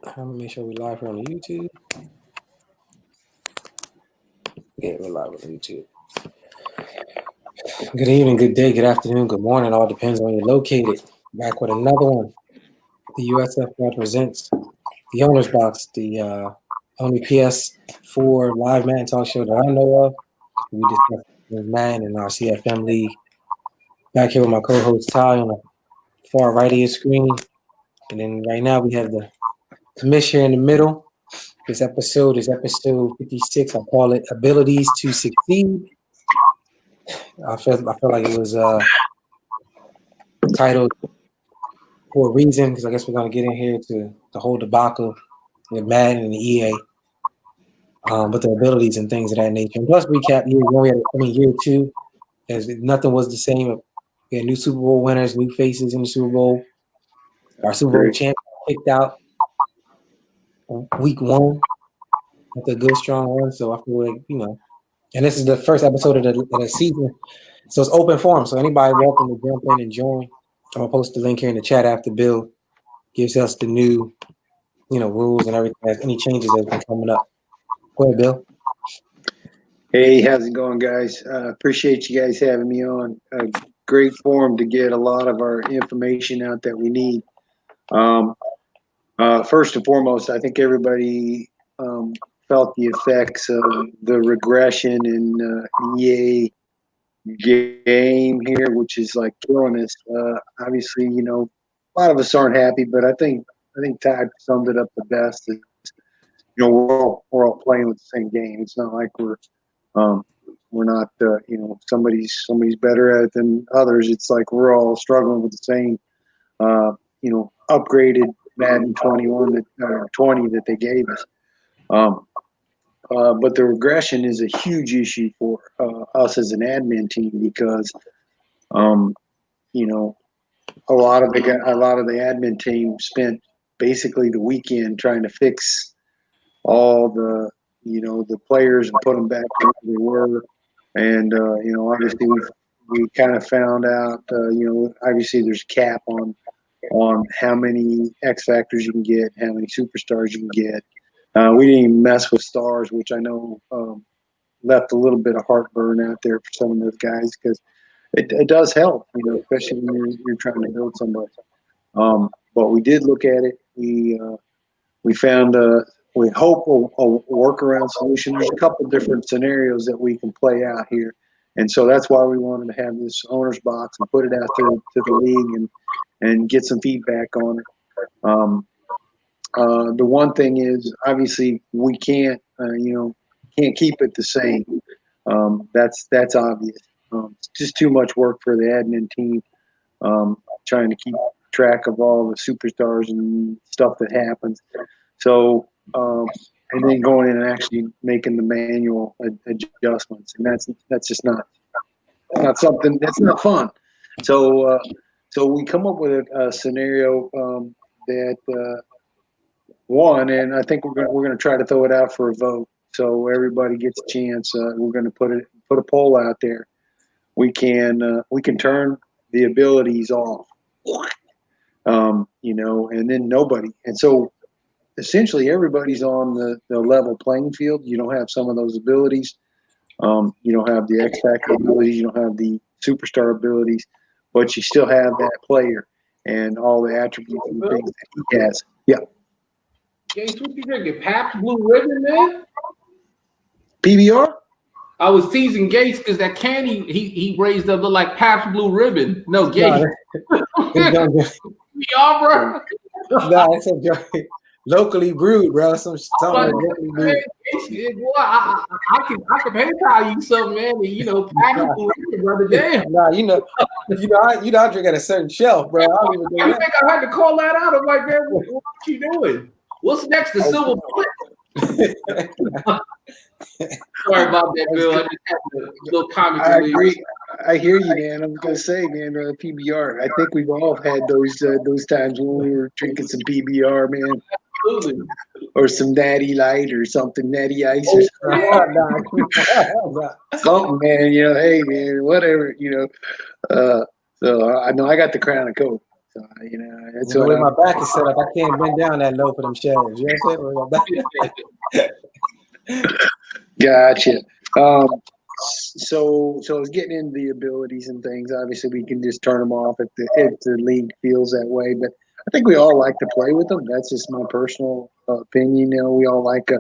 I'm gonna make sure we're live here on YouTube. Yeah, we're live on YouTube. Good evening, good day, good afternoon, good morning. All depends on where you're located. Back with another one. The USFL presents the Owner's Box, the only PS4 live Madden talk show that I know of. We discuss Madden in our CFM League. Back here with my co-host Ty on the far right of your screen. And then right now we have the commissioner in the middle. This episode is episode 56. I call it Abilities to Succeed. I feel like it was titled for a reason, because I guess we're going to get in here to the whole debacle with Madden and the EA, but the abilities and things of that nature. And plus, recap year one, year two, as nothing was the same. We had new Super Bowl winners, new faces in the Super Bowl. Our Super Bowl champ kicked out week one after a good, strong one. So I feel like, and this is the first episode of the season. So it's open forum. So anybody welcome to jump in and join. I'm going to post the link here in the chat after Bill gives us the new, rules and everything. Any changes that have been coming up. Go ahead, Bill. Hey, how's it going, guys? Appreciate you guys having me on. Great forum to get a lot of our information out that we need. First and foremost, I think everybody felt the effects of the regression in EA game here, which is like killing us. Obviously, a lot of us aren't happy, but I think Ty summed it up the best. We're all playing with the same game. It's not like we're not somebody's better at it than others. It's like we're all struggling with the same upgraded Madden 21 20 that they gave us. But the regression is a huge issue for us as an admin team because a lot of the admin team spent basically the weekend trying to fix all the players and put them back where they were. And, obviously we kind of found out, obviously there's a cap on how many X Factors you can get, how many superstars you can get. We didn't even mess with stars, which I know left a little bit of heartburn out there for some of those guys because it does help, especially when you're trying to build somebody. But we did look at it. We found we hope a workaround solution. There's a couple of different scenarios that we can play out here. And so that's why we wanted to have this owner's box and put it out to the league and get some feedback on it. The one thing is, obviously, we can't keep it the same. That's obvious. It's just too much work for the admin team trying to keep track of all the superstars and stuff that happens. So, and then going in and actually making the manual adjustments, and that's just not something that's not fun. So we come up with a scenario that one, and I think we're going to try to throw it out for a vote, so everybody gets a chance. We're going to put a poll out there. We can turn the abilities off, and then nobody, and so. Essentially, everybody's on the level playing field. You don't have some of those abilities. You don't have the X Factor abilities. You don't have the superstar abilities, but you still have that player and all the attributes and things that he has. Yeah. Gates, what you drinking? Pabst Blue Ribbon, man? PBR? I was teasing Gates because that candy he raised up looked like Pabst Blue Ribbon. No, Gates. PBR, bro. No, it's a joke. Locally brewed, bro. Something locally brewed. Boy, I can PayPal you something, man. And, Pabst Blue Ribbon, brother. Damn. I drink at a certain shelf, bro. I think I had to call that out. I'm like, man, what you doing? What's next? The silver bullet? Sorry about that, Bill. I just had a little comment. I agree. I hear you, man. I was gonna say, man, PBR. I think we've all had those times when we were drinking some PBR, man. Absolutely. Or some Natty Light or something, Natty Ice or something, man. Hey, man, whatever. So I know I got the Crown of Coke. So, you know, that's the what way my back is set up, I can't bend down that low for them shelves. You know what I'm saying? Gotcha. So it's getting into the abilities and things. Obviously, we can just turn them off if the league feels that way. But I think we all like to play with them. That's just my personal opinion. You know, we all like to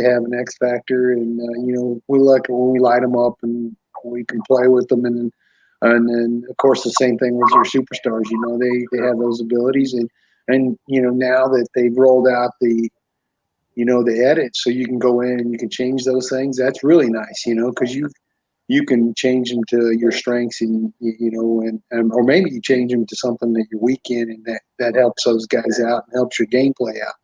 have an X factor, and you know, we like it when we light them up and we can play with them. And then of course the same thing with your superstars. You know, they have those abilities, and you know, now that they've rolled out the edit, so you can go in and you can change those things. That's really nice, you know, because you can change them to your strengths, and you know, and or maybe you change them to something that you're weak in, and that helps those guys out and helps your gameplay out.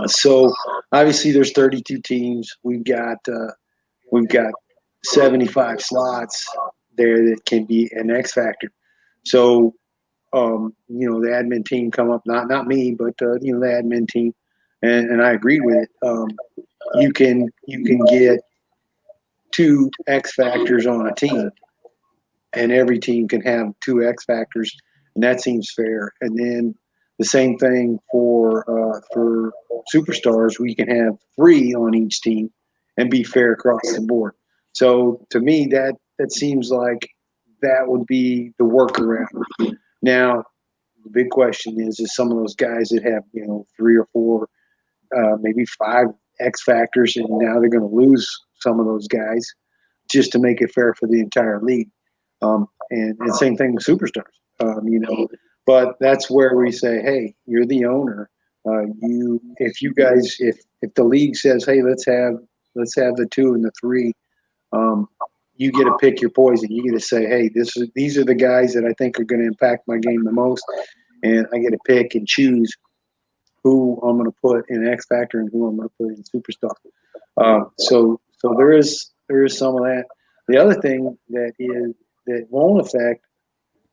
So obviously there's 32 teams. We've got 75 slots there that can be an X factor. So you know, the admin team come up, not me, but you know, the admin team, and I agreed with it. You can get 2 X factors on a team, and every team can have 2 X factors, and that seems fair. And then the same thing for superstars, we can have 3 on each team and be fair across the board. So to me, that seems like that would be the workaround. Now, the big question is some of those guys that have, you know, 3 or 4, maybe 5 X factors, and now they're going to lose some of those guys just to make it fair for the entire league. And same thing with superstars, you know. But that's where we say, hey, you're the owner. If the league says, hey, let's have the 2 and the 3, you get to pick your poison. You get to say, hey, these are the guys that I think are going to impact my game the most, and I get to pick and choose who I'm going to put in X Factor and who I'm going to put in Superstar. So there is some of that. The other thing that won't affect,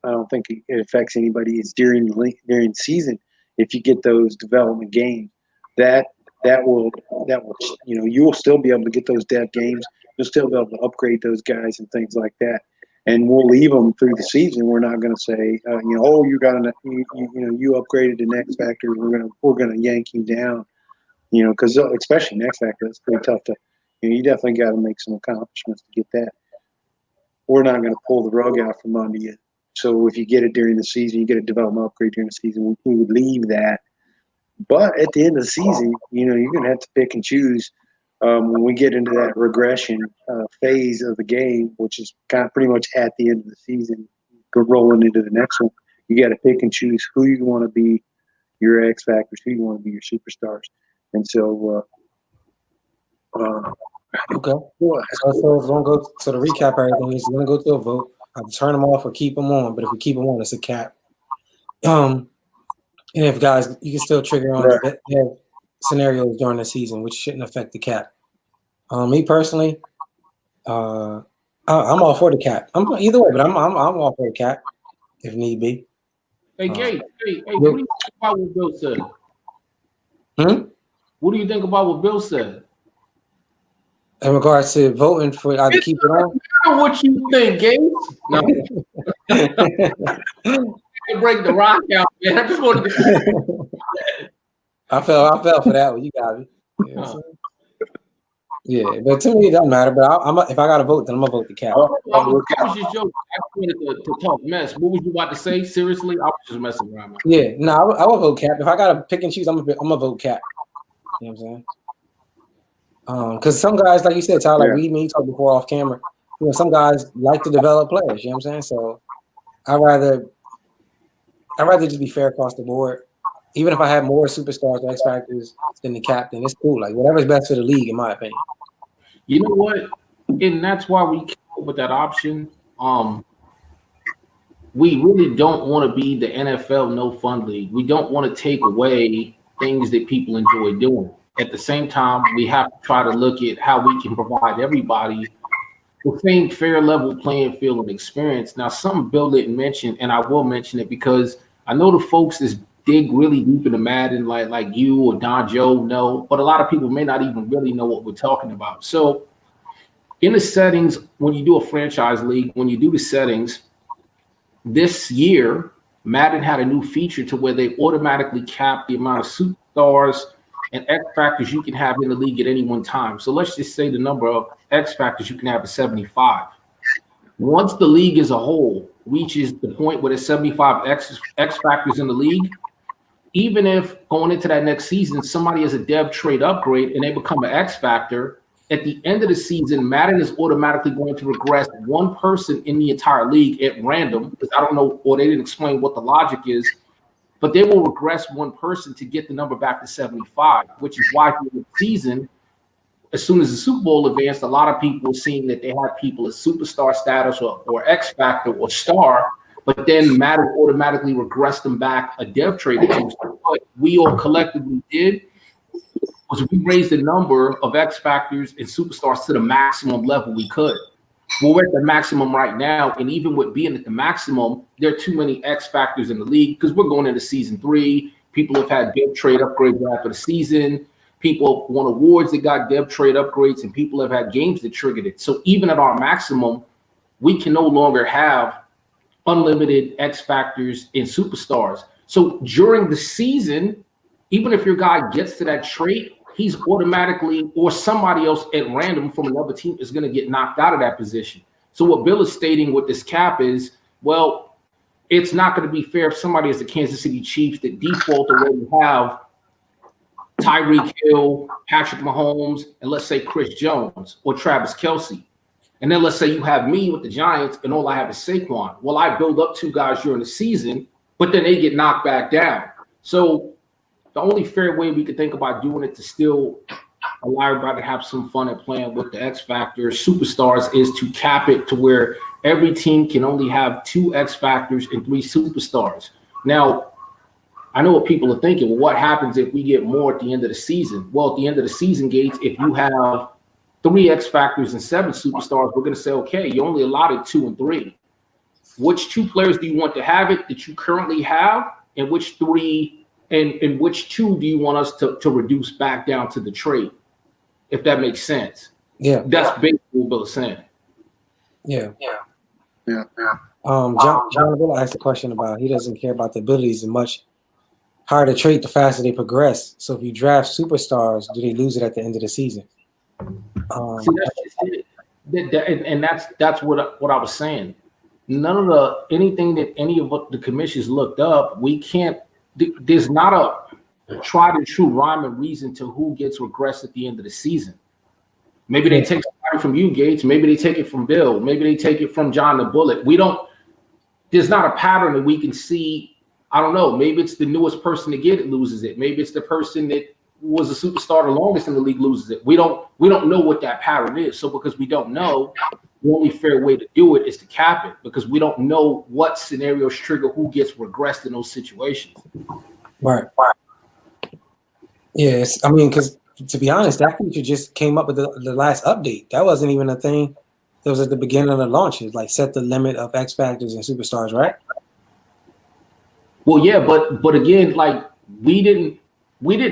I don't think it affects anybody, is during season. If you get those development games, that will you know, you will still be able to get those dev games. You'll still be able to upgrade those guys and things like that. And we'll leave them through the season. We're not going to say, you know, oh, you upgraded to X Factor. We're gonna yank you down, you know, because especially in X Factor, it's pretty tough to, you know, you definitely got to make some accomplishments to get that. We're not going to pull the rug out from under you. So if you get it during the season, you get a development upgrade during the season, we would leave that. But at the end of the season, you know, you're going to have to pick and choose. When we get into that regression phase of the game, which is kind of pretty much at the end of the season, rolling into the next one, you got to pick and choose who you want to be your X factors, who you want to be your superstars. And so, okay. So it's going to go to the recap. Everything is going to go to a vote. I'll turn them off or keep them on. But if we keep them on, it's a cap. And if guys, you can still trigger on the scenarios during the season, which shouldn't affect the cap. Me personally, I'm all for the cap. I'm either way, but I'm all for the cap if need be. Hey, Gates. Hey, what do you think about what Bill said? What do you think about what Bill said? In regards to voting for either keep it on? I don't know what you think, Gates. No. Break the rock out, man. I just wanted to. I fell for that one. You got me. Yeah, but to me it doesn't matter. But if I got to vote, then I'm gonna vote the cap. I was just joking. I wanted to talk mess. What was you about to say? Seriously, I was just messing around. Yeah, no, I will vote cap. If I got to pick and choose, I'm gonna vote cap. You know what I'm saying? Because some guys, like you said, Ty, like we talked before off camera. You know, some guys like to develop players. You know what I'm saying? So I'd rather just be fair across the board. Even if I have more superstars or X factors than the captain, it's cool. Like whatever's best for the league, in my opinion. You know what? And that's why we came up with that option. We really don't want to be the NFL no fun league. We don't want to take away things that people enjoy doing. At the same time, we have to try to look at how we can provide everybody the same fair level playing field and experience. Now, something Bill didn't mention, and I will mention it because I know the folks that dig really deep into Madden, like you or Don Joe know, but a lot of people may not even really know what we're talking about. So in the settings, when you do a franchise league, when you do the settings, this year, Madden had a new feature to where they automatically cap the amount of superstars and X factors you can have in the league at any one time. So let's just say the number of X factors you can have is 75. Once the league as a whole reaches the point where there's 75 X factors in the league, even if going into that next season, somebody has a dev trade upgrade and they become an X factor, at the end of the season, Madden is automatically going to regress one person in the entire league at random, because I don't know, or they didn't explain what the logic is, but they will regress one person to get the number back to 75, which is why through the season, as soon as the Super Bowl advanced, a lot of people were seeing that they had people at superstar status or X factor or star, but then Madden automatically regressed them back a dev trade. So what we all collectively did was we raised the number of X factors and superstars to the maximum level we could. Well, we're at the maximum right now, and even with being at the maximum, there are too many X factors in the league because we're going into season 3. People have had dev trade upgrades after the season. People won awards that got dev trade upgrades, and people have had games that triggered it. So even at our maximum, we can no longer have unlimited X factors and superstars. So during the season, even if your guy gets to that trait, he's automatically, or somebody else at random from another team is going to get knocked out of that position. So what Bill is stating with this cap is, well, it's not going to be fair if somebody is the Kansas City Chiefs that default already have Tyreek Hill, Patrick Mahomes, and let's say Chris Jones or Travis Kelce. And then let's say you have me with the Giants and all I have is Saquon. Well, I build up 2 guys during the season, but then they get knocked back down. So the only fair way we could think about doing it to still allow everybody to have some fun and playing with the X Factor superstars is to cap it to where every team can only have 2 X Factors and 3 superstars. Now, I know what people are thinking. Well, what happens if we get more at the end of the season? Well, at the end of the season, Gates, if you have 3 X Factors and 7 superstars, we're going to say, okay, you only allotted 2 and 3. Which 2 players do you want to have it that you currently have, and which 3 and which 2 do you want us to reduce back down to the trade, if that makes sense? Yeah, that's basically what Bill is saying. Yeah. Yeah. John Bill asked a question about he doesn't care about the abilities as much. Harder to trade the faster they progress. So if you draft superstars, do they lose it at the end of the season? See, that's what I was saying. None of anything that any of the commissions looked up, we can't. There's not a tried and true rhyme and reason to who gets regressed at the end of the season. Maybe they take somebody from you, Gates. Maybe they take it from Bill. Maybe they take it from John the Bullet. We don't. There's not a pattern that we can see. I don't know. Maybe it's the newest person to get it loses it. Maybe it's the person that was a superstar the longest in the league loses it. We don't know what that pattern is. So because we don't know, the only fair way to do it is to cap it, because we don't know what scenarios trigger who gets regressed in those situations. Right. Yes, I mean, because to be honest, that feature just came up with the last update. That wasn't even a thing that was at the beginning of the launch. It like set the limit of X Factors and superstars, right? Well, yeah, but again, like we didn't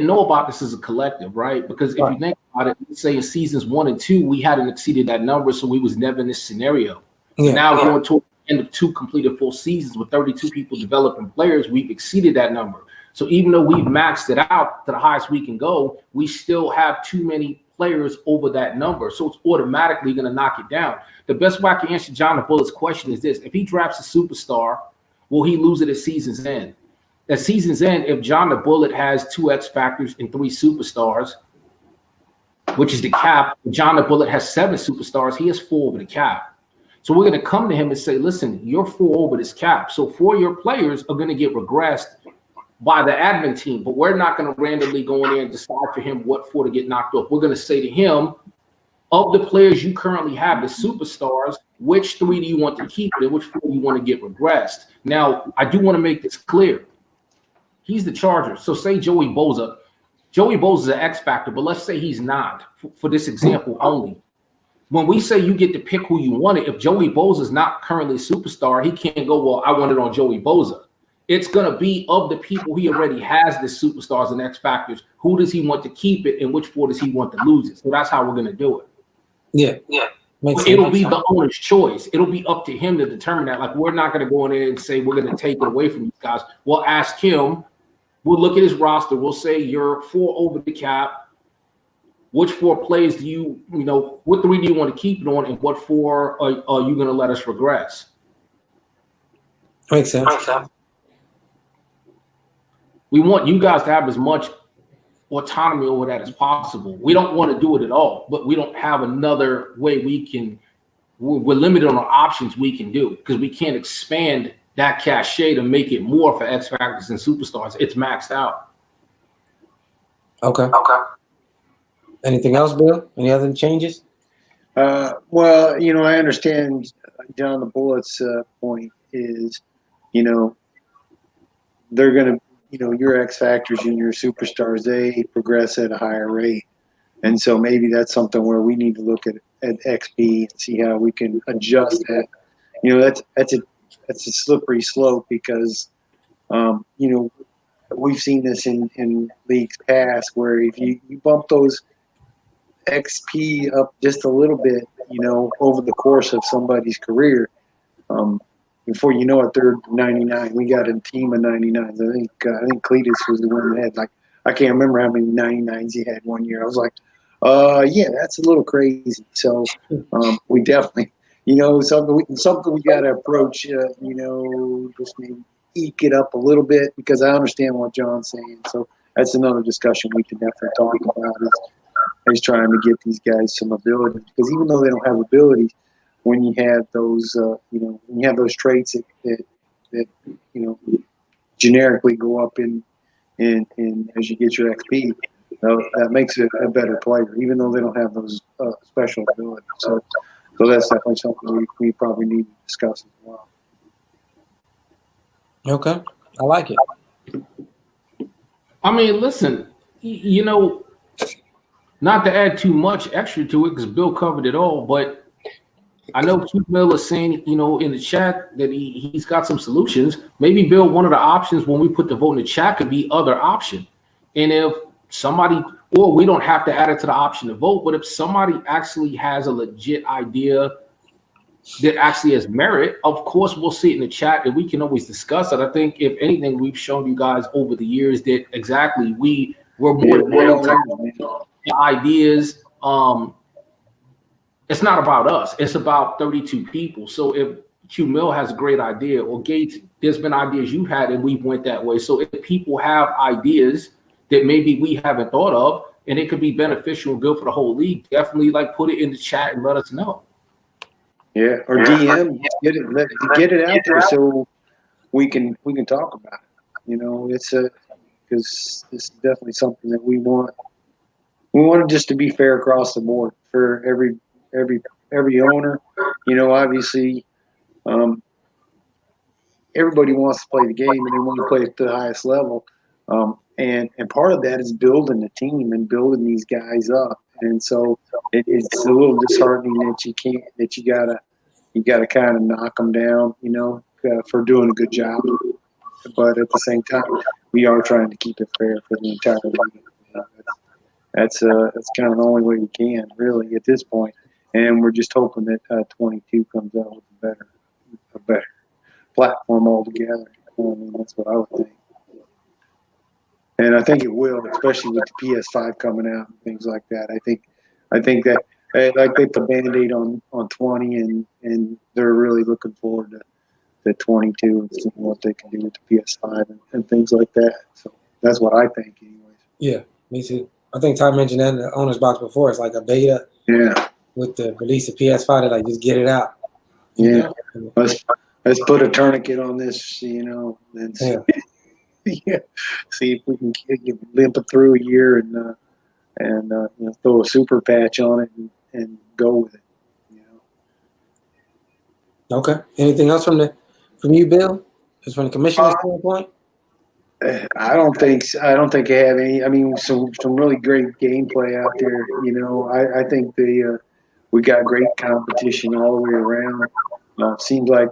know about this as a collective, right? Because if you think about it, let's say in seasons 1 and 2, we hadn't exceeded that number, so we was never in this scenario. Yeah. Now going to the end of 2 completed full seasons with 32 people developing players, we've exceeded that number. So even though we've maxed it out to the highest we can go, we still have too many players over that number. So it's automatically going to knock it down. The best way I can answer John the Bullet's question is this: if he drafts a superstar, will he lose it at season's end? At season's end, if John the Bullet has 2 X Factors and 3 superstars, which is the cap, John the Bullet has 7 superstars, he has 4 over the cap. So we're going to come to him and say, listen, you're 4 over this cap. So 4 of your players are going to get regressed by the admin team, but we're not going to randomly go in there and decide for him what 4 to get knocked off. We're going to say to him, of the players you currently have, the superstars, which 3 do you want to keep and which 4 do you want to get regressed? Now, I do want to make this clear. He's the Charger. So say Joey Bosa. Joey Bosa is an X Factor, but let's say he's not, for this example only. When we say you get to pick who you want it, if Joey Bosa is not currently a superstar, he can't go, well, I want it on Joey Bosa. It's going to be of the people he already has the superstars and X Factors. Who does he want to keep it and which 4 does he want to lose it? So that's how we're going to do it. Yeah. It'll be the owner's choice. It'll be up to him to determine that. Like, we're not going to go in there and say we're going to take it away from these guys. We'll ask him. We'll look at his roster. We'll say you're 4 over the cap. Which 4 plays do you what 3 do you want to keep it on, and what 4 are you going to let us regress? Makes sense. We want you guys to have as much autonomy over that as possible. We don't want to do it at all, but we don't have another way we can. We're limited on our options we can do, because we can't expand that cachet to make it more for X Factors and superstars. It's maxed out. Okay. Anything else, Bill? Any other changes? Well, I understand John the Bullet's point is, they're going to, your X Factors and your superstars, they progress at a higher rate. And so maybe that's something where we need to look at XP and see how we can adjust that. That's a slippery slope, because, we've seen this in leagues past, where if you bump those XP up just a little bit, over the course of somebody's career, before you know it, they're 99. We got a team of 99s. I think Cletus was the one that had, I can't remember how many 99s he had one year. I was like, yeah, that's a little crazy. So we definitely, something we got to approach. Just maybe eke it up a little bit, because I understand what John's saying. So that's another discussion we can definitely talk about. Is trying to get these guys some ability, because even though they don't have abilities, when you have those, when you have those traits that generically go up in as you get your XP, that makes it a better player, even though they don't have those special abilities. So that's definitely something we probably need to discuss as well. Okay, I like it. I mean, listen, not to add too much extra to it, because Bill covered it all, but I know Q Mill is saying, in the chat that he's got some solutions. Maybe, Bill, one of the options when we put the vote in the chat could be other option. And if somebody, or we don't have to add it to the option to vote, but if somebody actually has a legit idea that actually has merit, of course, we'll see it in the chat and we can always discuss it. I think, if anything, we've shown you guys over the years that exactly we're more than ideas. It's not about us. It's about 32 people. So if Q Mill has a great idea, or Gates, there's been ideas you've had and we went that way. So if people have ideas that maybe we haven't thought of and it could be beneficial and good for the whole league, definitely put it in the chat and let us know. Yeah, or DM, get it out there so we can talk about it. It's because it's definitely something that we want. We want it just to be fair across the board for every owner. Obviously, everybody wants to play the game and they want to play at the highest level. And part of that is building the team and building these guys up. And so it's a little disheartening that you gotta kind of knock them down, for doing a good job. But at the same time, we are trying to keep it fair for the entire league. That's kind of the only way we can, really, at this point. And we're just hoping that 22 comes out with a better platform altogether. That's what I would think. And I think it will, especially with the PS5 coming out and things like that. I think that they put a Band-Aid on 20, and they're really looking forward to 22 and seeing what they can do with the PS5 and things like that. So that's what I think, anyways. Yeah, me too. I think Ty mentioned that in the owner's box before. It's like a beta. Yeah. With the release of PS5, they just get it out. Yeah. Let's put a tourniquet on this, and see, see if we can limp it through a year and throw a super patch on it and go with it. Okay. Anything else from you, Bill? Just from the commissioner's standpoint? I don't think I have any. I mean, some really great gameplay out there. I think we got great competition all the way around. Seems like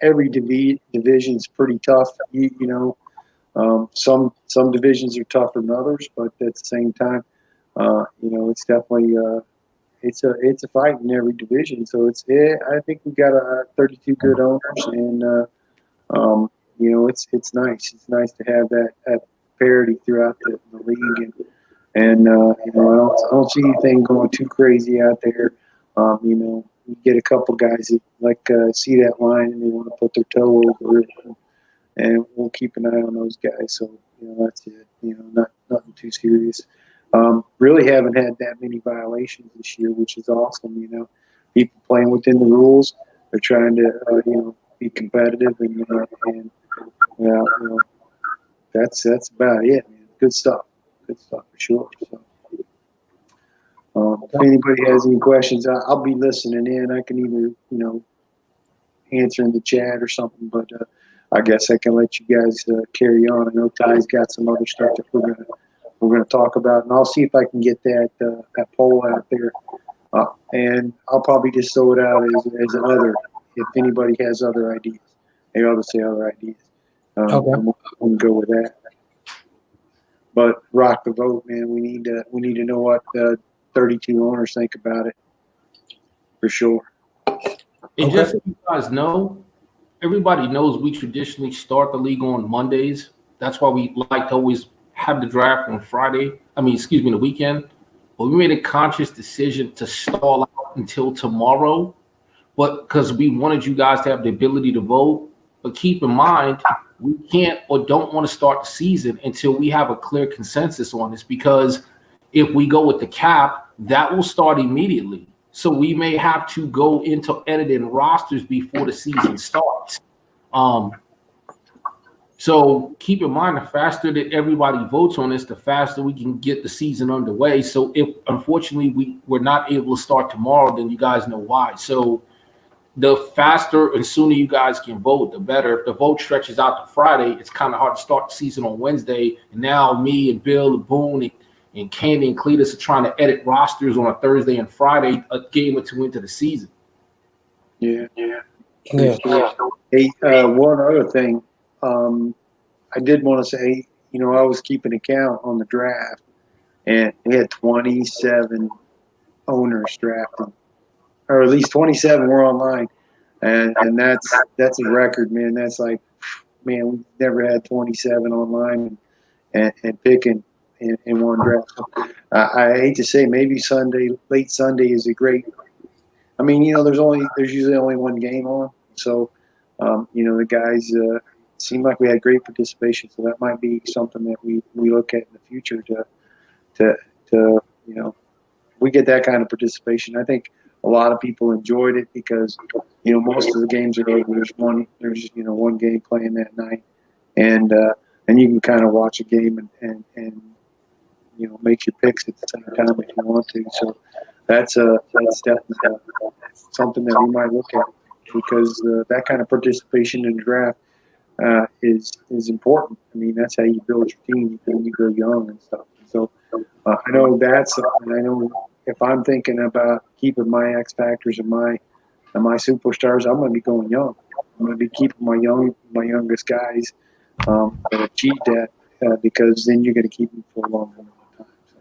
every division's pretty tough. Some divisions are tougher than others, but at the same time, it's definitely it's a fight in every division. So I think we got 32 good owners, and it's nice. It's nice to have that parity throughout the league, and I don't see anything going too crazy out there. You get a couple guys that see that line and they want to put their toe over it, and we'll keep an eye on those guys. So that's it. Nothing too serious. Really haven't had that many violations this year, which is awesome. People playing within the rules. They're trying to be competitive, and that's about it, man. Good stuff for sure. So, if anybody has any questions, I'll be listening in. I can either answer in the chat or something, but I guess I can let you guys carry on. I know Ty's got some other stuff that we're gonna talk about, and I'll see if I can get that poll out there, and I'll probably just throw it out as another. If anybody has other ideas, they ought to say other ideas. Okay. And we'll go with that. But rock the vote, man. We need to know what 32 owners think about it, for sure. And just so you guys know, everybody knows we traditionally start the league on Mondays. That's why we like to always have the draft on the weekend. But we made a conscious decision to stall out until tomorrow, but because we wanted you guys to have the ability to vote. But keep in mind, we can't or don't want to start the season until we have a clear consensus on this, because if we go with the cap, that will start immediately. So we may have to go into editing rosters before the season starts. So keep in mind, the faster that everybody votes on this, the faster we can get the season underway. So if unfortunately we're not able to start tomorrow, then you guys know why. So the faster and sooner you guys can vote, the better. If the vote stretches out to Friday, it's kind of hard to start the season on Wednesday. And now me and Bill and Boone and Candy and Cletus are trying to edit rosters on a Thursday and Friday, a game or two into the season. Yeah. Hey, one other thing. I did want to say, I was keeping account on the draft, and we had 27 owners drafted, or at least 27 were online, and that's a record, man. That's like, man, we've never had 27 online and picking in one draft. I hate to say, maybe late Sunday is a great. I mean, there's usually only one game on, so the guys seemed like we had great participation. So that might be something that we look at in the future to we get that kind of participation. I think a lot of people enjoyed it because most of the games are over. There's one game playing that night, and you can kind of watch a game and make your picks at the same time if you want to. So that's definitely something that we might look at, because that kind of participation in the draft is important. I mean, that's how you build your team when you go young and stuff. So I know that's something. I know if I'm thinking about keeping my X factors and my superstars, I'm going to be going young. I'm going to be keeping my youngest guys that achieve that, because then you're going to keep them for a long time. So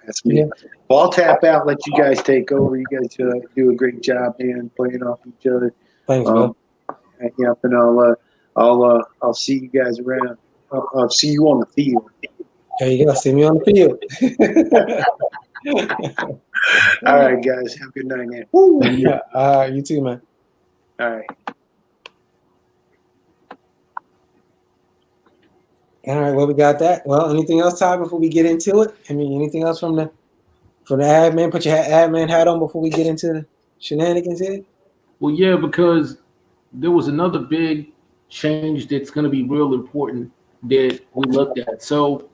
that's me. Yeah. Well, I'll tap out, let you guys take over. You guys do a great job, man, playing off each other. Thanks, man. Yep, and I'll see you guys around. I'll see you on the field. There you go. See me on the field. All right, guys. Have a good night, man. Woo. You too, man. All right. All right. Well, we got that. Well, anything else, Ty, before we get into it? I mean, anything else from the admin? Put your admin hat on before we get into the shenanigans here. Well, yeah, because there was another big change that's going to be real important that we looked at. So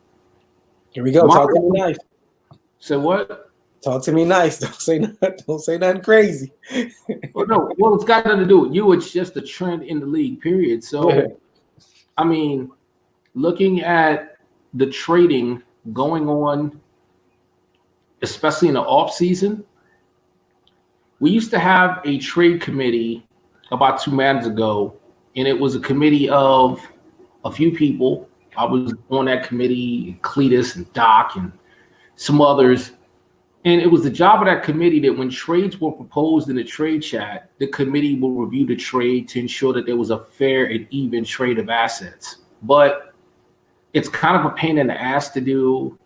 here we go. Talk to me nice. So what? Talk to me nice. Don't say nothing crazy. Well, it's got nothing to do with you. It's just a trend in the league, period. So, yeah. I mean, looking at the trading going on, especially in the off season, we used to have a trade committee about 2 months ago, and it was a committee of a few people. I was on that committee, Cletus and Doc and some others. And it was the job of that committee that when trades were proposed in the trade chat, the committee will review the trade to ensure that there was a fair and even trade of assets. But it's kind of a pain in the ass to do.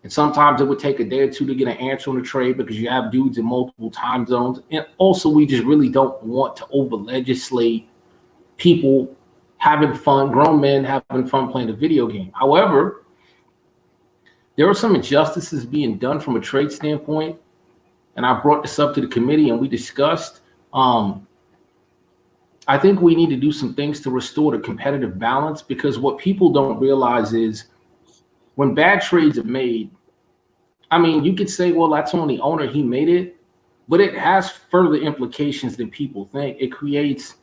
And sometimes it would take a day or two to get an answer on the trade because you have dudes in multiple time zones. And also, we just really don't want to over legislate people having fun, grown men having fun playing a video game. However, there are some injustices being done from a trade standpoint, and I brought this up to the committee and we discussed. I think we need to do some things to restore the competitive balance, because what people don't realize is when bad trades are made, I mean, you could say, well, that's on the owner, he made it, but it has further implications than people think. It creates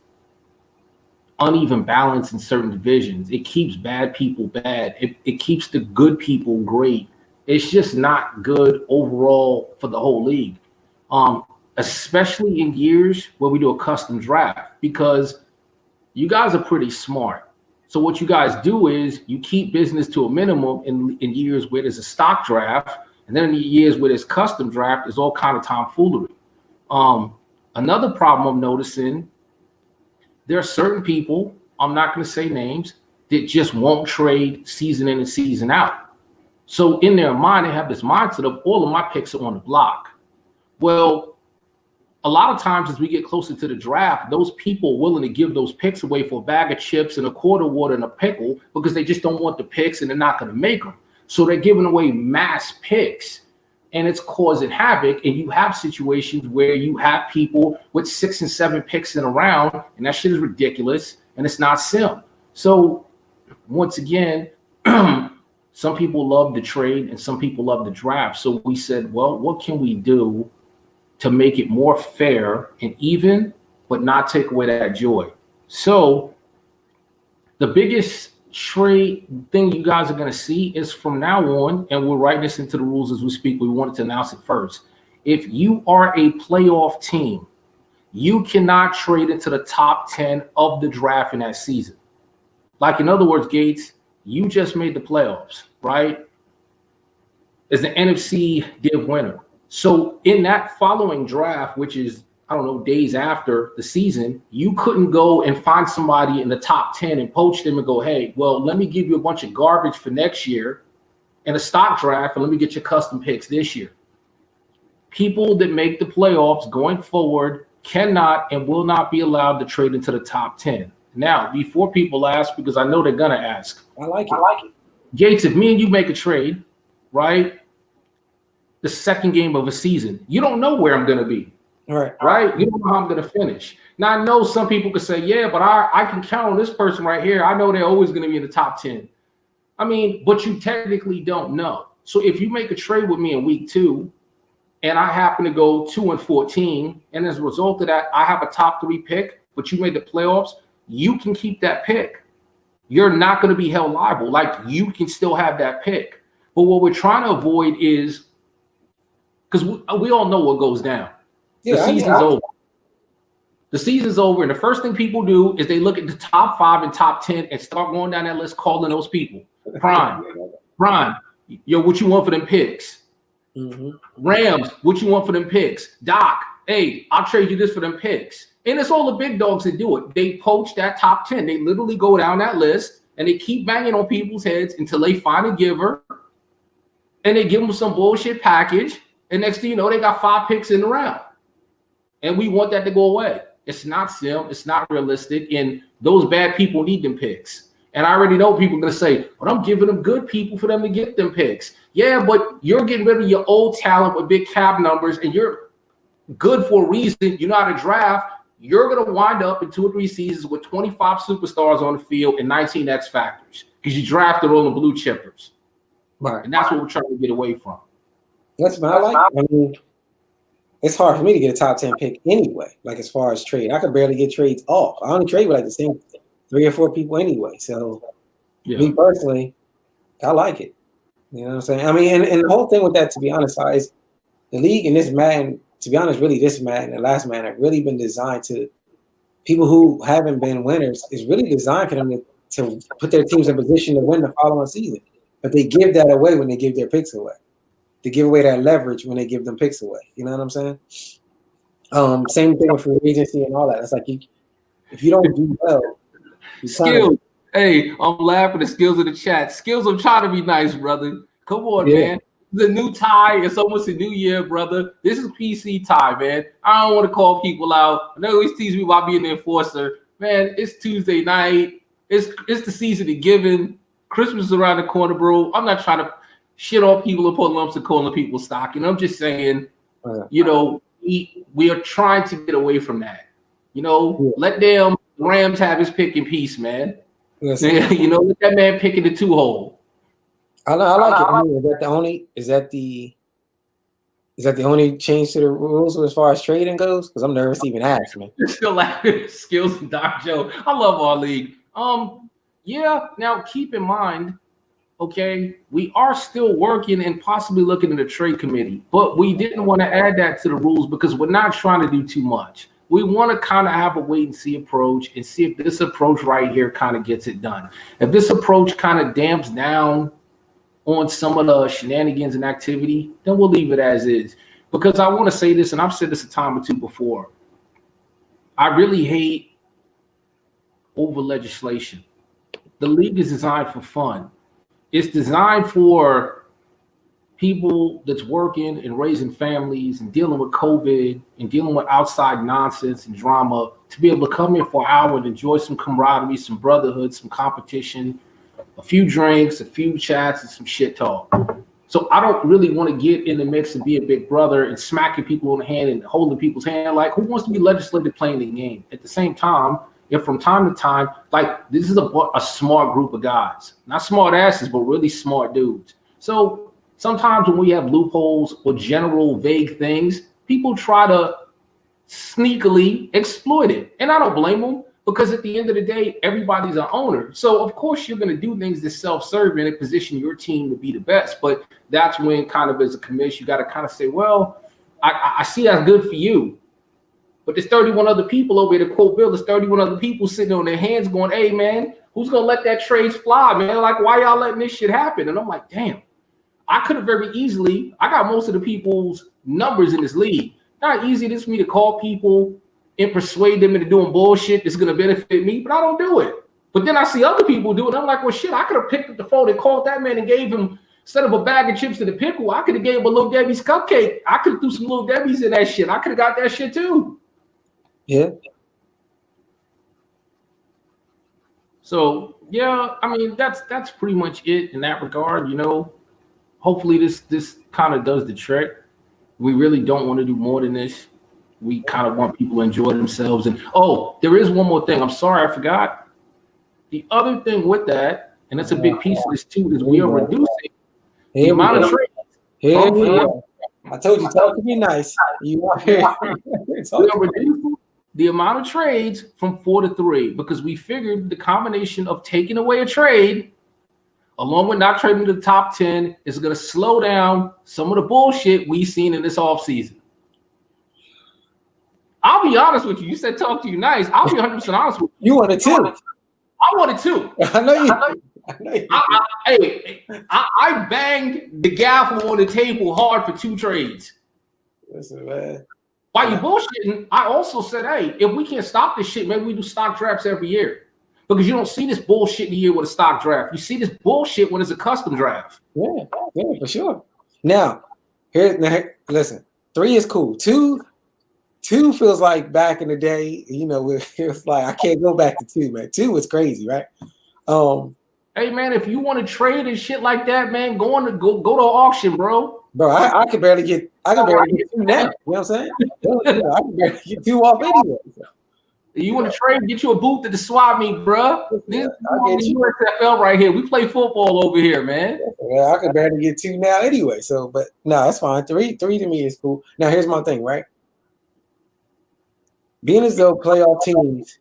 uneven balance in certain divisions. It keeps bad people bad. It keeps the good people great. It's just not good overall for the whole league, especially in years where we do a custom draft, because you guys are pretty smart. So what you guys do is you keep business to a minimum in years where there's a stock draft, and then in the years where there's custom draft, there's all kind of tomfoolery. Another problem I'm noticing, there are certain people, I'm not going to say names, that just won't trade season in and season out. So in their mind, they have this mindset of all of my picks are on the block. Well, a lot of times as we get closer to the draft, those people are willing to give those picks away for a bag of chips and a quart of water and a pickle because they just don't want the picks and they're not going to make them. So they're giving away mass picks, and it's causing havoc. And you have situations where you have people with 6 and 7 picks in a round, and that shit is ridiculous, and it's not sim. So once again, some people love the trade and some people love the draft. So we said, well, what can we do to make it more fair and even, but not take away that joy? So the biggest trade thing you guys are going to see is from now on, and we're writing this into the rules as we speak, we wanted to announce it first. If you are a playoff team, you cannot trade into the top 10 of the draft in that season. Like, in other words, Gates, you just made the playoffs, right? As the NFC div winner. So in that following draft, which is, I don't know, days after the season, you couldn't go and find somebody in the top 10 and poach them and go, hey, well, let me give you a bunch of garbage for next year and a stock draft, and let me get your custom picks this year. People that make the playoffs going forward cannot and will not be allowed to trade into the top 10. Now, before people ask, because I know they're going to ask. I like it. Gates, if me and you make a trade, right, the second game of a season, you don't know where I'm going to be. Right? You don't know how I'm going to finish. Now, I know some people could say, yeah, but I can count on this person right here. I know they're always going to be in the top 10. I mean, but you technically don't know. So if you make a trade with me in week 2, and I happen to go 2-14, and as a result of that, I have a top 3 pick, but you made the playoffs, you can keep that pick. You're not going to be held liable. Like, you can still have that pick. But what we're trying to avoid is, because we all know what goes down. The season's over. The season's over, and the first thing people do is they look at the top 5 and top 10 and start going down that list, calling those people. Prime, yo, what you want for them picks? Mm-hmm. Rams, what you want for them picks? Doc, hey, I'll trade you this for them picks. And it's all the big dogs that do it. They poach that top 10. They literally go down that list, and they keep banging on people's heads until they find a giver, and they give them some bullshit package, and next thing you know, they got 5 picks in the round. And we want that to go away. It's not sim. It's not realistic. And those bad people need them picks. And I already know people are going to say, but I'm giving them good people for them to get them picks. Yeah, but you're getting rid of your old talent with big cap numbers, and you're good for a reason. You know how to draft. You're going to wind up in 2 or 3 seasons with 25 superstars on the field and 19 X factors because you drafted all the blue chippers. Right. And that's what we're trying to get away from. That's what I like. I mean, it's hard for me to get a top 10 pick anyway. Like, as far as trade, I could barely get trades off. I only trade with like the same 3 or 4 people anyway. So, me personally, I like it. You know what I'm saying? I mean, and the whole thing with that, to be honest, is the league and this Madden, to be honest, really this Madden and last Madden have really been designed to people who haven't been winners. It's really designed for them to put their teams in position to win the following season. But they give that away when they give their picks away. to give away that leverage when they give them picks away. You know what I'm saying? Same thing with free agency and all that. It's like if you don't do well, Skills. Hey, I'm laughing at Skills in the chat. Skills, I'm trying to be nice, brother. Come on, man. The new Ty. It's almost a new year, brother. This is PC Ty, man. I don't want to call people out. I know he's teasing me about being the enforcer. Man, it's Tuesday night. It's the season of giving. Christmas is around the corner, bro. I'm not trying to shit on people and put lumps of coal in people's stocking. I'm just saying, you know, we are trying to get away from that. You know, let them Rams have his pick in peace, man. You know, let that man pick in the 2-hole. I like it. I mean, is that the only change to the rules as far as trading goes? Because I'm nervous to even ask, man. Still laughing. Skills and Doc Joe. I love our league. Yeah. Now keep in mind, okay, we are still working and possibly looking at a trade committee, but we didn't want to add that to the rules because we're not trying to do too much. We want to kind of have a wait and see approach and see if this approach right here kind of gets it done. If this approach kind of damps down on some of the shenanigans and activity, then we'll leave it as is. Because I want to say this, and I've said this a time or two before. I really hate over legislation. The league is designed for fun. It's designed for people that's working and raising families and dealing with COVID and dealing with outside nonsense and drama to be able to come here for an hour and enjoy some camaraderie, some brotherhood, some competition, a few drinks, a few chats, and some shit talk. So I don't really want to get in the mix and be a big brother and smacking people on the hand and holding people's hand. Like, who wants to be legislative playing the game? At the same time, if from time to time, like, this is a smart group of guys, not smart asses, but really smart dudes. So sometimes when we have loopholes or general vague things, people try to sneakily exploit it. And I don't blame them because at the end of the day, everybody's an owner. So of course you're going to do things that self-serving and position your team to be the best. But that's when kind of as a commission, you got to kind of say, well, I see that's good for you. But there's 31 other people over here, to quote Bill, there's 31 other people sitting on their hands going, hey, man, who's going to let that trade fly, man? Like, why y'all letting this shit happen? And I'm like, damn. I could have very easily, I got most of the people's numbers in this league. Not easy it is for me to call people and persuade them into doing bullshit that's going to benefit me, but I don't do it. But then I see other people do it. And I'm like, well, shit, I could have picked up the phone and called that man and gave him, instead of a bag of chips and a pickle, I could have gave him a Little Debbie's cupcake. I could have threw some Little Debbie's in that shit. I could have got that shit too. Yeah. So, yeah, I mean, that's pretty much it in that regard, you know. Hopefully this kind of does the trick. We really don't want to do more than this. We kind of want people to enjoy themselves. And there is one more thing. I'm sorry, I forgot. The other thing with that, and that's a big piece of this too, is we are reducing the amount of trades. I told you, talk to me nice. You are here. We are reducing the amount of trades from 4 to 3 because we figured the combination of taking away a trade along with not trading to the top 10 is going to slow down some of the bullshit we've seen in this offseason. I'll be honest with you. You said talk to you nice. I'll be 100% honest with you. You wanted too. I wanted too. I know you. I banged the gavel on the table hard for 2 trades. Listen, man. While you bullshitting, I also said, hey, if we can't stop this shit, maybe we do stock drafts every year. Because you don't see this bullshit in the year with a stock draft. You see this bullshit when it's a custom draft. Yeah, for sure. Now, listen, 3 is cool. 2 feels like back in the day, you know, it was like I can't go back to 2, man. 2 was crazy, right? Hey man, if you want to trade and shit like that, man, go to auction, bro. Bro, I could barely get 2 now. You know what I'm saying? I could barely get 2 off anyway. So. You want to trade? Get you a booth at the swap meet, bro. This is the USFL right here. We play football over here, man. Yeah, I could barely get 2 now anyway. So, but no, that's fine. 3 to me is cool. Now, here's my thing, right? Being as though playoff teams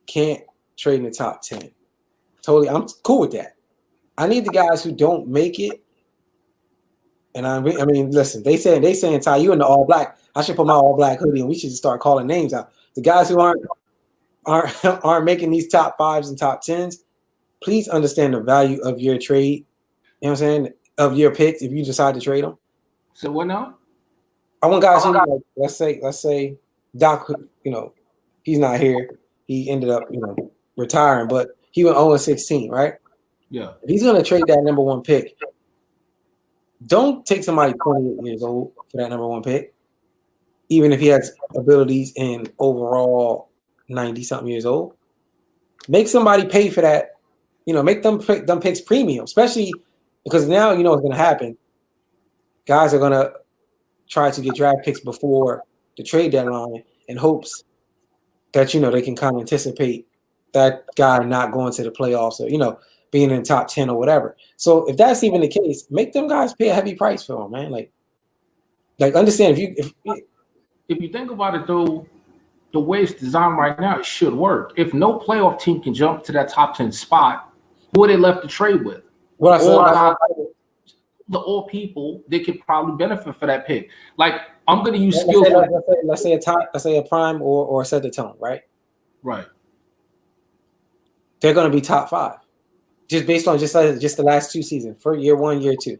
can't trade in the top 10. Totally, I'm cool with that. I need the guys who don't make it. And I mean, listen, they saying Ty, you in the all black. I should put my all black hoodie and we should start calling names out. The guys who aren't making these top 5s and top 10s, please understand the value of your trade. You know what I'm saying? Of your picks if you decide to trade them. So what now? I want guys who, like, let's say Doc, he's not here. He ended up, retiring, but he went 0-16, right? Yeah. If he's going to trade that number 1 pick, don't take somebody 28 years old for that number 1 pick, even if he has abilities in overall 90-something years old. Make somebody pay for that. Make them picks premium, especially because now you know what's going to happen. Guys are going to try to get draft picks before the trade deadline in hopes that, they can kind of anticipate that guy not going to the playoffs or, being in the top 10 or whatever. So if that's even the case, make them guys pay a heavy price for him, man. Like understand if you think about it though, the way it's designed right now, it should work. If no playoff team can jump to that top 10 spot, who are they left to trade with? The all people they could probably benefit for that pick. Like I'm going to use skills. Let's say a prime or set the tone, right? Right. They're going to be top 5, just based on just the last 2 seasons, for year 1, year 2.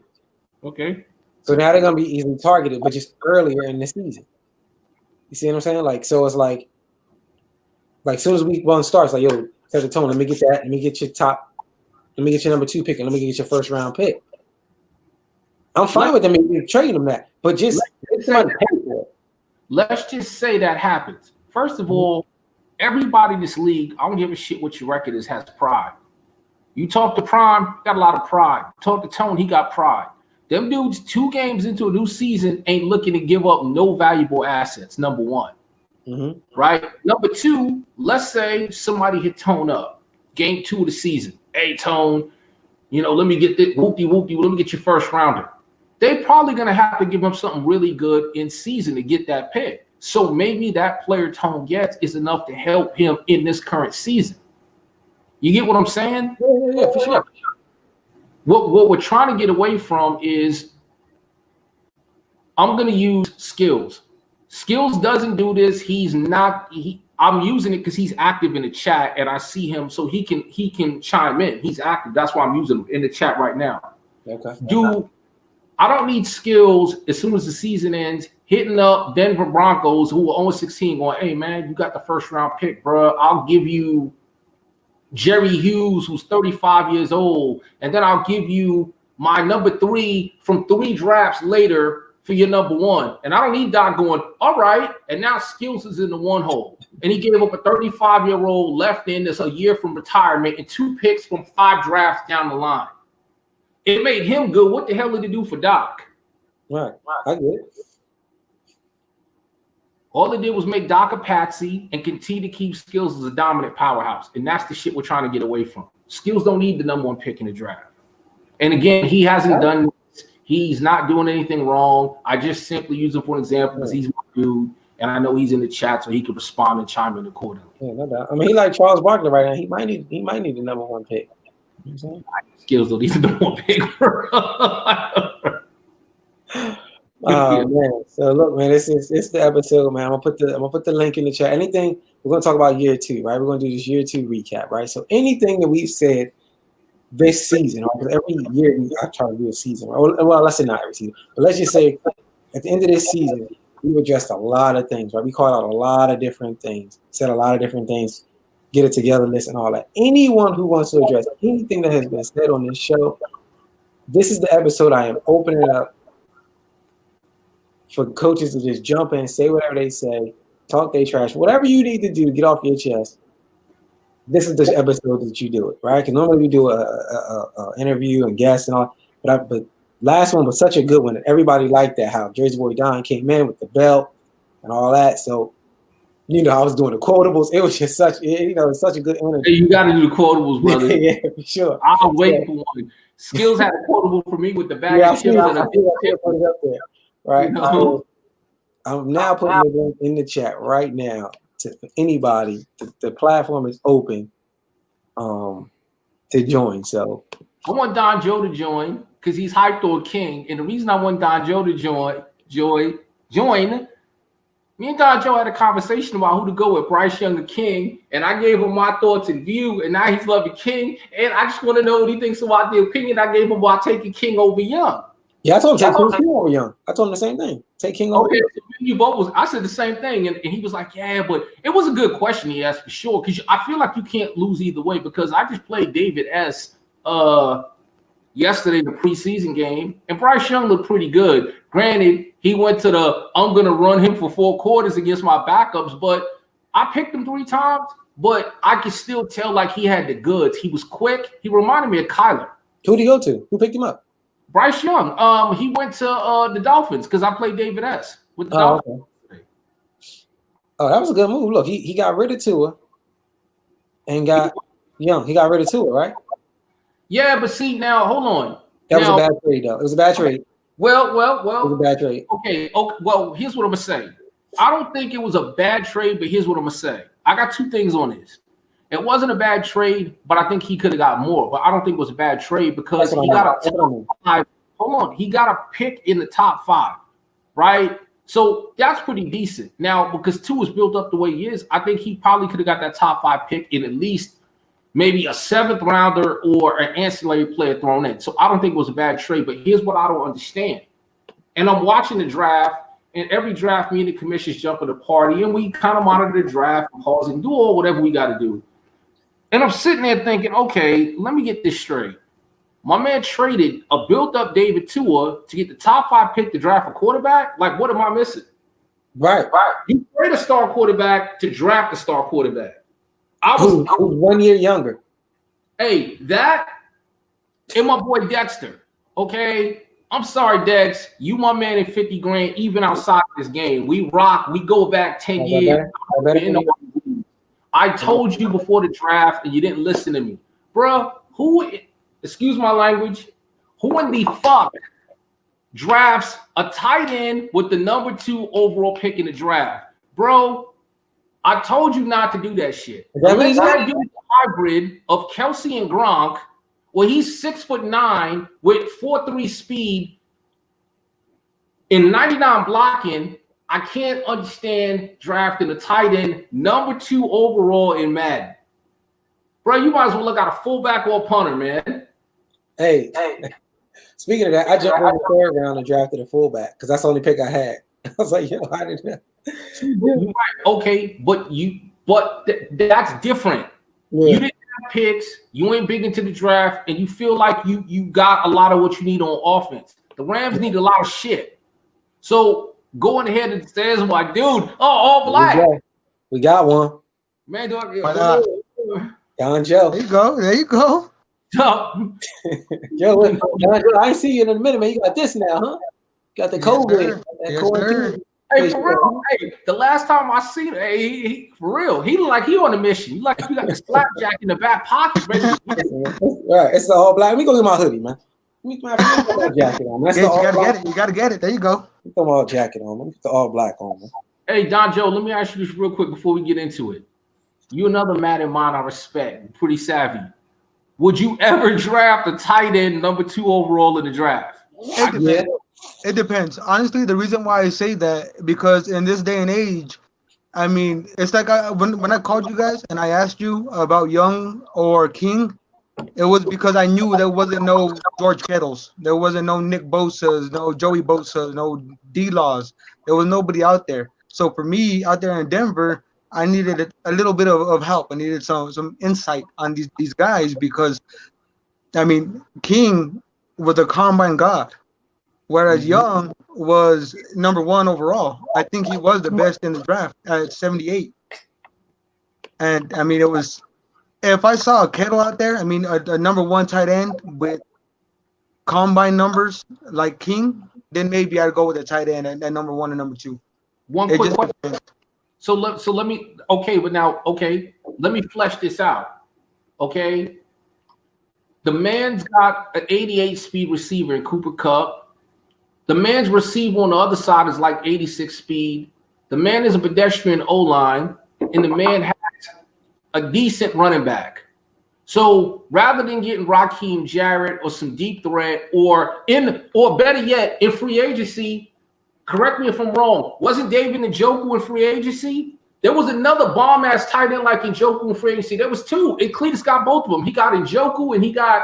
Okay. So now they're going to be easily targeted, but just earlier in the season. You see what I'm saying? Like, so it's like as soon as week 1 starts, like, yo, set the tone. Let me get that. Let me get your number 2 pick, and let me get your first round pick. I'm fine with them trading them that, but just let's just say that happens. First of all, everybody in this league, I don't give a shit what your record is, has pride. You talk to Prime, got a lot of pride. Talk to Tone, he got pride. Them dudes 2 games into a new season ain't looking to give up no valuable assets, number 1. Right? Number 2, let's say somebody hit Tone up. Game 2 of the season. Hey, Tone, let me get this whoopty, let me get your first rounder. They're probably going to have to give him something really good in season to get that pick. So maybe that player Tone gets is enough to help him in this current season. You get what I'm saying? Yeah, for sure. What we're trying to get away from is I'm going to use Skills. Skills doesn't do this. I'm using it because he's active in the chat and I see him, so he can chime in. He's active. That's why I'm using him in the chat right now. Okay. I don't need Skills as soon as the season ends, hitting up Denver Broncos, who are 0-16, going, hey, man, you got the first round pick, bro. I'll give you Jerry Hughes, who's 35 years old, and then I'll give you my number 3 from 3 drafts later for your number 1. And I don't need Doc going, all right, and now Skills is in the 1 hole. And he gave up a 35-year-old left end that's a year from retirement and 2 picks from 5 drafts down the line. It made him good. What the hell did it do for Doc? Right. I get it. All it did was make Doc a patsy and continue to keep Skills as a dominant powerhouse. And that's the shit we're trying to get away from. Skills don't need the number 1 pick in the draft. And again, he hasn't done this. He's not doing anything wrong. I just simply use him for an example because he's my dude. And I know he's in the chat, so he can respond and chime in accordingly. Yeah, no doubt. I mean, he like Charles Barkley right now. He might need the number 1 pick. You know what I'm saying? Skills don't need the number 1 pick. Oh man! So look, man, it's the episode, man. I'm gonna put the link in the chat. Anything we're gonna talk about year 2, right? We're gonna do this year 2 recap, right? So anything that we've said this season, right? Because every year I try to do a season, right? Well, let's say not every season, but let's just say at the end of this season, we've addressed a lot of things, right? We called out a lot of different things, said a lot of different things, get it together list and all that. Anyone who wants to address anything that has been said on this show, this is the episode I am opening up for coaches to just jump in, say whatever they say, talk they trash, whatever you need to do to get off your chest. This is the episode that you do it, right? Because normally we do a interview and guests and all, but last one was such a good one, and everybody liked that. How Jersey Boy Don came in with the belt and all that. So, I was doing the quotables. It was just such a good interview. Hey, you got to do the quotables, brother. Yeah, for sure. I'll wait for one. Skills had a quotable for me with the bag of chips. I put it up there. Right. So I'm now putting the link in the chat right now for anybody. The platform is open to join. So I want Don Joe to join because he's hyped on King. And the reason I want Don Joe to join, me and Don Joe had a conversation about who to go with, Bryce Young or King. And I gave him my thoughts and view, and now he's loving King. And I just want to know what he thinks about the opinion I gave him about taking King over Young. Yeah, I told him take King over Young. I told him the same thing. Take King over. Okay, so you both was. I said the same thing, and he was like, "Yeah, but it was a good question he asked for sure." Because I feel like you can't lose either way. Because I just played David S. Yesterday, the preseason game, and Bryce Young looked pretty good. Granted, he went to the I'm gonna run him for 4 quarters against my backups, but I picked him 3 times. But I could still tell like he had the goods. He was quick. He reminded me of Kyler. Who'd he go to? Who picked him up? Bryce Young. He went to the Dolphins because I played David S. with the Dolphins. Okay. Oh, that was a good move. Look, he got rid of Tua and got Young. He got rid of Tua, right? Yeah, but see now, hold on. That was a bad trade, though. It was a bad trade. Well. It was a bad trade. Okay. Well, here's what I'm gonna say. I don't think it was a bad trade, but here's what I'm gonna say. I got 2 things on this. It wasn't a bad trade, but I think he could have got more. But I don't think it was a bad trade because he got a top 5. Hold on, he got a pick in the top 5, right? So that's pretty decent. Now, because Tua is built up the way he is, I think he probably could have got that top 5 pick in at least maybe a 7th rounder or an ancillary player thrown in. So I don't think it was a bad trade. But here's what I don't understand. And I'm watching the draft. And every draft, me and the commissioners jump at the party, and we kind of monitor the draft, pause, and do all whatever we got to do. And I'm sitting there thinking, okay, let me get this straight. My man traded a built-up David Tua to get the top 5 pick to draft a quarterback? Like, what am I missing? Right. You trade a star quarterback to draft a star quarterback. I was 1 year younger. Hey, that and my boy Dexter, okay? I'm sorry, Dex. You my man in 50 grand, even outside this game. We rock. We go back 10 years. I told you before the draft, and you didn't listen to me. Bruh, excuse my language, who in the fuck drafts a tight end with the number 2 overall pick in the draft? Bro, I told you not to do that shit. Let's not do the hybrid of Kelsey and Gronk. Well, he's 6'9" with 4.3 speed in 99 blocking. I can't understand drafting a tight end number 2 overall in Madden. Bro, you might as well look at a fullback or a punter, man. Hey. Speaking of that, I jumped in the 3rd round and drafted a fullback because that's the only pick I had. I was like, yo, I did that. Okay, but that's different. Yeah. You didn't have picks, you ain't big into the draft, and you feel like you got a lot of what you need on offense. The Rams need a lot of shit. So going ahead and says, like, dude, all black. We got one. Man, Don Joe. There you go. Joe, Don Joe, I ain't see you in a minute, man. You got this now, huh? Got the COVID. Hey, for real. Hey, the last time I seen him, he for real, he look like he on a mission. You like you got the slapjack in the back pocket, ready. Right, it's the all black. Let me go get my hoodie, man. Let me put my jacket on. That's you gotta get it. You gotta get it. There you go. Put my all jacket on. Let me put the all black on, man. Hey, Don Joe, let me ask you this real quick before we get into it. You another Madden mind I respect. Pretty savvy. Would you ever draft a tight end number 2 overall in the draft? It depends. Honestly, the reason why I say that, because in this day and age, I mean, it's like when I called you guys and I asked you about Young or King, it was because I knew there wasn't no George Kittles. There wasn't no Nick Bosa's, no Joey Bosa's, no D-Laws. There was nobody out there. So for me, out there in Denver, I needed a little bit of help. I needed some insight on these guys because, I mean, King was a combine god, whereas Young was number 1 overall. I think he was the best in the draft at 78. And, I mean, it was – if I saw a Kittle out there, I mean, a number 1 tight end with combine numbers like King, then maybe I'd go with a tight end at number 1 and number 2. One quick question. So let me let me flesh this out. Okay. The man's got an 88 speed receiver in Cooper Kupp. The man's receiver on the other side is like 86 speed. The man is a pedestrian O-line, and the man has a decent running back. So rather than getting Raheem Jarrett or some deep threat, or better yet, in free agency, correct me if I'm wrong, wasn't David Njoku in free agency? There was another bomb-ass tight end like Njoku in free agency. There was 2. And Cletus got both of them. He got Njoku and he got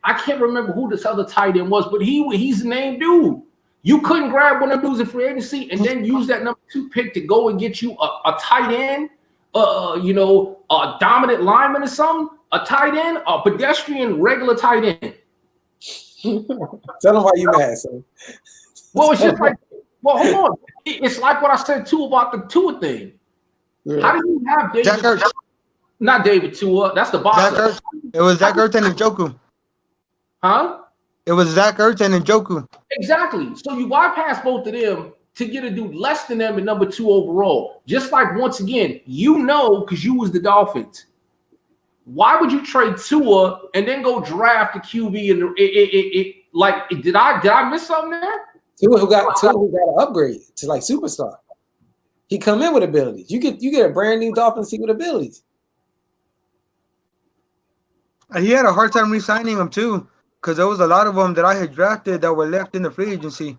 I can't remember who this other tight end was, but he's the named dude. You couldn't grab one of them dudes in free agency and then use that number 2 pick to go and get you a tight end, a dominant lineman or something, a tight end, a pedestrian regular tight end. Tell them why you mad, son. Well, it's just like, well, hold on. It's like what I said too about the Tua thing. Yeah. How do you have David? Not David Tua. That's the boss. It was Zach Ertz and Njoku. Huh? It was Zach Ertz and Njoku. Exactly. So you bypass both of them to get a dude less than them at number 2 overall. Just like, once again, because you was the Dolphins. Why would you trade Tua and then go draft a QB? And did I miss something there? Tua who got an upgrade to like superstar. He come in with abilities. You get a brand new Dolphins team with abilities. He had a hard time re-signing him too, because there was a lot of them that I had drafted that were left in the free agency.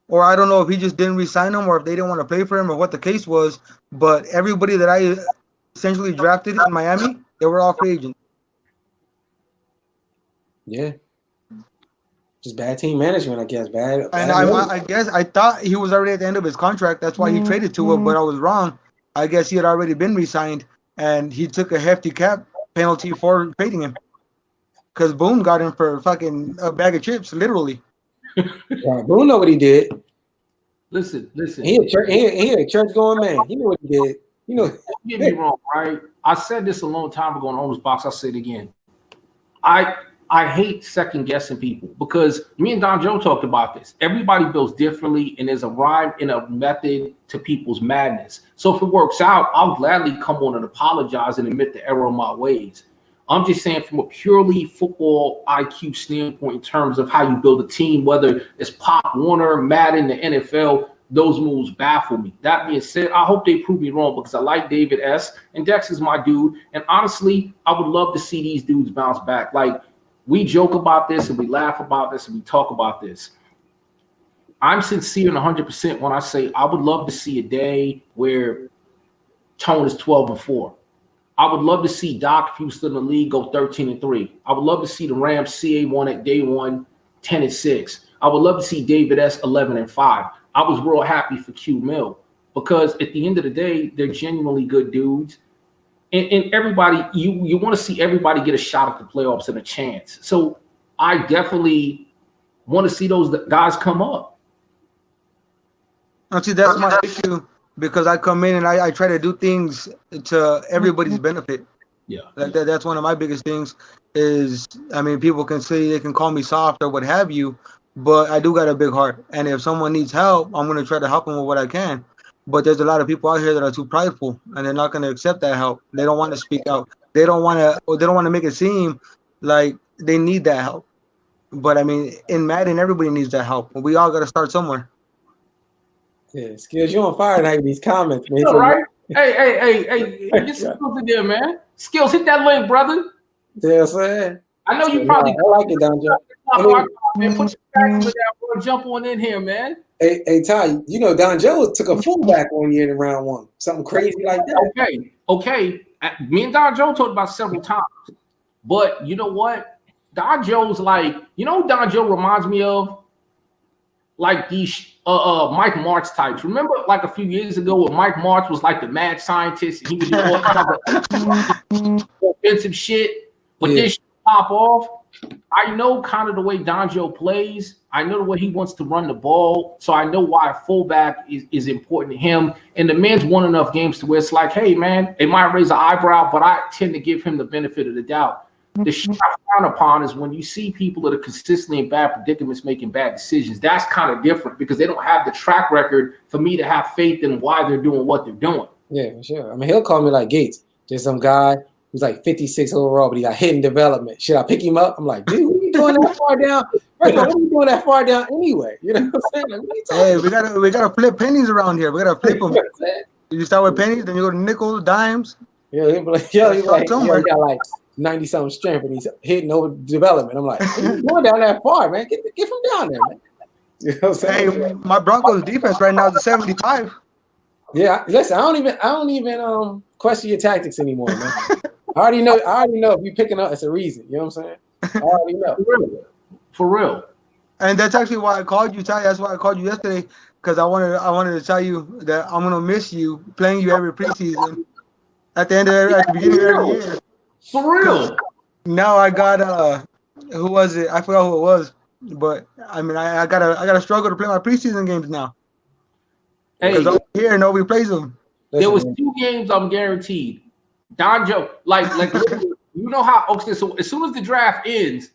Or I don't know if he just didn't re-sign them or if they didn't want to play for him or what the case was. But everybody that I essentially drafted in Miami, they were all free agents. Yeah. Just bad team management, I guess. Bad I guess I thought he was already at the end of his contract. That's why he traded to him, but I was wrong. I guess he had already been re-signed, and he took a hefty cap penalty for trading him. Because Boone got him for fucking a bag of chips, literally. Yeah, Boone know what he did. Listen. He a church going man. He knew what he did. Don't get me wrong, right? I said this a long time ago on Owner's Box. I'll say it again. I hate second guessing people, because me and Don Joe talked about this. Everybody builds differently, and there's a rhyme and a method to people's madness. So if it works out, I'll gladly come on and apologize and admit the error of my ways. I'm just saying, from a purely football IQ standpoint, in terms of how you build a team, whether it's Pop Warner, Madden, the NFL, those moves baffle me. That being said, I hope they prove me wrong, because I like David S. and Dex is my dude. And honestly, I would love to see these dudes bounce back. Like, we joke about this and we laugh about this and we talk about this. I'm sincere and 100% when I say I would love to see a day where Tone is 12-4. I would love to see Doc, if he was still in the league, go 13-3. I would love to see the Rams CA1 at day 1, 10-6. I would love to see David S 11-5. I was real happy for Q Mill, because at the end of the day, they're genuinely good dudes. And everybody, you want to see everybody get a shot at the playoffs and a chance. So I definitely want to see those guys come up. Actually, that's my issue, because I come in and I try to do things to everybody's benefit. Yeah, that's one of my biggest things. Is, I mean, people can say, they can call me soft or what have you, but I do got a big heart. And if someone needs help, I'm going to try to help them with what I can. But there's a lot of people out here that are too prideful, and they're not going to accept that help. They don't want to speak out. They don't want to make it seem like they need that help. But I mean, in Madden, everybody needs that help. We all got to start somewhere. Yeah, Skills, you on fire tonight with these comments, man. All right. Hey, get Skills in there, man. Skills, hit that link, brother. Yeah, saying. I know you probably. I like it, Don Joe. Man, put your back with that, bro. Jump on in here, man. Hey, Ty, Don Joe took a fullback 1 year in round 1. Something crazy like that. Okay. Me and Don Joe talked about several times. But you know what? Don Joe's like, Don Joe reminds me of? Like these Mike March types. Remember, like a few years ago, when Mike March was like the mad scientist, and he would do all kinds of offensive shit, but this shit pop off. I know kind of the way Don Joe plays. I know the way he wants to run the ball. So I know why a fullback is important to him. And the man's won enough games to where it's like, hey, man, it might raise an eyebrow, but I tend to give him the benefit of the doubt. The shit I frown upon is when you see people that are consistently in bad predicaments making bad decisions. That's kind of different, because they don't have the track record for me to have faith in why they're doing what they're doing. Yeah, for sure. I mean, he'll call me like Gates. Just some guy who's like 56 overall, but he got hidden development. Should I pick him up? I'm like, dude, what are you doing that far down? First of all, what are you doing that far down anyway? You know what I'm saying? Like, what are you we gotta flip pennies around here. We gotta flip them. You start with pennies, then you go to nickels, dimes. Yeah, he'll be like, you got like 90-something strength, and he's hitting over development. I'm like, you're going down that far, man. Get from down there, man. You know what I'm saying? Hey, my Broncos defense right now is a 75. Yeah, listen, I don't even question your tactics anymore, man. I already know if you're picking up, it's a reason. You know what I'm saying? I already know. For real. And that's actually why I called you, Ty. That's why I called you yesterday, because I wanted to tell you that I'm gonna miss you playing you every preseason. At the beginning of every year. For real. Now I got who was it? I forgot who it was, but I mean I gotta struggle to play my preseason games now. Because over here nobody plays them. There was 2 games I'm guaranteed. Don Joe, like you know how? Okay, so as soon as the draft ends,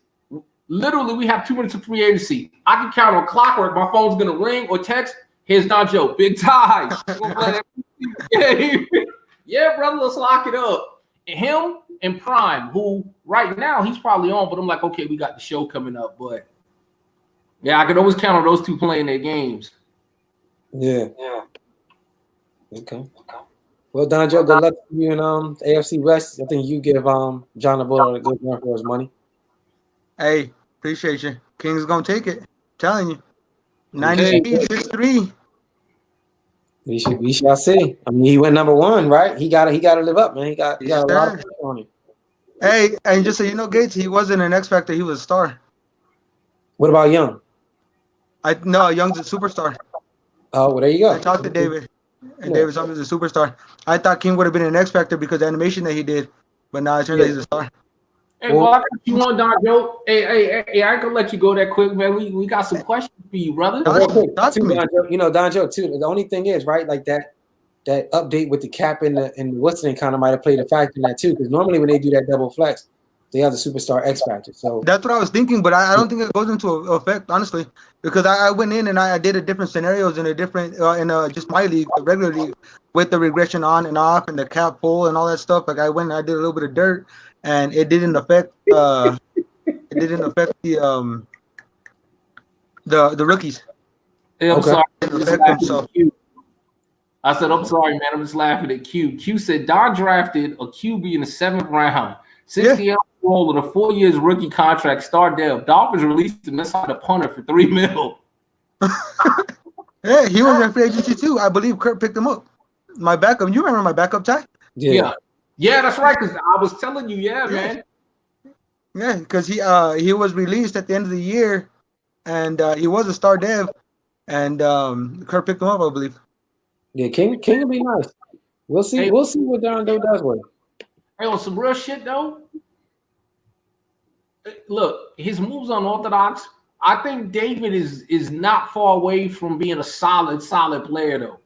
literally we have 2 minutes of free agency. I can count on clockwork. My phone's gonna ring or text. Here's Don Joe, Big Ty. Yeah, brother, let's lock it up. Him and Prime, who right now he's probably on, but I'm like, okay, we got the show coming up, but yeah, I can always count on those 2 playing their games. Yeah. Okay. Well, Don Joe, good luck to you in AFC West. I think you give John the Bull a good run for his money. Hey, appreciate you. King's gonna take it. I'm telling you. 93-6-3. We shall see. I mean, he went number 1, right? He gotta live up, man. He got a lot of pressure on him. Hey, and just so you know, Gates, he wasn't an X Factor, he was a star. What about Young? No, Young's a superstar. Oh, well, there you go. I talked to David, and David told me he's a superstar. I thought King would have been an X Factor because of the animation that he did, but now it turns out he's a star. Hey, well, I got you on, Don Joe. Hey, I ain't gonna let you go that quick, man. We got some questions for you, brother. Real quick, too, Don Joe, you know, Don Joe, too. The only thing is, right, like that update with the cap and the what's name kind of might have played a factor in that too. Because normally when they do that double flex, they have the superstar X factor. So that's what I was thinking, but I don't think it goes into effect, honestly, because I went in and I did a different scenarios in a different just my league, the regular league, with the regression on and off and the cap pull and all that stuff. Like I went and I did a little bit of dirt, and it didn't affect the rookies. Hey, I'm sorry. I said, I'm sorry, man. I'm just laughing at Q. Q said Don drafted a QB in the 7th round, 60 old with a 4 years rookie contract, star dev. Dolphins released him inside a punter for $3 million. Yeah, he was in free agency too. I believe Kurt picked him up. My backup. You remember my backup, Ty? Yeah, that's right. Because I was telling you, man. Yeah, because he was released at the end of the year, and he was a star dev, and Kurt picked him up, I believe. Yeah, King will be nice. We'll see. Hey, we'll see what Don Joe does with him. Hey, on some real shit though. Look, his moves unorthodox. I think David is not far away from being a solid player though.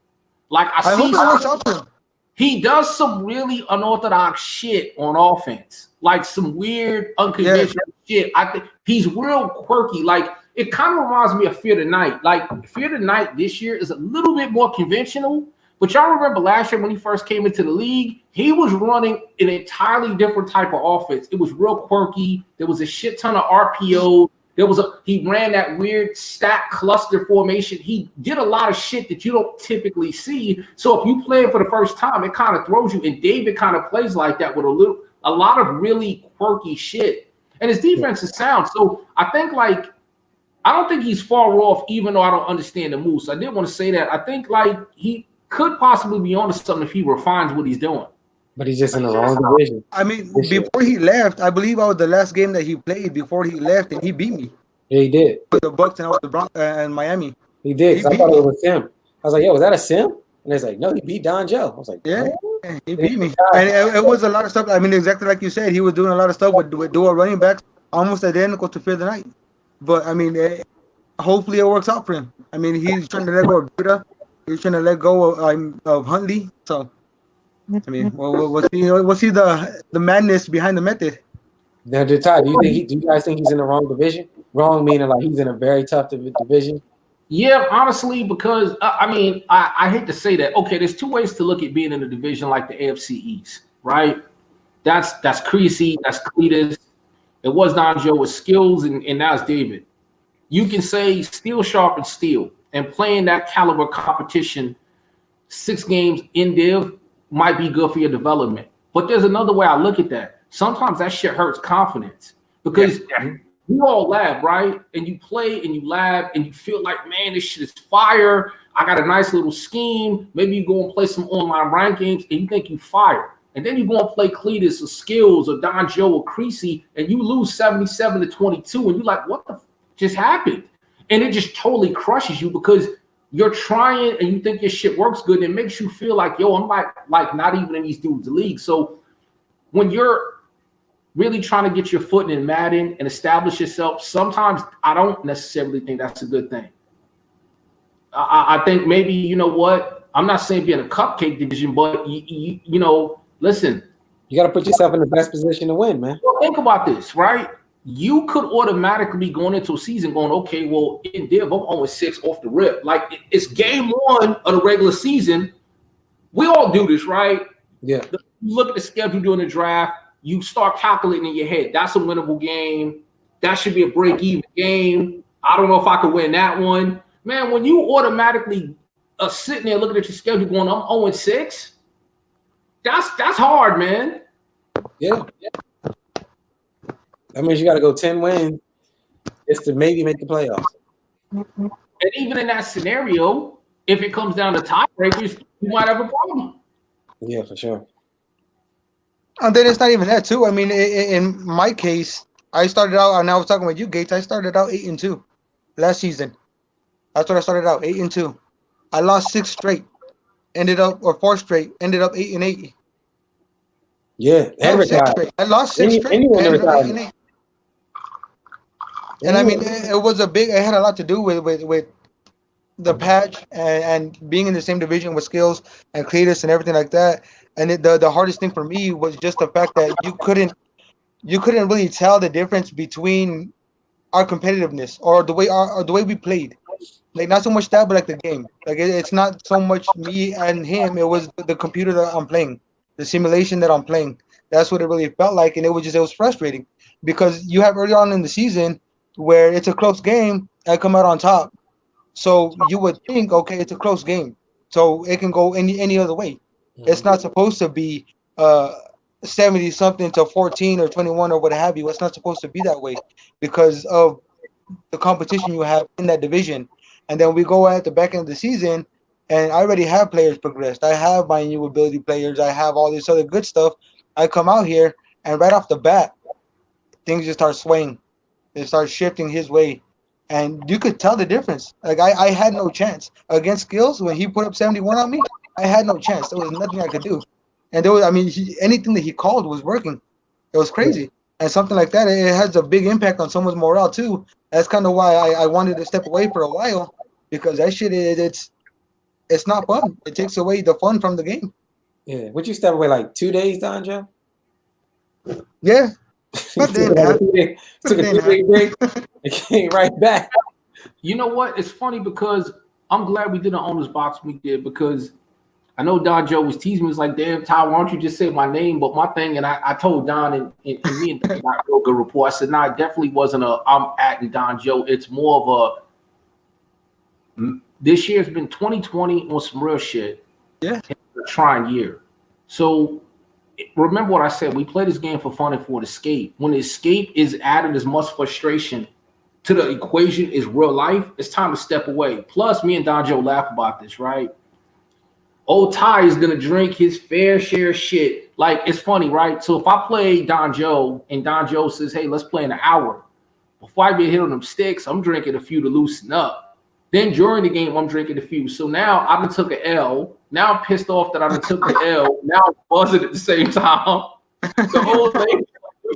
Like I see, hope it works out for him. He does some really unorthodox shit on offense, like some weird, unconventional shit. I think he's real quirky. Like it kind of reminds me of Fear the Night. Like Fear the Night this year is a little bit more conventional. But y'all remember last year when he first came into the league, he was running an entirely different type of offense. It was real quirky. There was a shit ton of RPO. He ran that weird stack cluster formation. He did a lot of shit that you don't typically see. So if you play it for the first time, it kind of throws you. And David kind of plays like that with a lot of really quirky shit. And his defense is sound. So I think I don't think he's far off, even though I don't understand the moves. So I did want to say that. I think he could possibly be onto something if he refines what he's doing. But he's just in the wrong division. I mean, before he left, I believe I was the last game that he played before he left, and he beat me. Yeah, he did. With the Bucks and I was the Bronx and Miami. He did. I thought it was Sim. I was like, yo, was that a Sim? And it's like, no, he beat Don Joe. I was like, yeah, he beat me. And it was a lot of stuff. I mean, exactly like you said, he was doing a lot of stuff with dual running backs, almost identical to Fear the Night. But, I mean, hopefully it works out for him. I mean, he's trying to let go of Buddha. He's trying to let go of Huntley. So, I mean, we'll see the madness behind the method. Now, Ty, do you guys think he's in the wrong division? Wrong meaning like he's in a very tough division? Yeah, honestly, because I hate to say that. Okay, there's 2 ways to look at being in a division like the AFC East, right? That's Creasy, that's Cletus. It was Don Joe with skills, and now it's David. You can say steel sharpens steel, and playing that caliber competition 6 games in div might be good for your development. But there's another way I look at that. Sometimes that shit hurts confidence because we all lab, right? And you play and you lab and you feel like, man, this shit is fire. I got a nice little scheme. Maybe you go and play some online ranked games and you think you fire. And then you go and play Cletus or Skills or Don Joe or Creasy, and you lose 77-22, and you're like, what the just happened? And it just totally crushes you because you're trying and you think your shit works good, and it makes you feel like, yo, I'm like not even in these dudes' league. So when you're really trying to get your foot in Madden and establish yourself, sometimes I don't necessarily think that's a good thing. I think maybe, you know what, I'm not saying be in a cupcake division, but you know, listen. You got to put yourself in the best position to win, man. Well, think about this, right? You could automatically be going into a season going, okay, well, in Div, I'm 0-6 off the rip. Like, it's game one of the regular season. We all do this, right? Yeah. You look at the schedule during the draft, you start calculating in your head, that's a winnable game. That should be a break-even game. I don't know if I could win that one. Man, when you automatically sitting there looking at your schedule going, I'm 0-6, that's hard, man. Yeah. That means you got to go 10 wins just to maybe make the playoffs. And even in that scenario, if it comes down to tiebreakers, you might have a problem. Yeah, for sure. And then it's not even that too. I mean, in my case, I started out, and I was talking with you, Gates. I started out 8-2 last season. That's what I started out, 8-2. I lost 6 straight, or 4 straight, ended up 8-8. Yeah, and 6 straight. I lost 6 straight. Anyone ended up 8-8. And I mean, it had a lot to do with the patch and being in the same division with Skills and Cletus and everything like that. And the hardest thing for me was just the fact that you couldn't really tell the difference between our competitiveness or the way we played. Like, not so much that, but like the game. Like, it's not so much me and him. It was the computer that I'm playing, the simulation that I'm playing. That's what it really felt like, and it was frustrating because you have early on in the season where it's a close game, I come out on top. So you would think, okay, it's a close game, so it can go any other way. Mm-hmm. It's not supposed to be 70 something to 14 or 21 or what have you. It's not supposed to be that way because of the competition you have in that division. And then we go at the back end of the season, and I already have players progressed. I have my new ability players. I have all this other good stuff. I come out here, and right off the bat, things just start swaying. They start shifting his way. And you could tell the difference. Like, I had no chance. Against Skills, when he put up 71 on me, I had no chance. There was nothing I could do. And there was, anything that he called was working. It was crazy. And something like that, it has a big impact on someone's morale, too. That's kind of why I wanted to step away for a while, because that shit, it's not fun. It takes away the fun from the game. Yeah. Would you step away like 2 days, Don Joe? Yeah. But then took a 2-day break and came right back. You know what? It's funny because I'm glad we did an owner's box we did, because I know Don Joe was teasing me. He was like, damn, Ty, why don't you just say my name? But my thing, and I told Don and me and Don got a real good rapport. I said, nah, it definitely wasn't I'm acting Don Joe. It's more of this year's been 2020 on some real shit. Yeah. It's a trying year. So remember what I said. We play this game for fun and for an escape. When the escape is added as much frustration to the equation is real life, it's time to step away. Plus, me and Don Joe laugh about this, right? Old Ty is gonna drink his fair share of shit. Like, it's funny, right? So if I play Don Joe and Don Joe says, hey, let's play in an hour, before I get hit on them sticks, I'm drinking a few to loosen up. Then during the game, I'm drinking a few. So now I done took an L. Now I'm pissed off that I done took the L. Now I'm buzzing at the same time. The whole thing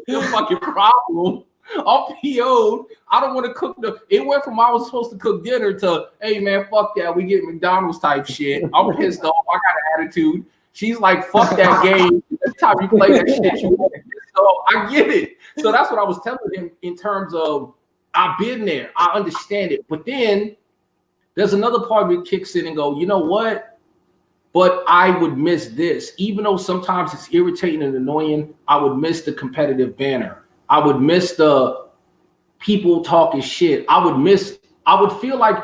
is a fucking problem. I'm PO'd. I don't want to cook it went from I was supposed to cook dinner to, hey man, fuck that. We get McDonald's type shit. I'm pissed off. I got an attitude. She's like, fuck that game. Every time you play that shit, you get pissed off. I get it. So that's what I was telling him in terms of I've been there. I understand it. But then there's another part of it kicks in and go, you know what? But I would miss this. Even though sometimes it's irritating and annoying, I would miss the competitive banner. I would miss the people talking shit. I would feel like,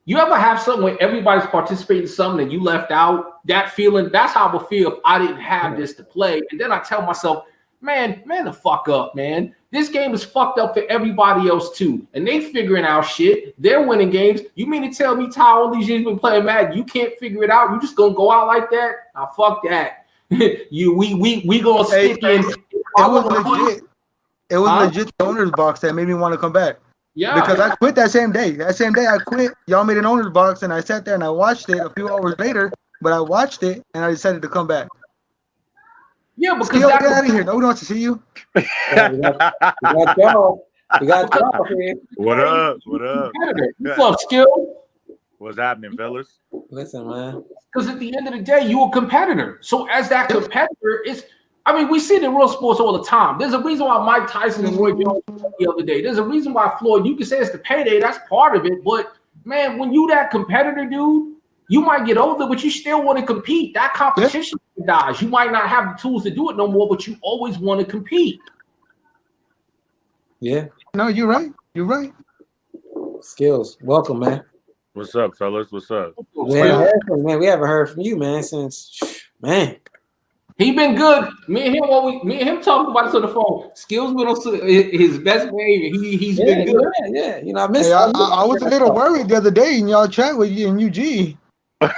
you ever have something where everybody's participating in something and you left out? That feeling, that's how I would feel if I didn't have this to play. And then I tell myself, man the fuck up, man. This game is fucked up for everybody else too. And they figuring out shit. They're winning games. You mean to tell me, Ty, all these years you've been playing Madden, you can't figure it out? You just gonna go out like that? Nah, fuck that. we gonna stick in. It was legit. It was legit the owner's box that made me want to come back. Yeah, because I quit that same day. That same day I quit. Y'all made an owner's box, and I sat there and I watched it a few hours later. But I watched it and I decided to come back. Yeah, because get out of here. Nobody wants to see you. We got y'all. We got y'all here. What up? What up? What's up, Skill? What's happening, fellas? Listen, man. Because at the end of the day, you're a competitor. So as that competitor, we see it in real sports all the time. There's a reason why Mike Tyson and Roy Jones the other day. There's a reason why Floyd, you can say it's the payday, that's part of it. But man, when you that competitor, dude, you might get older, but you still want to compete. That competition dies. You might not have the tools to do it no more, but you always want to compete. Yeah. No, you're right. You're right. Skills. Welcome, man. What's up, fellas? What's up? We haven't heard from you, man, since He been good. Me and him talking about this on the phone. Skills been on his best behavior. He's been good. Yeah. You know, I missed. I was a little worried the other day in y'all chat with you and UG. I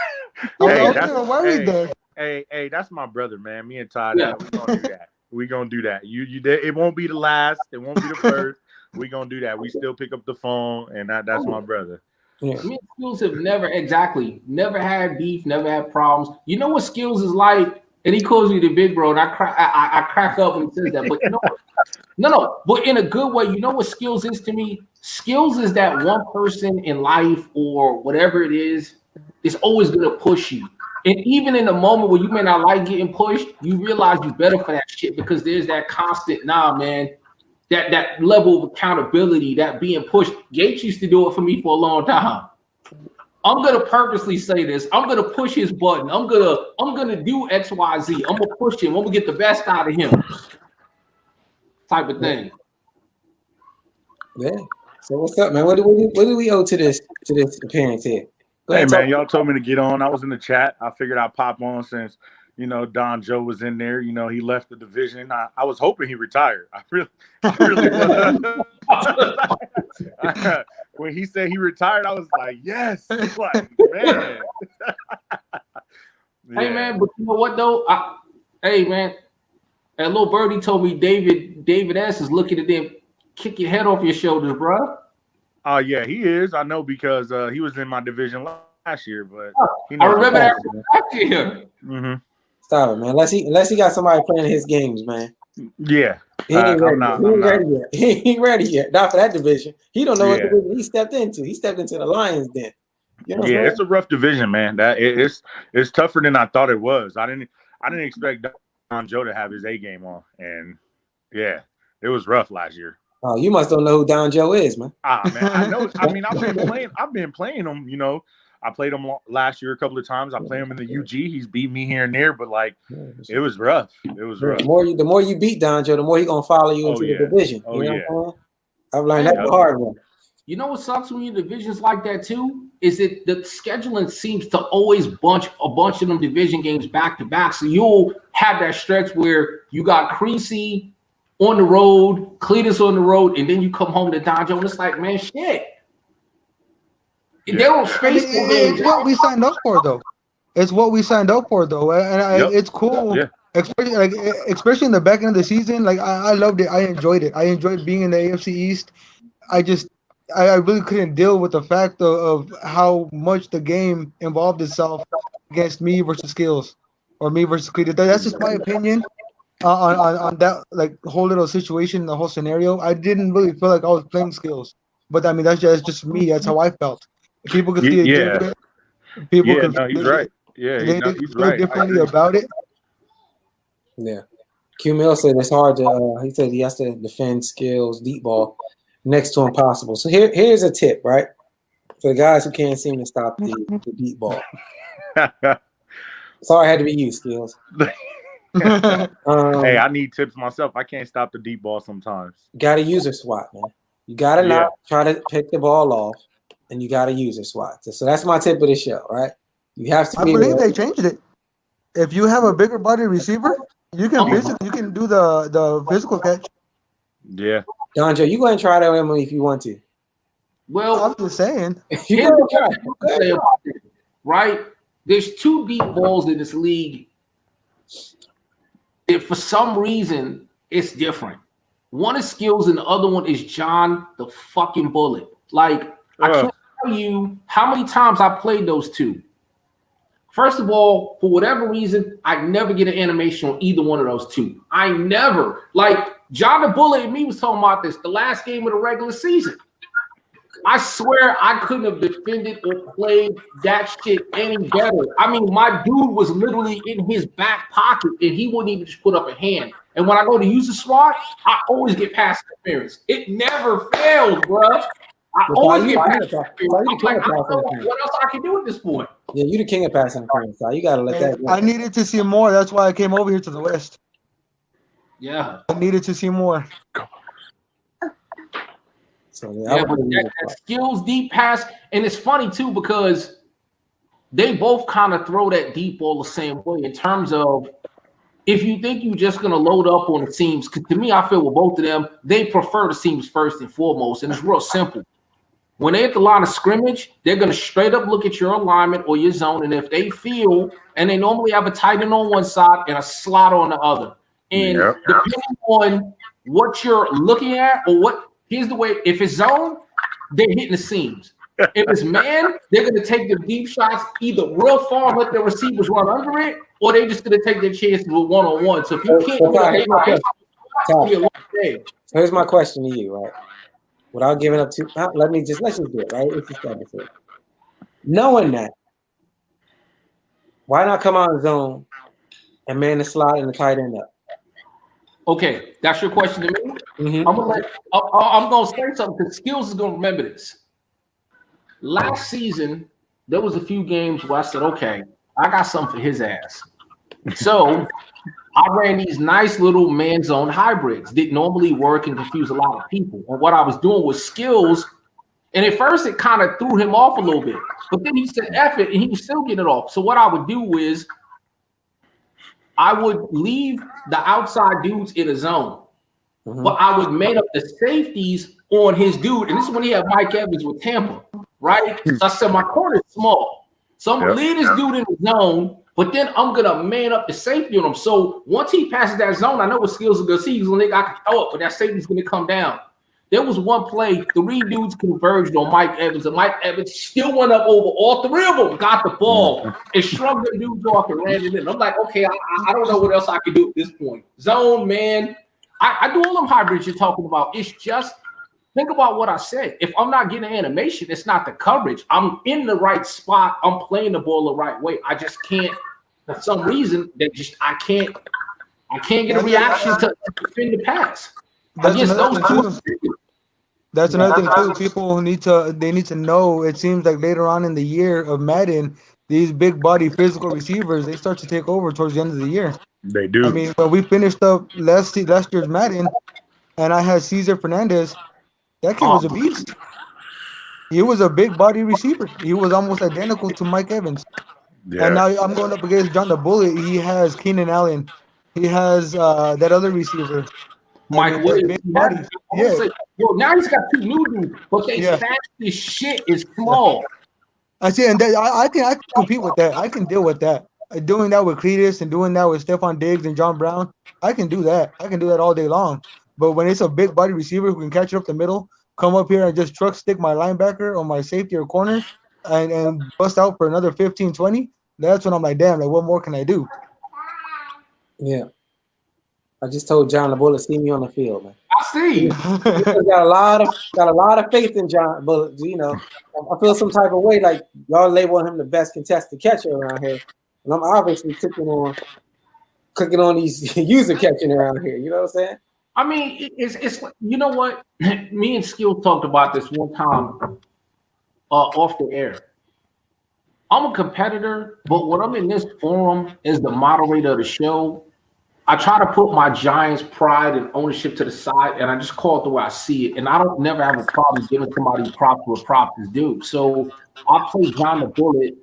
was a little worried there. Hey, that's my brother, man. Me and Ty, we gonna do that. We gonna do that. It won't be the last. It won't be the first. We gonna do that. We still pick up the phone, and that's my brother. Yeah. Me and Skills have never had beef, never had problems. You know what Skills is like? And he calls me the big bro, and I crack up when he says that. But you know, no, but in a good way. You know what Skills is to me? Skills is that one person in life or whatever it is always gonna push you. And even in the moment where you may not like getting pushed, you realize you're better for that shit because there's that constant, man, that level of accountability, that being pushed. Gates used to do it for me for a long time. I'm gonna purposely say this. I'm gonna push his button. I'm gonna do X, Y, Z. I'm gonna push him. I'm gonna get the best out of him. Type of thing. Yeah. So what's up, man? What do we owe to this appearance here? Hey man, y'all told me to get on. I was in the chat. I figured I'd pop on since Don Joe was in there. He left the division. I was hoping he retired. I really was. When he said he retired, I was like, yes. Like, man. Hey man, but you know what though? Hey man, that little birdie told me David S is looking at them kick your head off your shoulders, bro. Oh yeah, he is. I know because he was in my division last year, but I remember that last year. Mm-hmm. Stop it, man. Unless he got somebody playing his games, man. Yeah. He ain't ready yet. He ain't ready yet. Not for that division. He don't know what division he stepped into. He stepped into the Lions den. It's a rough division, man. It's tougher than I thought it was. I didn't expect Don Joe to have his A game on, and it was rough last year. Oh, you must don't know who Don Joe is, man. Man, I know. I mean, I've been playing him. I played him last year a couple of times. I played him in the UG. He's beat me here and there, but it was rough. It was rough. The more you beat Don Joe, the more he's gonna follow you into the division. Oh you know I've learned that the hard way. You know what sucks when you're in divisions like that too? Is that the scheduling seems to always bunch a bunch of them division games back to back. So you'll have that stretch where you got Creasy on the road, Cletus on the road, and then you come home to Don Joe, and it's like, man, shit. They don't space the game. It's what we signed up for, though. It's what we signed up for, though, and it's cool. Yeah. Especially in the back end of the season, I loved it. I enjoyed it. I enjoyed being in the AFC East. I really couldn't deal with the fact of how much the game involved itself against me versus Skills or me versus Cletus. That's just my opinion on that whole little situation, the whole scenario. I didn't really feel like I was playing Skills, but I mean that's just me. That's how I felt. People could see it different. People could. No, he's right. Yeah, they he's feel right. differently about it. Yeah. Q Mill said it's hard to. He said he has to defend Skills deep ball next to impossible. So here's a tip, right, for the guys who can't seem to stop the deep ball. Sorry, I had to be you, Skills. Hey, I need tips myself. I can't stop the deep ball sometimes. Got to user swat, man. You got to not try to pick the ball off, and you got to user swat. So that's my tip of the show, right? You have to. I believe they changed it. If you have a bigger body receiver, you can do the physical catch. Yeah. Don Joe, you go ahead and try that with me if you want to. Well, I'm just saying. You gotta try. Right? There's two deep balls in this league. for some reason, it's different. One is skills and the other one is John the fucking Bullet. Like, I can't tell you how many times I played those two. First of all, for whatever reason, I never get an animation on either one of those two. I never. Like, John the Bullet and me was talking about this the last game of the regular season. I swear I couldn't have defended or played that shit any better. I mean, my dude was literally in his back pocket, and he wouldn't even just put up a hand. And when I go to use the SWAT, I always get pass interference. It never fails, bro. I always get pass interference. Like, I don't know what else I can do at this point. Yeah, you the king of pass interference, so you gotta let that go. I needed to see more. That's why I came over here to the West. Yeah. I needed to see more. So, but that skills deep pass, and it's funny too because they both kind of throw that deep ball the same way in terms of if you think you're just gonna load up on the seams. Because to me, I feel with both of them, they prefer the seams first and foremost, and it's real simple. When they're at the line of scrimmage, they're gonna straight up look at your alignment or your zone, and if they feel, and they normally have a tight end on one side and a slot on the other, and depending on what you're looking at or what. Here's the way, if it's zone, they're hitting the seams. If it's man, they're going to take the deep shots either real far and let their receivers run under it, or they're just going to take their chances with one-on-one. So if you can't here's my question to you, right? Without giving up too, let's just do it, right? Let's establish it. Knowing that, why not come out of zone and man the slot and the tight end up? Okay, that's your question to me. Mm-hmm. I'm gonna say something because Skills is gonna remember this. Last season, there was a few games where I said, "Okay, I got something for his ass." So I ran these nice little man zone hybrids that normally work and confuse a lot of people. And what I was doing was Skills, and at first it kind of threw him off a little bit, but then he said, "F it," and he was still getting it off. So what I would do is I would leave the outside dudes in a zone, but I would make up the safeties on his dude. And this is when he had Mike Evans with Tampa, right? So I said, my corner is small. So I'm going to leave this dude in the zone, but then I'm going to man up the safety on him. So once he passes that zone, I know what Skills are going to see. He's going to I can throw it, but that safety's going to come down. There was one play, 3 dudes converged on Mike Evans, and Mike Evans still went up over all 3 of them, got the ball, and shrugged the dudes off and ran it in. I'm like, okay, I don't know what else I can do at this point. Zone, man. I do all them hybrids you're talking about. It's just, think about what I said. If I'm not getting animation, it's not the coverage. I'm in the right spot. I'm playing the ball the right way. I just can't, for some reason, I can't get a reaction to defend the pass. That's another thing too. People need to know. It seems like later on in the year of Madden, these big body physical receivers, they start to take over towards the end of the year. They do. I mean, when we finished up last year's Madden, and I had Cesar Fernandez, that kid was a beast. He was a big body receiver. He was almost identical to Mike Evans. Yeah. And now I'm going up against John the Bullet. He has Keenan Allen. He has that other receiver. Mike Williams. Now he's got 2 new dudes, but they fast as shit is small. I see, and I can compete with that. I can deal with that. Doing that with Cletus and doing that with Stephon Diggs and John Brown, I can do that. I can do that all day long. But when it's a big body receiver who can catch it up the middle, come up here and just truck stick my linebacker or my safety or corner and bust out for another 15, 20, that's when I'm like, damn, like what more can I do? Yeah. I just told John the Bullet, see me on the field, man. I see. got a lot of faith in John Bullet. You know, I feel some type of way like y'all label him the best contested catcher around here, and I'm obviously clicking on these user catching around here. You know what I'm saying? I mean, it's you know what? Me and Skill talked about this one time off the air. I'm a competitor, but when I'm in this forum as the moderator of the show, I try to put my Giants pride and ownership to the side, and I just call it the way I see it. And I don't never have a problem giving somebody props where props is due. So I play John the Bullet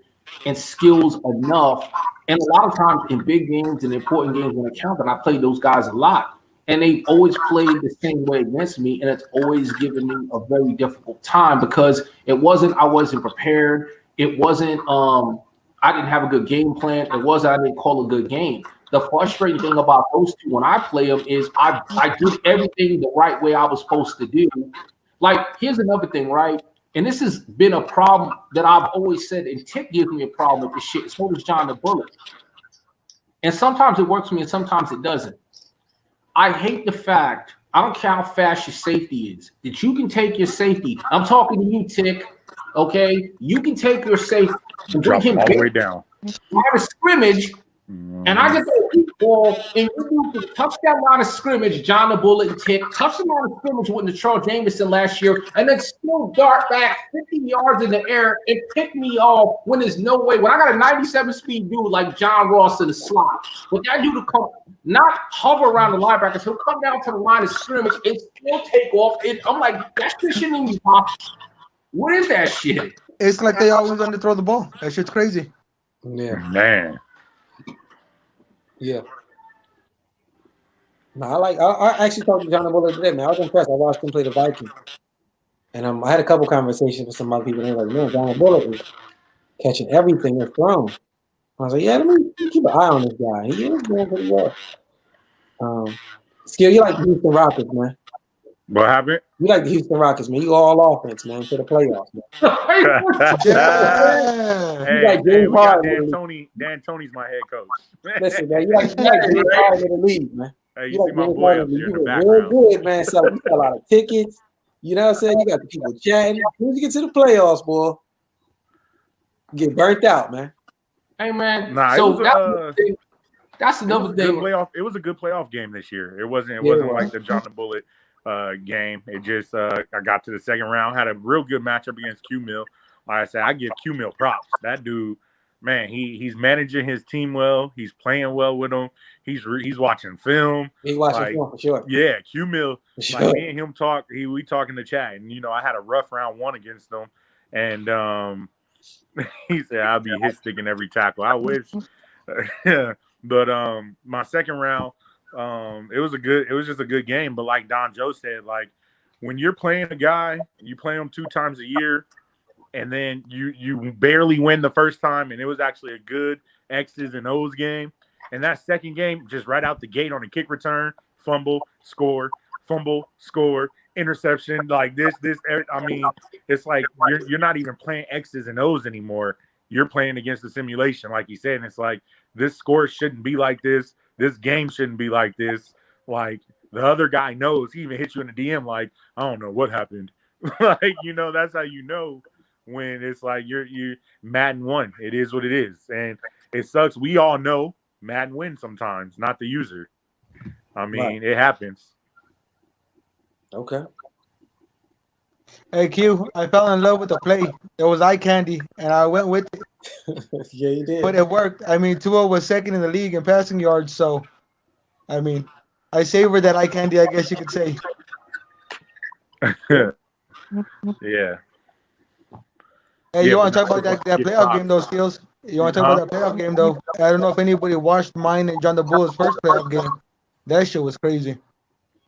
and Skills enough. And a lot of times in big games and important games when it counts, I play those guys a lot. And they've always played the same way against me, and it's always given me a very difficult time because I wasn't prepared. It wasn't I didn't have a good game plan. I didn't call a good game. the frustrating thing about those two when I play them is I did everything the right way I was supposed to do. Like, here's another thing, right? And this has been a problem that I've always said, and Tick gives me a problem with this shit. So does John the Bullet. And sometimes it works for me and sometimes it doesn't. I hate the fact, I don't care how fast your safety is, that you can take your safety. I'm talking to you, Tick, okay? You can take your safety and bring him all the way down. Line of scrimmage, and I get the ball, and you touch that line of scrimmage, John the Bullet and Tick, touch the line of scrimmage with Charles Jameson last year, and then still dart back 50 yards in the air and pick me off when there's no way. When I got a 97 speed dude like John Ross in the slot, but that dude will come, not hover around the linebackers, he'll come down to the line of scrimmage and still take off. And I'm like, that shit shouldn't even be possible. What is that shit? It's like they always underthrow the ball. That shit's crazy. Yeah. Man. Yeah. No, I actually talked to John the Bullet today, man. I was impressed. I watched him play the Vikings. And I had a couple conversations with some other people, and they were like, man, John the Bullet is catching everything that's thrown. I was like, yeah, let me keep an eye on this guy. He is doing pretty well. Skill, you like the Houston Rockets, man. What happened? You like the Houston Rockets, man. You all offense, man, for the playoffs, man. Hey, we got Dan Tony's my head coach. Listen, man, you like James Harden in the league, man. Hey, you see my boy up there in the background. Real good, man. So you got a lot of tickets. You know what I'm saying? You got the people chatting. When you get to the playoffs, boy, you get burnt out, man. Hey, man. Nah, so that's another thing. It was a good playoff game this year. It wasn't like the John the Bullet game. It just I got to the second round, had a real good matchup against Q-Mill. Like I said, I give Q-Mill props. That dude, man, he's managing his team well. He's playing well with them. He's watching film. He's watching film for sure. Yeah, Q-Mill. Like me and him talk. We talk in the chat, and I had a rough round one against him, and he said I'll be hit sticking every tackle. I wish. But my second round, it was just a good game. But like Don Joe said, like when you're playing a guy, you play him 2 times a year, and then you barely win the first time, and it was actually a good X's and O's game. And that second game, just right out the gate on a kick return, fumble, score, interception. Like this. I mean, it's like you're not even playing X's and O's anymore. You're playing against the simulation, like you said. And it's like this score shouldn't be like this. This game shouldn't be like this. Like the other guy knows. He even hit you in the DM like, I don't know what happened. Like, that's how you know when it's like you Madden won. It is what it is. And it sucks. We all know Madden wins sometimes, not the user. I mean, It happens. Okay. Hey, Q, I fell in love with the play. It was eye candy, and I went with it. Yeah, you did. But it worked. I mean, Tua was second in the league in passing yards, so, I mean, I savored that eye candy, I guess you could say. Yeah. Hey, you want to talk about that playoff game, though, Skills? You want to talk about that playoff game, though? I don't know if anybody watched mine and John the Bull's first playoff game. That shit was crazy.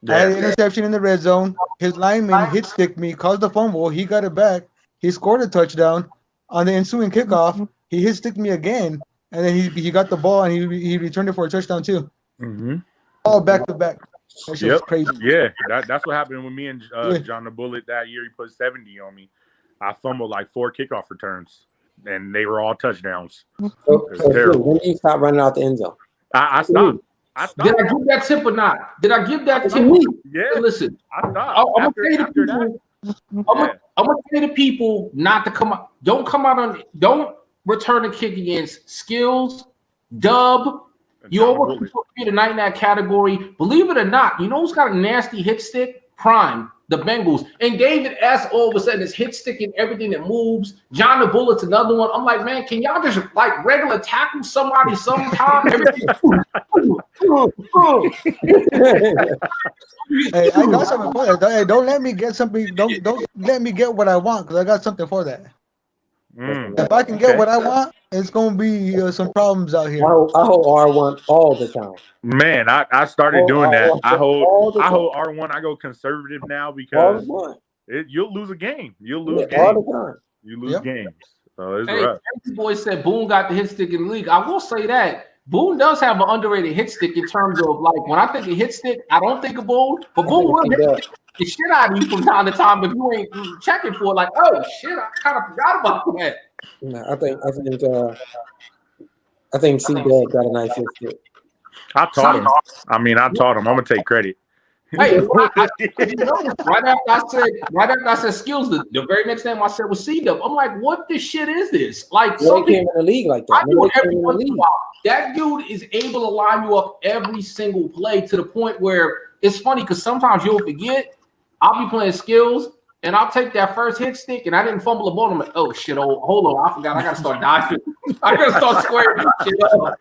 I had an interception in the red zone. His lineman hit sticked me, caused the fumble. He got it back. He scored a touchdown. On the ensuing kickoff, he hit sticked me again, and then he got the ball and he returned it for a touchdown too. Mm-hmm. All back to back. That shit was crazy. Yeah, that's what happened with me and John the Bullet that year. He put 70 on me. I fumbled like 4 kickoff returns, and they were all touchdowns. So when did you stop running out the end zone? I stopped. Did I give that tip or not? Did I give that tip? Yeah. Listen, I stopped. I'm gonna say to people not to come out. Don't come out on. Don't return a kick against Skills, Dub. You almost put tonight in that category. Believe it or not, you know who's got a nasty hit stick? Prime, the Bengals. And David S. all of a sudden is hit sticking everything that moves. John the Bullet's another one. I'm like, man, can y'all just like regular tackle somebody sometime? Hey, I got something for that. Hey, don't let me get something. Don't let me get what I want because I got something for that. If I can get what I want, it's gonna be some problems out here. I hold R1 all the time. Man, I started doing that. I hold R1. I go conservative now because you'll lose a game. You'll lose games. All the time. You lose games. So it's rough. Boy said Boone got the hit stick in the league. I will say that Boone does have an underrated hit stick in terms of like when I think of hit stick, I don't think of Boone, but Boone will hit the shit out of you from time to time if you ain't checking for it. Like, oh shit, I kind of forgot about that. No, I think C-Dub got a nice hit stick. I taught him. I taught him. I'm gonna take credit. Hey, right after I said skills, the very next name I said was C-Dub. I'm like, what the shit is this? Like, They came in the league like that. I do it every once in a while. That dude is able to line you up every single play to the point where it's funny because sometimes you'll forget. I'll be playing skills and I'll take that first hit stick and I didn't fumble the ball. I'm like, oh shit, hold on, I forgot. I gotta start diving. I gotta start squaring this shit up.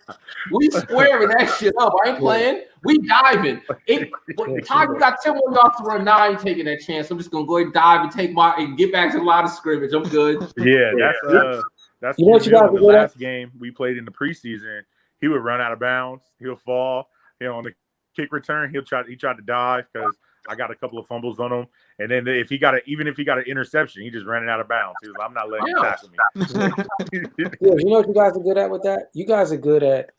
We squaring that shit up. I ain't playing. We diving. Ty, you got 10 more yards to run. Now I ain't taking that chance. I'm just gonna go ahead and dive and get back to the line of scrimmage. I'm good. Yeah, that's you know what you got the last game we played in the preseason. He would run out of bounds. He'll fall. On the kick return, he tried to dive because I got a couple of fumbles on him. And then if he got an interception, he just ran it out of bounds. He was like, I'm not letting you tackle me. Yeah, you know what you guys are good at with that? You guys are good at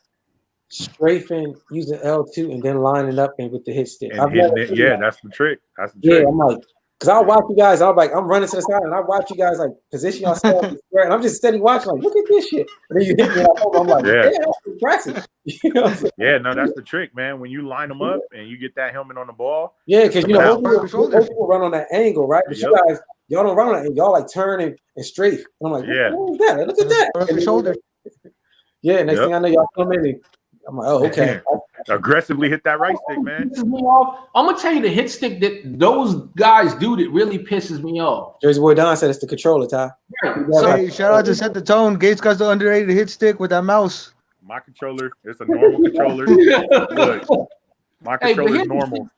strafing, using L2, and then lining up and with the hit stick. And hitting it. Yeah, that's the trick. That's the trick. Yeah, I'm like, because I'll watch you guys. I'm running to the side, and I watch you guys like position yourself, and I'm just steady watching, like, look at this shit. And then you hit me, I'm like, yeah, that's impressive. You know what I'm saying? Yeah, no, that's the trick, man. When you line them up and you get that helmet on the ball. Yeah, because most people run on that angle, right? But you guys, y'all don't run on that, and y'all like turn and strafe. And I'm like, what is that? Look at that. Shoulder. Yeah, next thing I know, y'all come in and I'm like, oh, okay. Aggressively hit that right stick, man. I'm gonna tell you the hit stick that those guys do that really pisses me off. Jersey Boy Don said it's the controller, Ty. Hey, shout out to Set the Tone. Gates got the underrated hit stick with that mouse. My controller, it's a normal controller. Look, my controller is normal.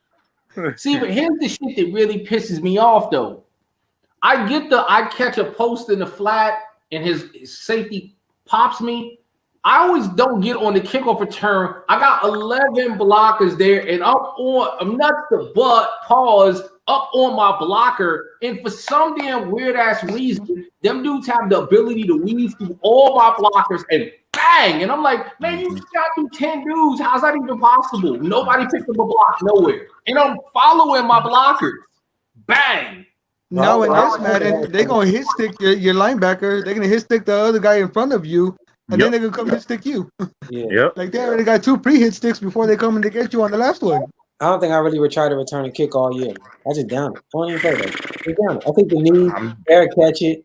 See, but here's the shit that really pisses me off, though. I catch a post in the flat and his safety pops me. I always don't get on the kickoff return. I got 11 blockers there, and I'm not the butt, up on my blocker. And for some damn weird-ass reason, them dudes have the ability to weave through all my blockers and bang. And I'm like, man, you got through 10 dudes. How's that even possible? Nobody picked up a block nowhere. And I'm following my blockers. Bang. No, in this Madden, they're going to hit stick your linebacker. They're going to hit stick the other guy in front of you. And then they're going to come hit stick you. Yeah. Like they already got 2 pre-hit sticks before they come in to get you on the last one. I don't think I really would try to return a kick all year. I just down it. I don't even play that. Just down it. I think the knee, air catch it.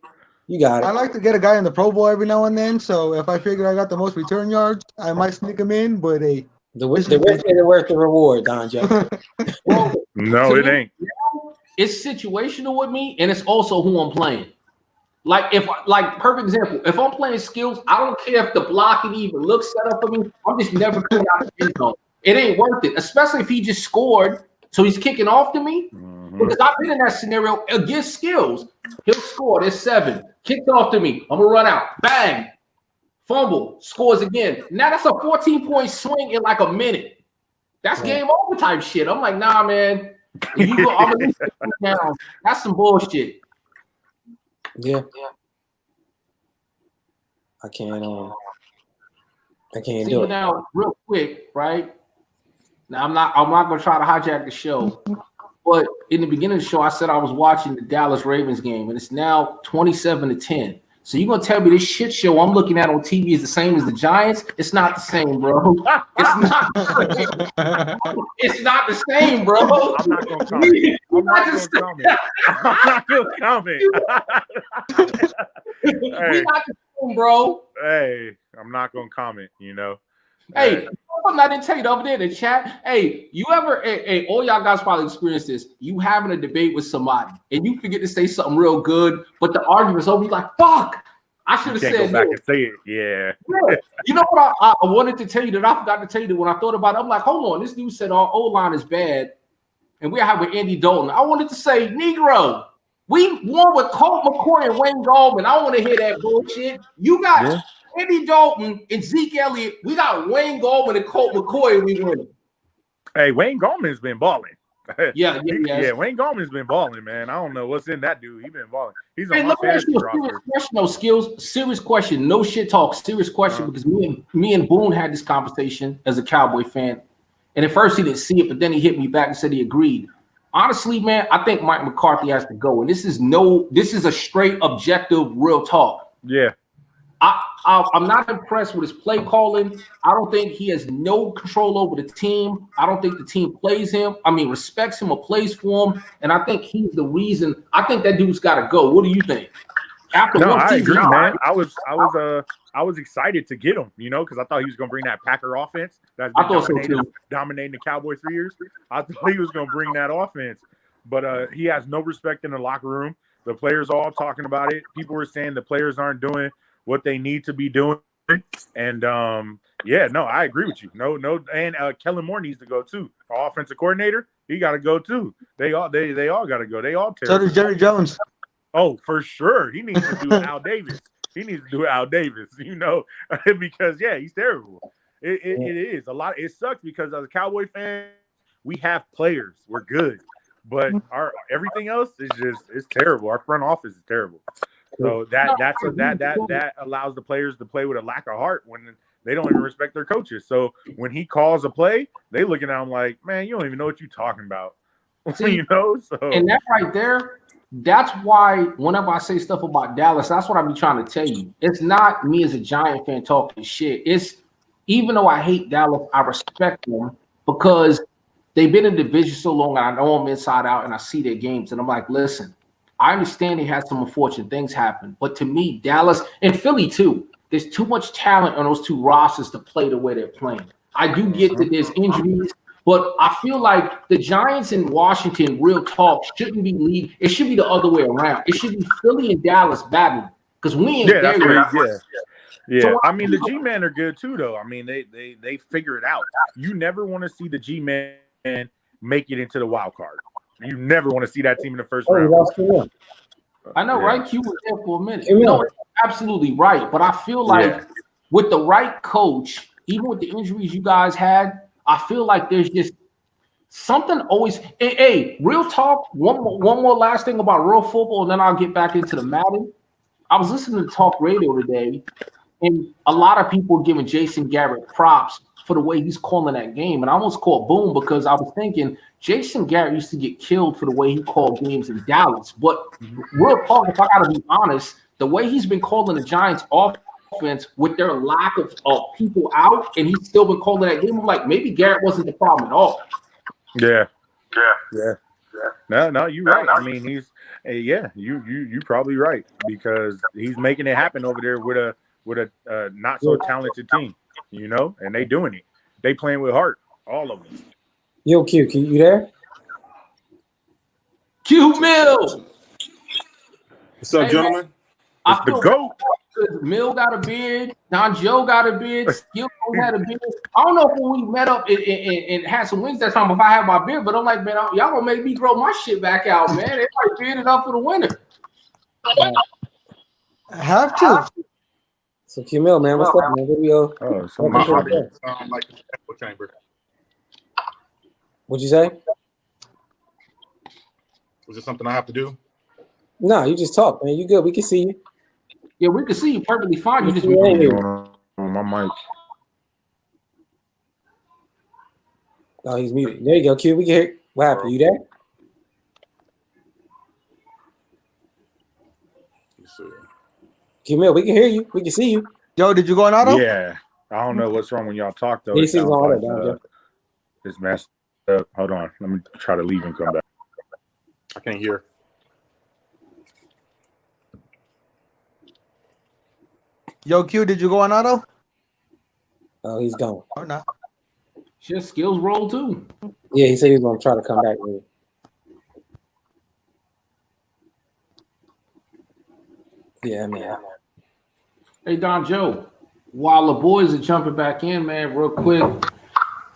You got it. I like to get a guy in the Pro Bowl every now and then. So if I figure I got the most return yards, I might sneak him in. But hey, the risk is worth the reward, Don Joe. Well, no, it ain't. It's situational with me, and it's also who I'm playing. Perfect example, if I'm playing skills, I don't care if the blocking even looks set up for me. I'm just never coming out the end zone. It ain't worth it, especially if he just scored, so he's kicking off to me. Mm-hmm. Because I've been in that scenario against skills. He'll score. There's 7. Kicked off to me. I'm going to run out. Bang. Fumble. Scores again. Now that's a 14-point swing in like a minute. That's game over type shit. I'm like, nah, man. You go, I'm gonna down. That's some bullshit. Yeah. I can't do it. Now, real quick, right? Now I'm not gonna try to hijack the show, but in the beginning of the show, I said I was watching the Dallas Ravens game, and it's now 27-10. So you're gonna tell me this shit show I'm looking at on TV is the same as the Giants? It's not the same, bro. It's not. It's not the same, bro. I'm not gonna comment. I'm not gonna comment. We're not the same, bro. Hey, I'm not gonna comment. Hey, I didn't tell you the other day in the chat. Hey, you ever? Hey, all y'all guys probably experienced this. You having a debate with somebody, and you forget to say something real good, but the argument's over. You're like, "Fuck! I should have said." Go back and say it. Yeah. You know what? I wanted to tell you that I forgot to tell you that when I thought about it, I'm like, "Hold on, this dude said our O-line is bad, and we're having Andy Dalton." I wanted to say, "Negro, we won with Colt McCoy and Wayne Gallman." I don't want to hear that bullshit. You got Andy Dalton and Zeke Elliott. We got Wayne Gallman and Colt McCoy, and we win. Hey, Wayne Gallman has been balling. Yeah. Wayne Gallman's been balling, man. I don't know what's in that dude. He's been balling. He's on Hey, my let me ask fantasy you a serious roster. question, though, Skills. Serious question. No shit talk. Serious question, because me and Boone had this conversation as a Cowboy fan. And at first he didn't see it, but then he hit me back and said he agreed. Honestly, man, I think Mike McCarthy has to go. And this is a straight objective, real talk. Yeah. I'm not impressed with his play calling. I don't think he has no control over the team. I don't think the team respects him or plays for him. And I think he's the reason. I think that dude's got to go. What do you think? I agree, man. I was excited to get him, because I thought he was going to bring that Packer offense that's been dominating the Cowboys for years. I thought he was going to bring that offense, but he has no respect in the locker room. The players are all talking about it. People were saying the players aren't doing what they need to be doing. And I agree with you. No, and Kellen Moore needs to go too. Our offensive coordinator, he got to go too. They all got to go. They all terrible. So does Jerry Jones. Oh, for sure. He needs to do Al Davis. Because he's terrible. It is a lot. It sucks because as a Cowboy fan, we have players. We're good, but our everything else is terrible. Our front office is terrible. So that allows the players to play with a lack of heart when they don't even respect their coaches. So when he calls a play, they looking at him like, man, you don't even know what you're talking about. See, So and that right there, that's why whenever I say stuff about Dallas, that's what I be trying to tell you. It's not me as a Giant fan talking shit. It's even though I hate Dallas, I respect them because they've been in the division so long and I know them inside out and I see their games and I'm like, listen, I understand they had some unfortunate things happen, but to me, Dallas and Philly too, there's too much talent on those two rosters to play the way they're playing. I do get that there's injuries, but I feel like the Giants in Washington, real talk, shouldn't be lead. It should be the other way around. It should be Philly and Dallas battling because we ain't there. Yeah. So, I mean, the G-Men are good too, though. I mean, they figure it out. You never want to see the G-Men make it into the wild card. You never want to see that team in the first round. I know, right? Q was there for a minute. No, absolutely right. But I feel like with the right coach, even with the injuries you guys had, I feel like there's just something always. Hey, real talk. One more last thing about real football, and then I'll get back into the Madden. I was listening to talk radio today, and a lot of people were giving Jason Garrett props for the way he's calling that game. And I almost called boom because I was thinking Jason Garrett used to get killed for the way he called games in Dallas. But real talk, if I got to be honest, the way he's been calling the Giants offense with their lack of people out, and he's still been calling that game, I'm like, maybe Garrett wasn't the problem at all. Yeah. No, you're right. I mean, he's you probably right because he's making it happen over there with a not so talented team, and they doing it. They playing with heart, all of them. Yo, Q, you there? Q Mill. What's up, gentlemen? It's the GOAT. Mill got a beard. Don Joe got a beard. Skill had a beard. I don't know if when we met up and had some wings that time if I had my beard, but I'm like, man, y'all gonna make me grow my shit back out, man. They might beard it up for the winter. Have to. So Q Mill, man, what's up, man? Video. Oh, so My audio sound like an echo chamber. What'd you say? Was it something I have to do? No, you just talk, man. You good? We can see you. Yeah, we can see you perfectly fine. You just on my mic. Oh, he's muted. There you go, Q. We can hear. What happened? You there? Q Mill, we can hear you. We can see you. Yo, did you go on auto? Yeah. I don't know what's wrong when y'all talk though. He's on auto. It's messed up. Hold on. Let me try to leave and come back. I can't hear. Yo, Q, did you go on auto? Oh, he's gone. Or not? just skills roll too. Yeah, he said he was gonna try to come back with it. Yeah, man. Hey, Don Joe, while the boys are jumping back in, man, real quick, I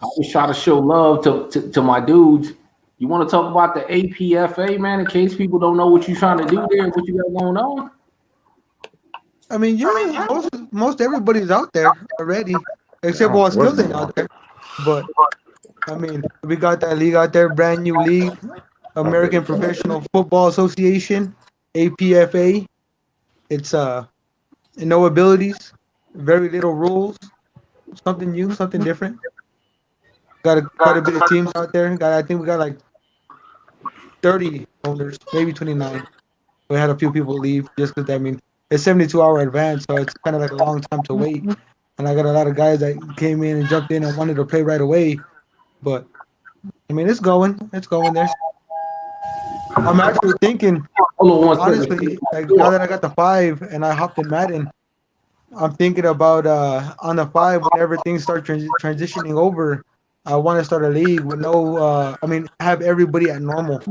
always try to show love to my dudes. You want to talk about the APFA, man, in case people don't know what you're trying to do there, what you got going on? I mean, most everybody's out there already, except for Skills ain't out there. But I mean, we got that league out there, brand new league, American Professional Football Association, APFA. It's no abilities, very little rules, something new, something different. Got quite a bit of teams out there. I think we got like 30 owners, maybe 29. We had a few people leave just because I mean it's 72-hour advance, so it's kind of like a long time to wait. And I got a lot of guys that came in and jumped in and wanted to play right away. But I mean, it's going there. I'm actually thinking, Hold on one second. honestly, like now that I got the 5 and I hopped in Madden, I'm thinking about on the 5 when everything starts transitioning over. I want to start a league with no, I mean, have everybody at normal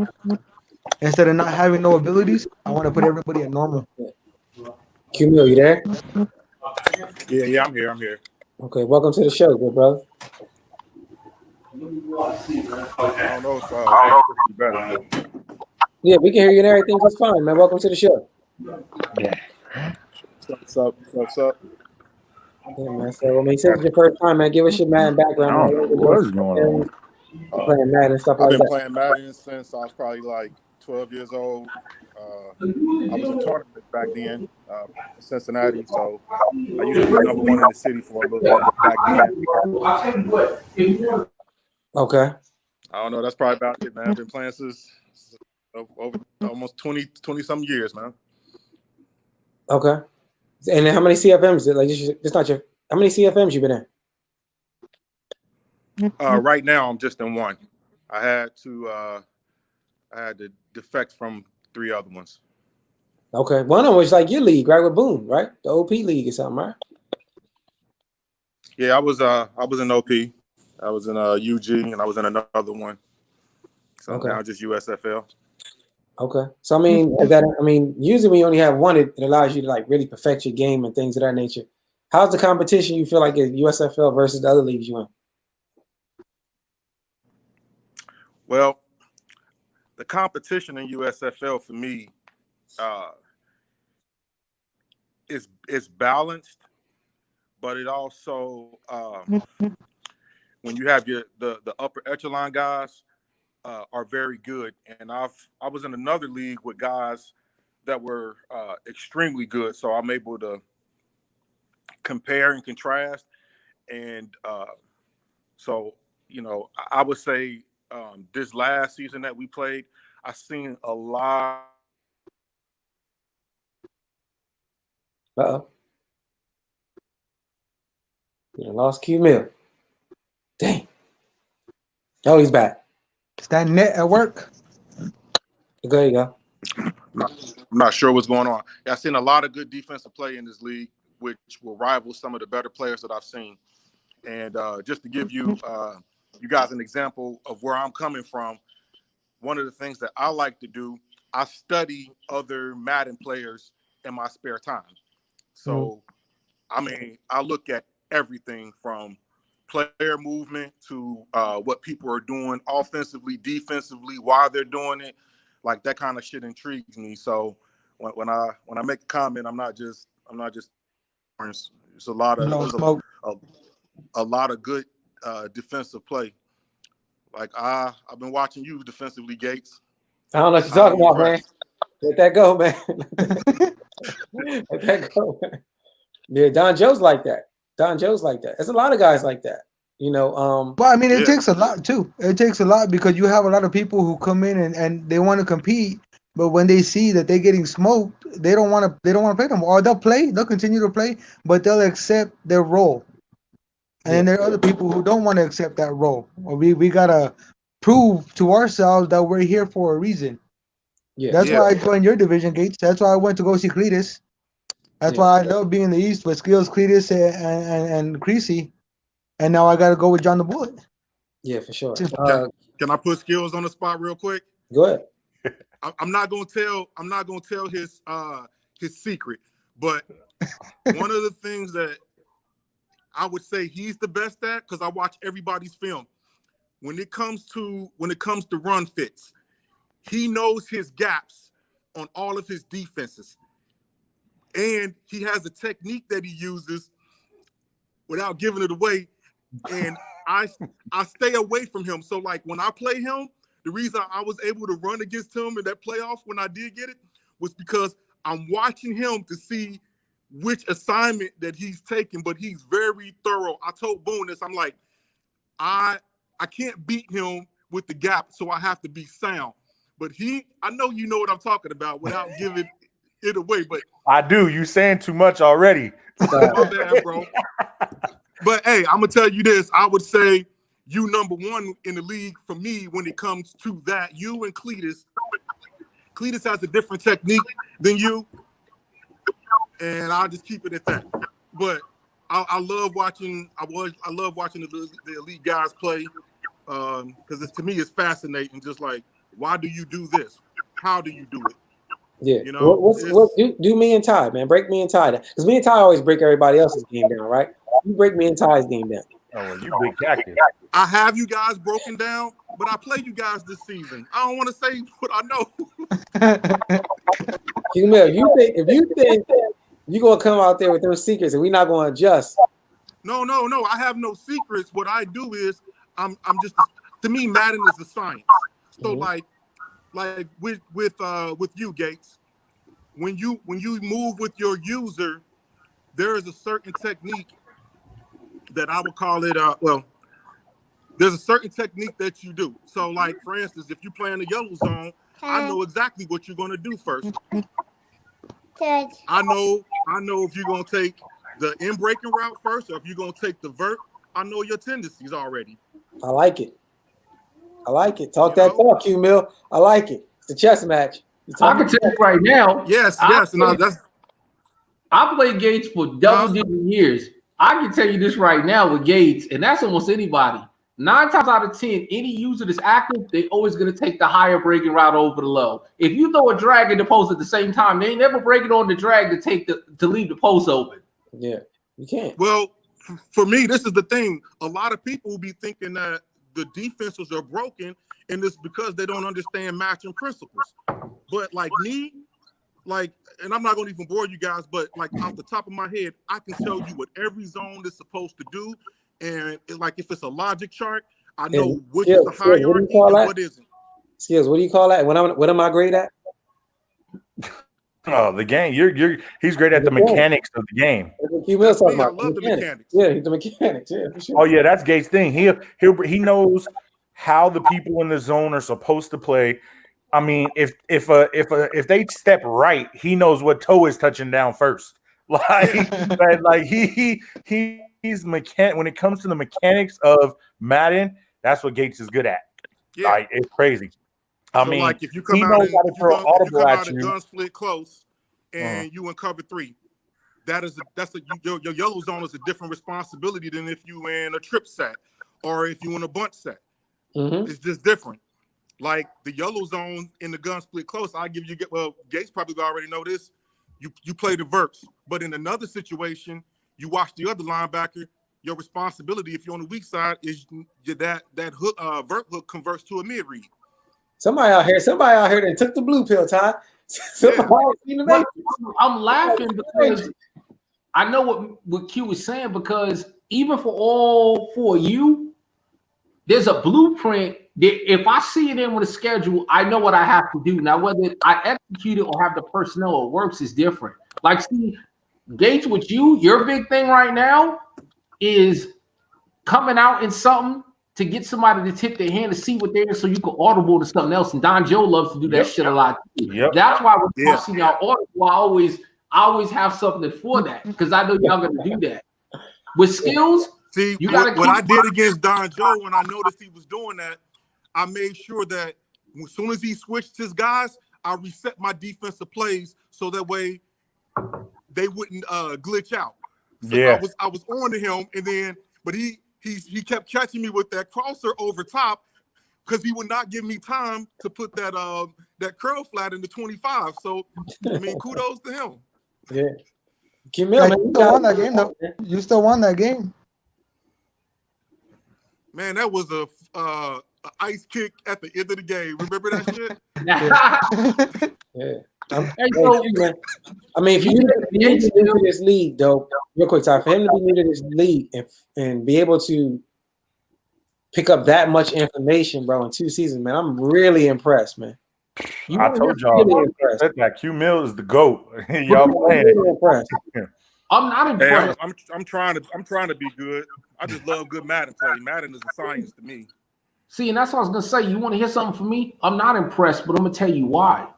instead of not having no abilities. I want to put everybody at normal. Q-Mill, you there? Yeah, I'm here. I'm here. Okay, welcome to the show, good brother. I don't know if it's better. Yeah, we can hear you and everything just fine, man. Welcome to the show. What's up? What's up? Yeah, man. So, I mean, since it's your first time, man, give us your Madden background. I don't know what is going on. Playing Madden and stuff I've like been that. playing Madden since I was probably like 12 years old. I was in tournaments back then, in Cincinnati, so I used to be number one in the city for a little bit back then. Okay. I don't know. That's probably about it, man. I've been playing since over almost 20 some years, man. Okay. And then how many CFMs? Like, it's not your. How many CFMs you been in? Right now, I'm just in one. I had to defect from 3 other ones. Okay. One of them was like your league, right? With Boone, right? The OP league or something, right? Yeah, I was in OP. I was in UG, and I was in another one. So Okay. now just USFL. Okay. So I mean, usually when you only have one, it allows you to like really perfect your game and things of that nature. How's the competition you feel like is USFL versus the other leagues you in? Well, the competition in USFL for me is balanced, but it also when you have the upper echelon guys are very good, and I was in another league with guys that were extremely good, so I'm able to compare and contrast, and so I would say this last season that we played, I seen a lot. Uh-oh. You lost Q-Mill. Dang. Oh, he's back. Is that net at work? There you go. I'm not sure what's going on. Yeah, I've seen a lot of good defensive play in this league, which will rival some of the better players that I've seen. And just to give you guys an example of where I'm coming from, one of the things that I like to do, I study other Madden players in my spare time. So, I mean, I look at everything from player movement to what people are doing offensively, defensively, why they're doing it. Like that kind of shit intrigues me. So when I make a comment, I'm not just. It's a lot of a lot of good defensive play. Like I've been watching you defensively, Gates. I don't know what you're talking about, man. Let that go, man. Let that go, man. Yeah, Don Joe's like that. There's a lot of guys like that. But I mean, it takes a lot too. It takes a lot because you have a lot of people who come in and they want to compete, but when they see that they're getting smoked, they don't want to play them. Or they'll continue to play, but they'll accept their role. And then there are other people who don't want to accept that role. Or we gotta prove to ourselves that we're here for a reason. Yeah. That's why I joined your division, Gates. That's why I went to go see Cletus. That's why I love being in the East with Skills, Cletus, and Creasy. And now I got to go with John the Bullet. Yeah, for sure. Can I put Skills on the spot real quick? Go ahead. I'm not gonna tell his secret, but one of the things that I would say he's the best at, because I watch everybody's film. When it comes to run fits, he knows his gaps on all of his defenses, and he has a technique that he uses without giving it away. And I stay away from him. So like when I play him, the reason I was able to run against him in that playoff when I did get it was because I'm watching him to see which assignment that he's taking, but he's very thorough. I told Boone this. I'm like, I can't beat him with the gap, so I have to be sound. But I know you know what I'm talking about without giving it away. But I do. You saying too much already. My bad, bro. But hey, I'm gonna tell you this. I would say you number one in the league for me when it comes to that. You and Cletus. Cletus has a different technique than you, and I'll just keep it at that. But I love watching. I love watching the elite guys play because to me it's fascinating. Just like, why do you do this? How do you do it? Yeah. You know, do me and Ty, man. Break me and Ty down. Because me and Ty always break everybody else's game down, right? You break me and Ty's game down. Oh, well, you big active. I have you guys broken down, but I play you guys this season. I don't want to say what I know. If you think you're gonna come out there with those secrets and we're not gonna adjust. No. I have no secrets. What I do is I'm just, to me, Madden is a science. So like with you, Gates, when you move with your user, there is a certain technique that I would call it. There's a certain technique that you do. So like, for instance, if you play in the yellow zone, I know exactly what you're gonna do first. I know if you're gonna take the in-breaking route first, or if you're gonna take the vert. I know your tendencies already. I like it. Talk talk, Q Mill. I like it. It's a chess match. I can tell you right now. Yes. I played Gates for double-digit years. I can tell you this right now with Gates, and that's almost anybody. 9 times out of 10, any user that's active, they always going to take the higher breaking route over the low. If you throw a drag in the post at the same time, they ain't never breaking on the drag to leave the post open. Yeah, you can't. Well, for me, this is the thing. A lot of people will be thinking that the defenses are broken, and it's because they don't understand matching principles. But like me, and I'm not going to even bore you guys, but like off the top of my head, I can tell you what every zone is supposed to do. And if it's a logic chart, I know which is the hierarchy and what isn't. Skills, what do you call that? What am I great at? Oh, the game. He's great at the mechanics of the game. I love the mechanics. Yeah, the mechanics. Yeah, for sure. Oh yeah, that's Gates' thing. He knows how the people in the zone are supposed to play. I mean, if they step right, he knows what toe is touching down first. He's mechanic when it comes to the mechanics of Madden. That's what Gates is good at. Yeah, like, it's crazy. I mean, like if you come out and gun split close and you in cover 3, your yellow zone is a different responsibility than if you in a trip set or if you in a bunch set. It's just different. Like the yellow zone in the gun split close, Gates probably already know this. You play the verts, but in another situation, you watch the other linebacker. Your responsibility, if you're on the weak side, is that hook, vert hook converts to a mid read. Somebody out here that took the blue pill, Ty. I'm laughing because I know what Q was saying, because even for all 4 of you, there's a blueprint that if I see it in with a schedule, I know what I have to do. Now, whether I execute it or have the personnel or works is different. Like, see, Gates, with your big thing right now is coming out in something to get somebody to tip their hand to see what they're in so you can audible to something else. And Don Joe loves to do that shit a lot too. That's why when I see y'all audible, I always have something for that, because I know y'all gonna do that. With skills, see, what I did against Don Joe when I noticed he was doing that, I made sure that as soon as he switched his guys, I reset my defensive plays so that way they wouldn't glitch out. So I was on to him, and then but he kept catching me with that crosser over top because he would not give me time to put that curl flat in the 25. So I mean, kudos to him. Yeah. You still won that game, though. You still won that game. Man, that was a ice kick at the end of the game. Remember that shit? Yeah. I mean, for you to be new to this league, though, real quick, Ty, for him to be new to this league and be able to pick up that much information, bro, in 2 seasons, man. I'm really impressed, man. I told y'all that Q Mill is the GOAT. Y'all playing really impressed. I'm not impressed. Hey, I'm trying to be good. I just love good Madden play. Madden is a science to me. See, and that's what I was gonna say. You want to hear something from me? I'm not impressed, but I'm gonna tell you why.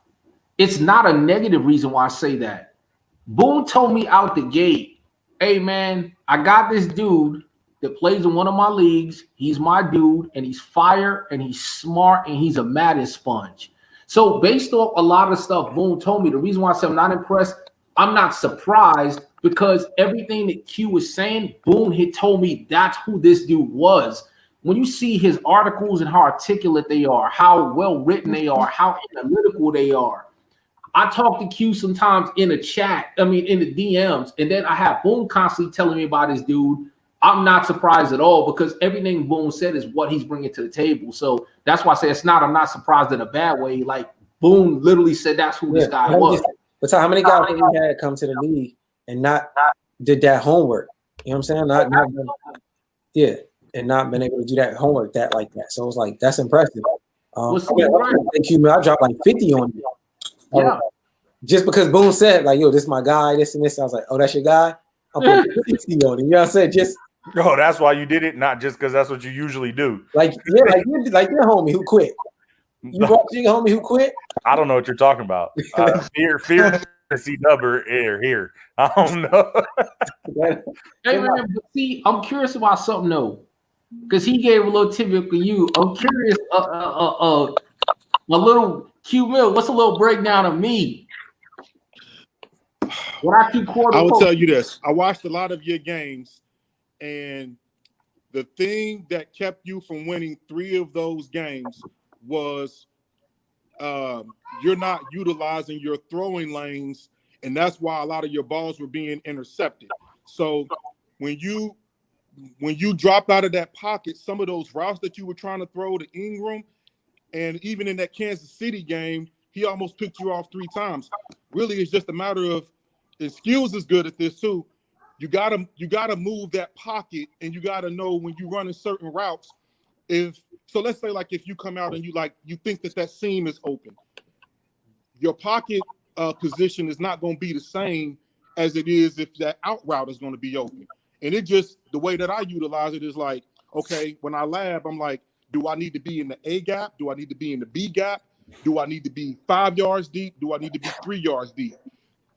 It's not a negative reason why I say that. Boone told me out the gate, hey man, I got this dude that plays in one of my leagues. He's my dude, and he's fire, and he's smart, and he's a Madden sponge. So based off a lot of stuff Boone told me, the reason why I said I'm not impressed, I'm not surprised because everything that Q was saying, Boone had told me that's who this dude was. When you see his articles and how articulate they are, how well written they are, how analytical they are. I talk to Q sometimes in a chat, in the DMs, and then I have Boone constantly telling me about this dude. I'm not surprised at all because everything Boone said is what he's bringing to the table. So that's why I say I'm not surprised in a bad way. Like Boone literally said that's who this guy was. But how many guys have we had come to the league and not did that homework? You know what I'm saying? And not been able to do that homework like that. So it was like that's impressive. I dropped like 50 on you. Yeah. Just because Boone said, like, yo, this is my guy, this and this. I was like, oh, that's your guy? I'll put 60 on it. You know what I'm saying? No, that's why you did it, not just because that's what you usually do. Like your homie who quit. You brought your homie who quit? I don't know what you're talking about. Fear to see Dubber here. I don't know. Hey, man, but see, I'm curious about something, though. Because he gave a little tidbit for you. I'm curious, a little Q Mill, what's a little breakdown of me? I will tell you this. I watched a lot of your games, and the thing that kept you from winning 3 of those games was you're not utilizing your throwing lanes, and that's why a lot of your balls were being intercepted. So when you dropped out of that pocket, some of those routes that you were trying to throw to Ingram, and even in that Kansas City game, he almost picked you off 3 times. Really, it's just a matter of his skills is good at this too. You gotta move that pocket, and you gotta know when you run in certain routes. Let's say like if you come out and you think that seam is open, your pocket position is not going to be the same as it is if that out route is going to be open. And it just the way that I utilize it is like, okay, when I lab, I'm like, do I need to be in the A gap? Do I need to be in the B gap? Do I need to be 5 yards deep? Do I need to be 3 yards deep?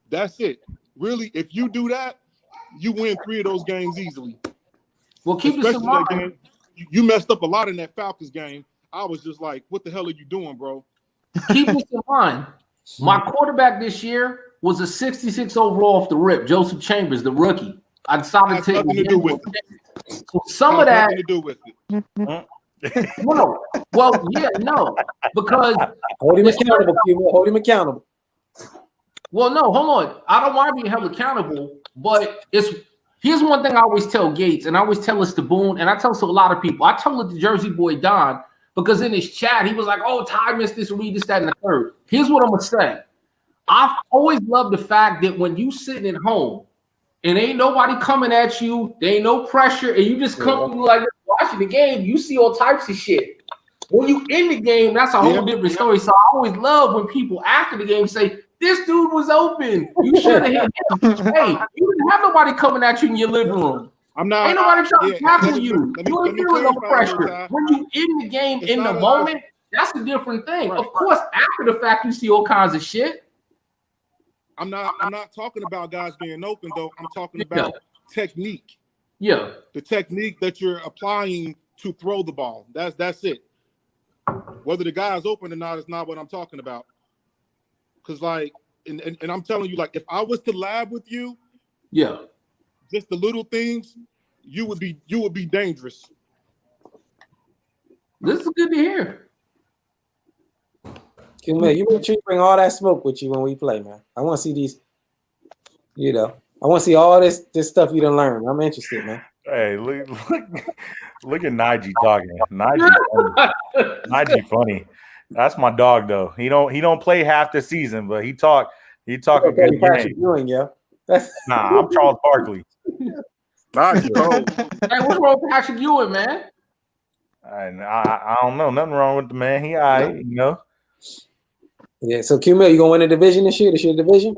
That's it. Really, if you do that, you win 3 of those games easily. Well, keep this in mind. You messed up a lot in that Falcons game. I was just like, what the hell are you doing, bro? Keep this in mind. My quarterback this year was a 66 overall off the rip, Joseph Chambers, the rookie. I decided to take nothing to do with it. So some of that nothing to do with it. No. Well, yeah, no. Because hold him accountable, hold him accountable. Well, no, hold on. I don't want to be held accountable, but here's one thing I always tell Gates, and I always tell this to Boone, and I tell this to a lot of people. I tell it to Jersey boy Don, because in his chat, he was like, oh, Ty missed this, read this, that, and the third. Here's what I'm going to say. I've always loved the fact that when you sitting at home and ain't nobody coming at you, there ain't no pressure, and you just comfortably like watching the game, you see all types of shit. When you in the game, that's a whole different story. So I always love when people after the game say, this dude was open. You should have hit him. Hey, you didn't have nobody coming at you in your living room. Ain't nobody trying to tackle you. You ain't feeling no pressure. When you in the game, in the moment, that's a different thing. Right. Of course, after the fact, you see all kinds of shit. I'm not talking about guys being open, though. I'm talking about technique. Yeah. The technique that you're applying to throw the ball. That's it. Whether the guy is open or not is not what I'm talking about. Because, like, and I'm telling you, like, if I was to lab with you, just the little things, you would be dangerous. This is good to hear. Man, you make sure you bring all that smoke with you when we play, man. I want to see these, I want to see all this stuff you done learned. I'm interested, man. Hey, look at Najee talking. Najee funny. That's my dog, though. He don't play half the season, but he talk a good game. Nah, I'm Charles Barkley. Najee, hey, what's wrong with Patrick Ewing, man? And I don't know. Nothing wrong with the man. He all right, you know. Yeah. So Q-Mill, you gonna win the division this year? This your division?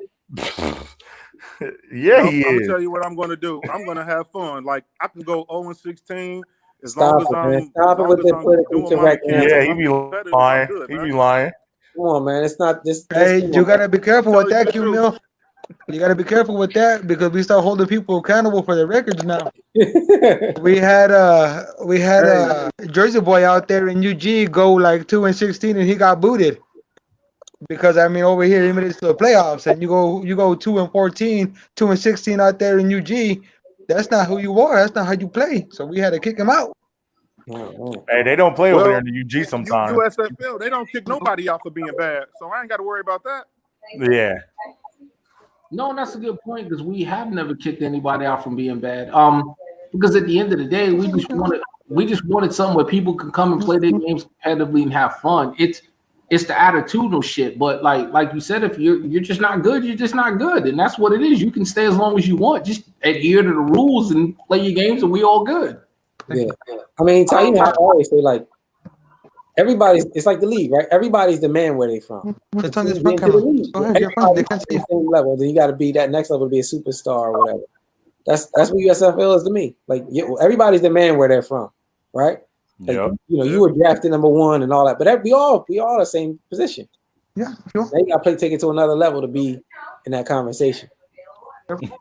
Yeah, he I'm is. gonna tell you what I'm gonna do. I'm gonna have fun. Like I can go 0-16 as Stop long as it, man. I'm Stop it with the politically doing my correct mechanics. answer. Yeah, he be lying. He be lying. Come on, man. It's not this. Hey, come you on, gotta be careful with Tell you that, the truth. Q-Mill. You gotta be careful with that because we start holding people accountable for their records now. man. We had Jersey boy out there in UG go like 2-16 and he got booted. Because I mean over here he made it to the playoffs and you go 2-14, 2-16 out there in UG. That's not who you are. That's not how you play. So we had to kick him out. Hey, they don't play over there in the UG sometimes. USFL, they don't kick nobody out for being bad, so I ain't got to worry about that. Yeah. No, and that's a good point because we have never kicked anybody out from being bad. Because at the end of the day, we just wanted something where people can come and play their games competitively and have fun. It's the attitudinal shit. But like you said, if you're just not good, you're just not good, and that's what it is. You can stay as long as you want. Just adhere to the rules and play your games, and we all good. Yeah. I mean, Ty, you know, I always say like it's like the league, right? Everybody's the man where they from. It's on this Get front into the camera. league. Go ahead, you're fine. They can't see Everybody's the same level. Then you got to be that next level to be a superstar or whatever. That's what USFL is to me. Like everybody's the man where they're from, right? Like, Yep. you know, you were drafted number one and all that, but we all the same position. Yeah, sure. They got to take it to another level to be in that conversation. Okay.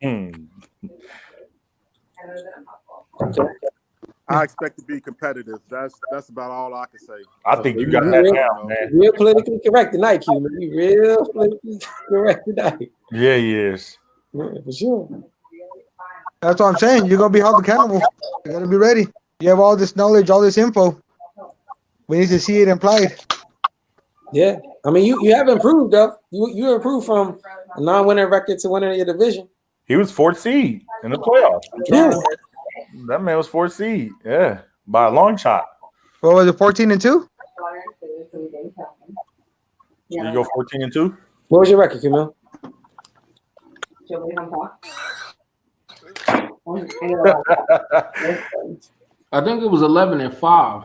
I expect to be competitive. That's about all I can say. I think you got that down, man. Real politically correct tonight, Q. You real politically correct tonight. Yeah, he is. Yeah, for sure. That's what I'm saying. You're gonna be held accountable. You gotta be ready. You have all this knowledge, all this info. We need to see it applied. Yeah, I mean, you have improved though. You improved from a non-winning record to winning your division. He was 4th seed in the playoffs. Yeah, That man was 4th seed. Yeah, by a long shot. What was it, 14-2? Did you go 14-2? what was your record, Camille? I think it was 11-5.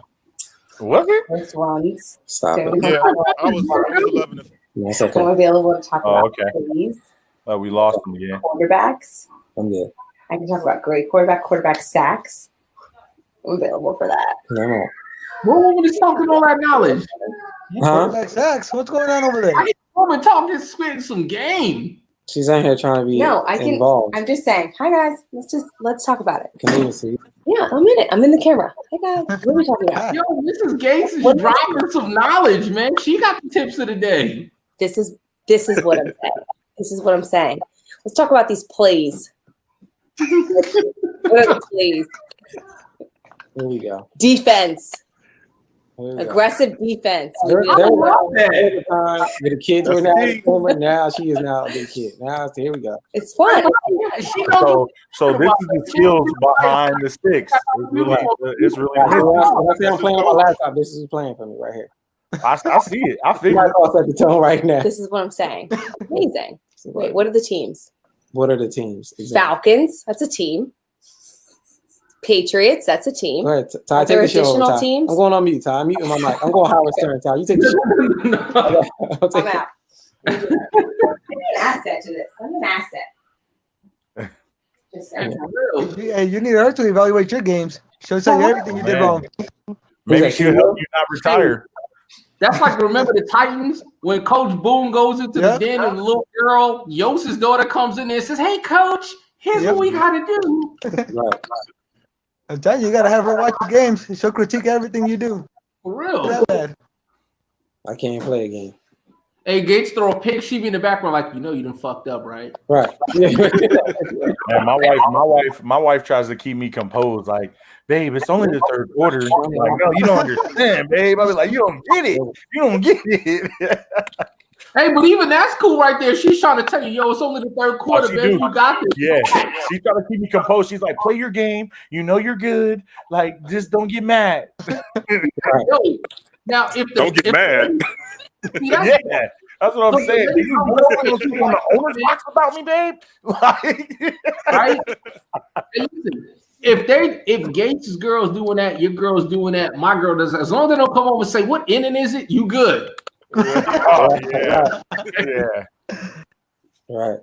Was it? This one's Stop it. Yeah, I was 11. That's so okay. available to talk about Okay. please. We lost him again. Quarterbacks. I'm good. I can talk about great quarterback sacks. I'm available for that. No. What were we talking all that knowledge? Huh? Quarterback sacks. What's going on over there? Woman talking, spitting some game. She's in here trying to be involved. I'm just saying. Hi guys. Let's talk about it. Can you see? Yeah, I'm in it. I'm in the camera. Hey guys, what are we talking about? Yo, Mrs. Gates is dropping some knowledge, man. She got the tips of the day. This is what I'm saying. This is what I'm saying. Let's talk about these plays. What are the plays? Here we go. Defense. Here we go. Aggressive defense. There I love that. the kids were now now she is now a big kid. Now here we go. It's fun. She knows So this is the skills behind the sticks. It's really I'm playing on my laptop. This is playing for me right here. I see it. I You figure might all set the tone right now. This is what I'm saying. Amazing. Wait, what are the teams? What are the teams? Exactly. Falcons, that's a team. Patriots, that's a team. Go ahead, Ty. Are Take there the show over, additional Ty. teams? I'm going on mute, Ty. I'm muting my mic. I'm going Howard Stern, Ty. You take the show. I'm out. I'm an asset to this. I'm an asset. Just saying. Yeah, you need her to evaluate your games. She'll tell you everything you did wrong. maybe she'll help you not retire. That's like, remember the Titans when Coach Boone goes into the den and the little girl, Yos's daughter, comes in there and says, "Hey, Coach, here's what we got to do." Right. I'm telling you, you gotta have her watch the games. She'll critique everything you do. For real. That bad. I can't play a game. Hey, Gates throw a pick. She be in the background like, you done fucked up, right? Right. And my wife tries to keep me composed. Like, babe, it's only the third quarter. I'm like, no, you don't understand, babe. I was like, you don't get it. You don't get it. Hey, but even that's cool right there. She's trying to tell you, yo, it's only the third quarter, baby. You got this. Yeah, she's trying to keep me composed. She's like, play your game. You know you're good. Like, just don't get mad. Yo, now, Don't get mad. Yeah, that's what I'm saying. Do you know people on the owner's box about me, babe? Like, right? Hey, listen, if Gates' girl's doing that, your girl's doing that, my girl does that. As long as they don't come over and say, what inning is it? You good. Oh, yeah. Yeah. Right.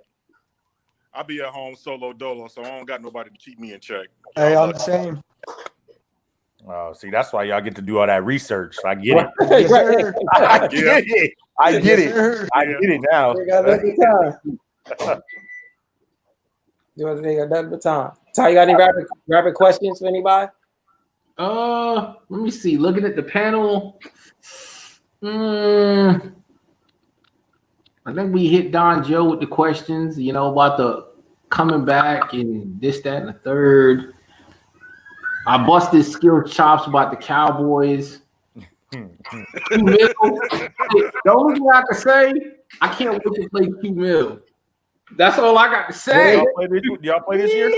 I'll be at home solo dolo, so I don't got nobody to keep me in check. Hey, I'm the same. Oh, see, that's why y'all get to do all that research. I get it. Yes, sir. I get it. I get Yes, it. sir. I get it now. They got nothing but time. They got nothing but time. Ty, you got any rapid questions for anybody? Let me see. Looking at the panel. I think we hit Don Joe with the questions, about the coming back and this, that, and the third. I busted skill chops about the Cowboys. The only thing I can say, I can't wait to play Q-Mill. That's all I got to say. Y'all play this year?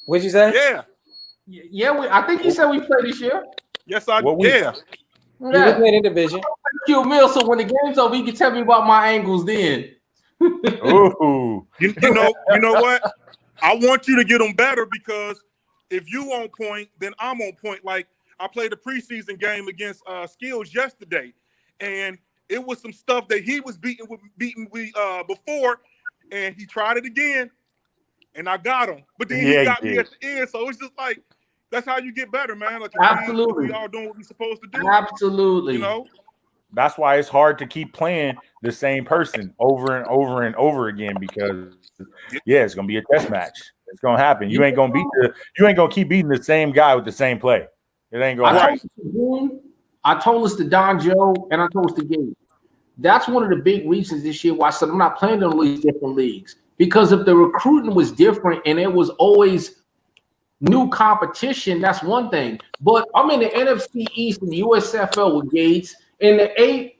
What'd you say? Yeah. Yeah, I think he said we play this year. Yes, Yeah, we played in division. Q-Mill, so when the game's over, you can tell me about my angles then. Ooh. You know what? I want you to get them better because if you on point, then I'm on point. Like I played a preseason game against Skills yesterday, and it was some stuff that he was beating before, and he tried it again, and I got him. But then he got me at the end, so it's just like that's how you get better, man. Like Absolutely, we all doing what we're supposed to do. Absolutely, That's why it's hard to keep playing the same person over and over and over again because it's gonna be a test match. It's gonna happen. You ain't gonna keep beating the same guy with the same play. It ain't gonna happen. I told us to Don Joe and I told us to Gates. That's one of the big reasons this year why I said I'm not playing in these different leagues. Because if the recruiting was different and it was always new competition, that's one thing. But I'm in the NFC East and the USFL with Gates. In the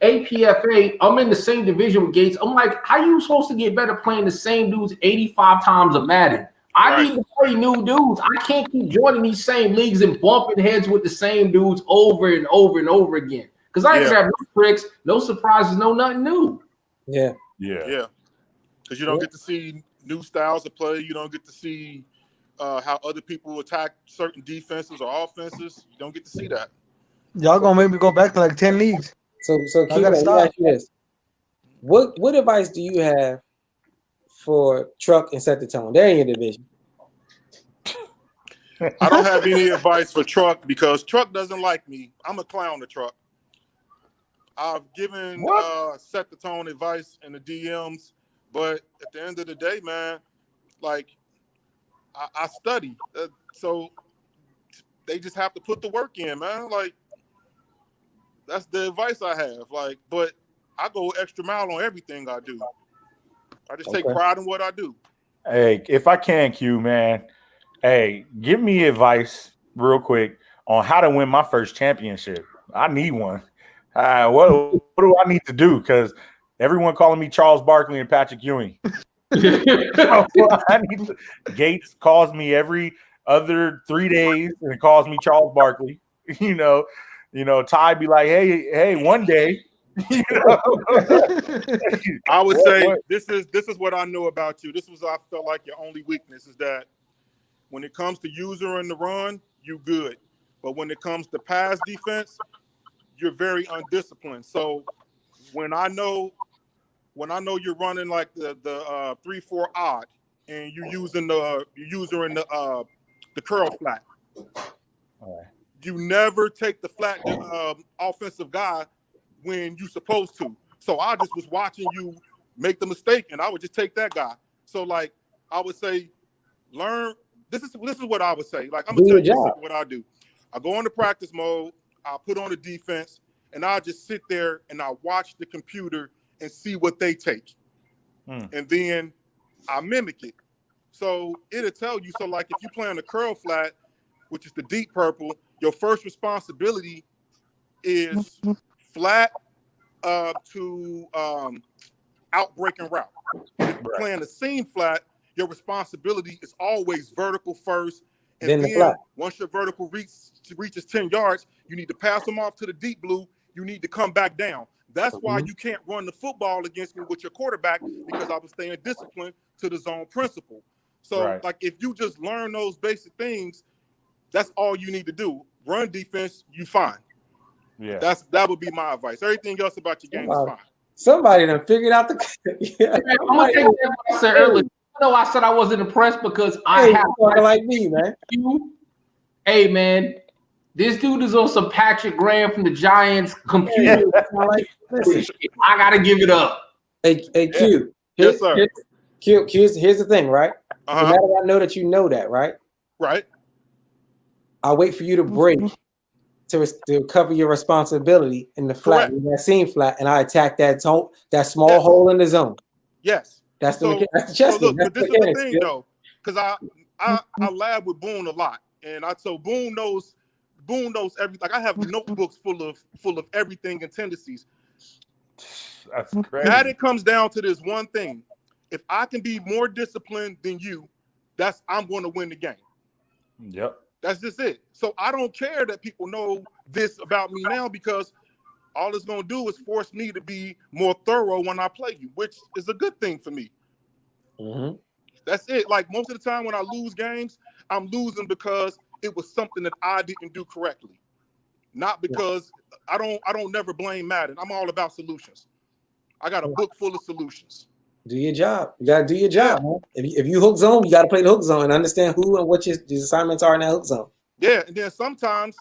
APFA, I'm in the same division with Gates. I'm like, how you supposed to get better playing the same dudes 85 times a Madden? I need to play new dudes. I can't keep joining these same leagues and bumping heads with the same dudes over and over and over again. Because I ain't gonna have no tricks, no surprises, no nothing new. Yeah. Because you don't get to see new styles of play. You don't get to see how other people attack certain defenses or offenses. You don't get to see that. Y'all gonna make me go back to like 10 leagues. So Q, let me ask you this. What advice do you have for Truck and Set the Tone? They're in your division. I don't have any advice for Truck because Truck doesn't like me. I'm a clown to Truck. I've given Set the Tone advice in the DMs, but at the end of the day, man, like I study. So they just have to put the work in, man. Like that's the advice I have. Like, but I go extra mile on everything I do. I just take pride in what I do. Hey, if I can, Q, man, hey, give me advice real quick on how to win my first championship. I need one. What do I need to do? Because everyone calling me Charles Barkley and Patrick Ewing. Gates calls me every other 3 days and calls me Charles Barkley. Ty be like, hey, one day. I would say this is what I know about you. This was I felt like your only weakness is that when it comes to user and the run, you good. But when it comes to pass defense, you're very undisciplined. So when I know you're running like the 3-4 odd and you're using the user in the curl flat. You never take the flat offensive guy when you're supposed to. So I just was watching you make the mistake, and I would just take that guy. So like I would say, learn. This is what I would say. Like I'm gonna tell you what I do. I go into practice mode. I put on the defense, and I just sit there and I watch the computer and see what they take, and then I mimic it. So it'll tell you. So like if you play on the curl flat, which is the deep purple, your first responsibility is flat to outbreak and route. If you're playing the seam flat, your responsibility is always vertical first. And then once your vertical reaches 10 yards, you need to pass them off to the deep blue. You need to come back down. That's why you can't run the football against me with your quarterback, because I was staying disciplined to the zone principle. So like if you just learn those basic things, That's all you need to do. Run defense, you fine. Yeah. That would be my advice. Everything else about your game is fine. Somebody done figured out the. Yeah. I'm gonna take that what I said earlier. No, I said I wasn't impressed because I have talking like me, man. Hey, man, this dude is on some Patrick Graham from the Giants computer. Listen, I gotta give it up. Hey, Q. Yes, sir. Here's the thing, right? Uh-huh. No matter I know that you know that, right? Right. I'll wait for you to break to cover your responsibility in the flat, in that seam flat, and I attack that small hole in the zone. Yes. That's the look, but this is the thing though, because I lab with Boone a lot, and Boone knows everything. Like I have notebooks full of everything and tendencies. That's crazy. That it comes down to this one thing: if I can be more disciplined than you, I'm going to win the game. Yep. That's just it. So I don't care that people know this about me now, because all it's going to do is force me to be more thorough when I play you, which is a good thing for me. Mm-hmm. That's it. Like most of the time when I lose games, I'm losing because it was something that I didn't do correctly. Not because I don't never blame Madden. I'm all about solutions. I got a book full of solutions. Do your job. You gotta do your job, man. If you hook zone, you gotta play the hook zone and understand who and what your assignments are in that hook zone. Yeah, and then sometimes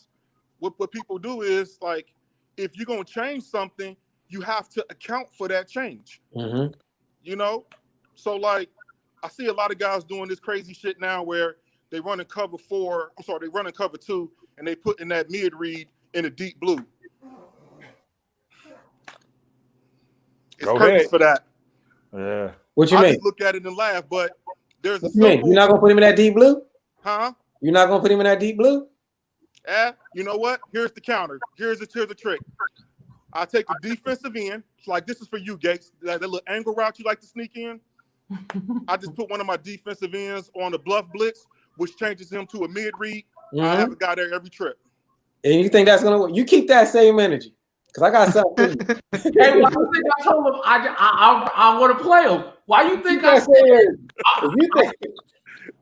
what people do is, like, if you're gonna change something, you have to account for that change. Mm-hmm. You know? So like I see a lot of guys doing this crazy shit now where they run in cover 4, they run in cover 2, and they put in that mid read in a deep blue. It's curtains for that. Yeah. What you mean? I just look at it and laugh, but there's what you mean? You're not gonna put him in that deep blue? Huh? You're not gonna put him in that deep blue? You know what? Here's the counter. Here's the trick. I take the defensive end. It's like, this is for you, Gates. That little angle route you like to sneak in. I just put one of my defensive ends on the bluff blitz, which changes him to a mid read. Mm-hmm. I have a guy there every trip. And you think that's gonna work? You keep that same energy, because I got something for you. Hey, why you think I told him I want to play him? Why you think I said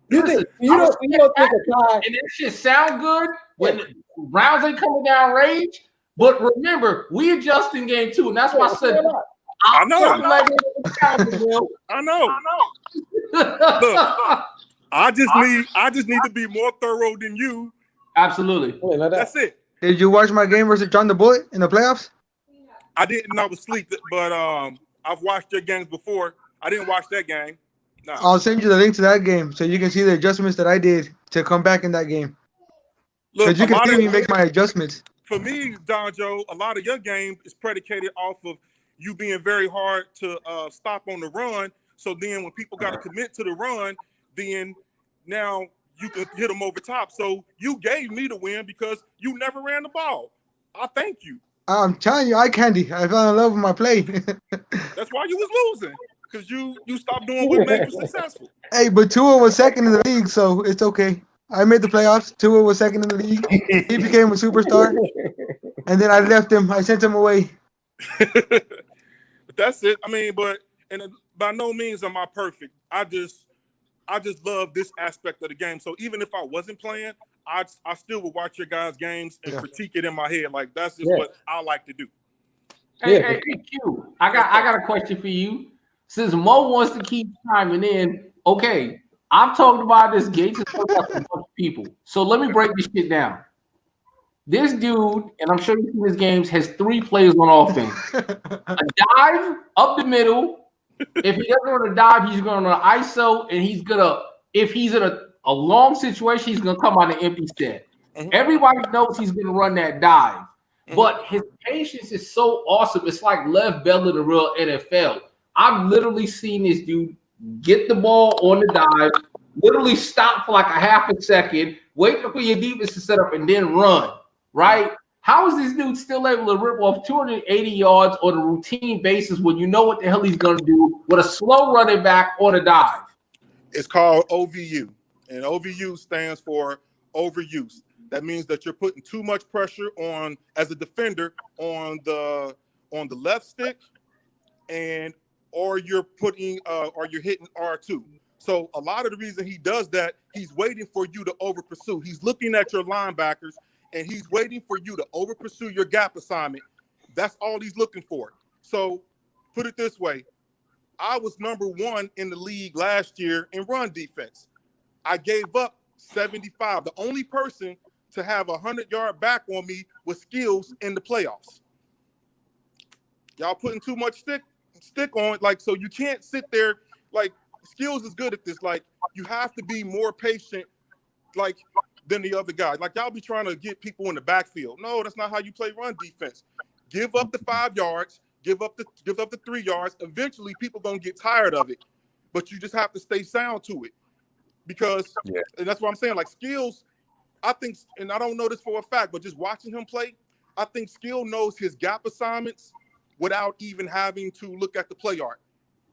you don't think a tie? And this shit sound good when rounds ain't coming down range. But remember, we adjust in game 2, and that's why I said I know. Look, I just need to be more thorough than you. Absolutely. That's it. Did you watch my game versus John the Bullet in the playoffs? I didn't. I was asleep, but I've watched your games before. I didn't watch that game. No. I'll send you the link to that game so you can see the adjustments that I did to come back in that game. Because you can see me make my adjustments. For me, Don Joe, a lot of your game is predicated off of you being very hard to stop on the run. So then when people got to commit to the run, then now you can hit them over top. So you gave me the win because you never ran the ball. I thank you. I'm telling you, eye candy. I fell in love with my play. That's why you was losing, because you stopped doing what made you successful. Hey, but Tua was second in the league, so it's okay. I made the playoffs. Tua was second in the league. He became a superstar. And then I left him. I sent him away. But that's it. I mean, but by no means am I perfect. I just love this aspect of the game. So even if I wasn't playing, I still would watch your guys' games and critique it in my head. Like, that's just what I like to do. Hey, Q, I got a question for you. Since Mo wants to keep chiming in, okay, I've talked about this Gates has talked about a bunch of people. So let me break this shit down. This dude, and I'm sure you've seen his games, has 3 plays on offense. A dive up the middle. If he doesn't want to dive, he's going to ISO, and he's going to, if he's in a long situation, he's going to come out an empty set. Mm-hmm. Everybody knows he's going to run that dive. Mm-hmm. But his patience is so awesome. It's like Lev Bell in the real NFL. I've literally seen this dude get the ball on the dive, literally stop for like a half a second, wait for your defense to set up, and then run, right? How is this dude still able to rip off 280 yards on a routine basis when you know what the hell he's going to do with a slow running back on a dive? It's called OVU, and OVU stands for overuse. That means that you're putting too much pressure on, as a defender, on the left stick, or you're hitting R2. So a lot of the reason he does that, he's waiting for you to over pursue. He's looking at your linebackers and he's waiting for you to over pursue your gap assignment. That's all he's looking for. So put it this way. I was #1 in the league last year in run defense. I gave up 75. The only person to have a 100-yard back on me was Skills in the playoffs. Y'all putting too much stick on it. Like, so you can't sit there. Like, Skills is good at this. Like, you have to be more patient, like, than the other guys. Like, y'all be trying to get people in the backfield. No, that's not how you play run defense. Give up the 5 yards. Give up the 3 yards. Eventually, people gonna get tired of it, but you just have to stay sound to it, because and that's what I'm saying. Like, Skills, I think, and I don't know this for a fact, but just watching him play, I think Skill knows his gap assignments without even having to look at the play art.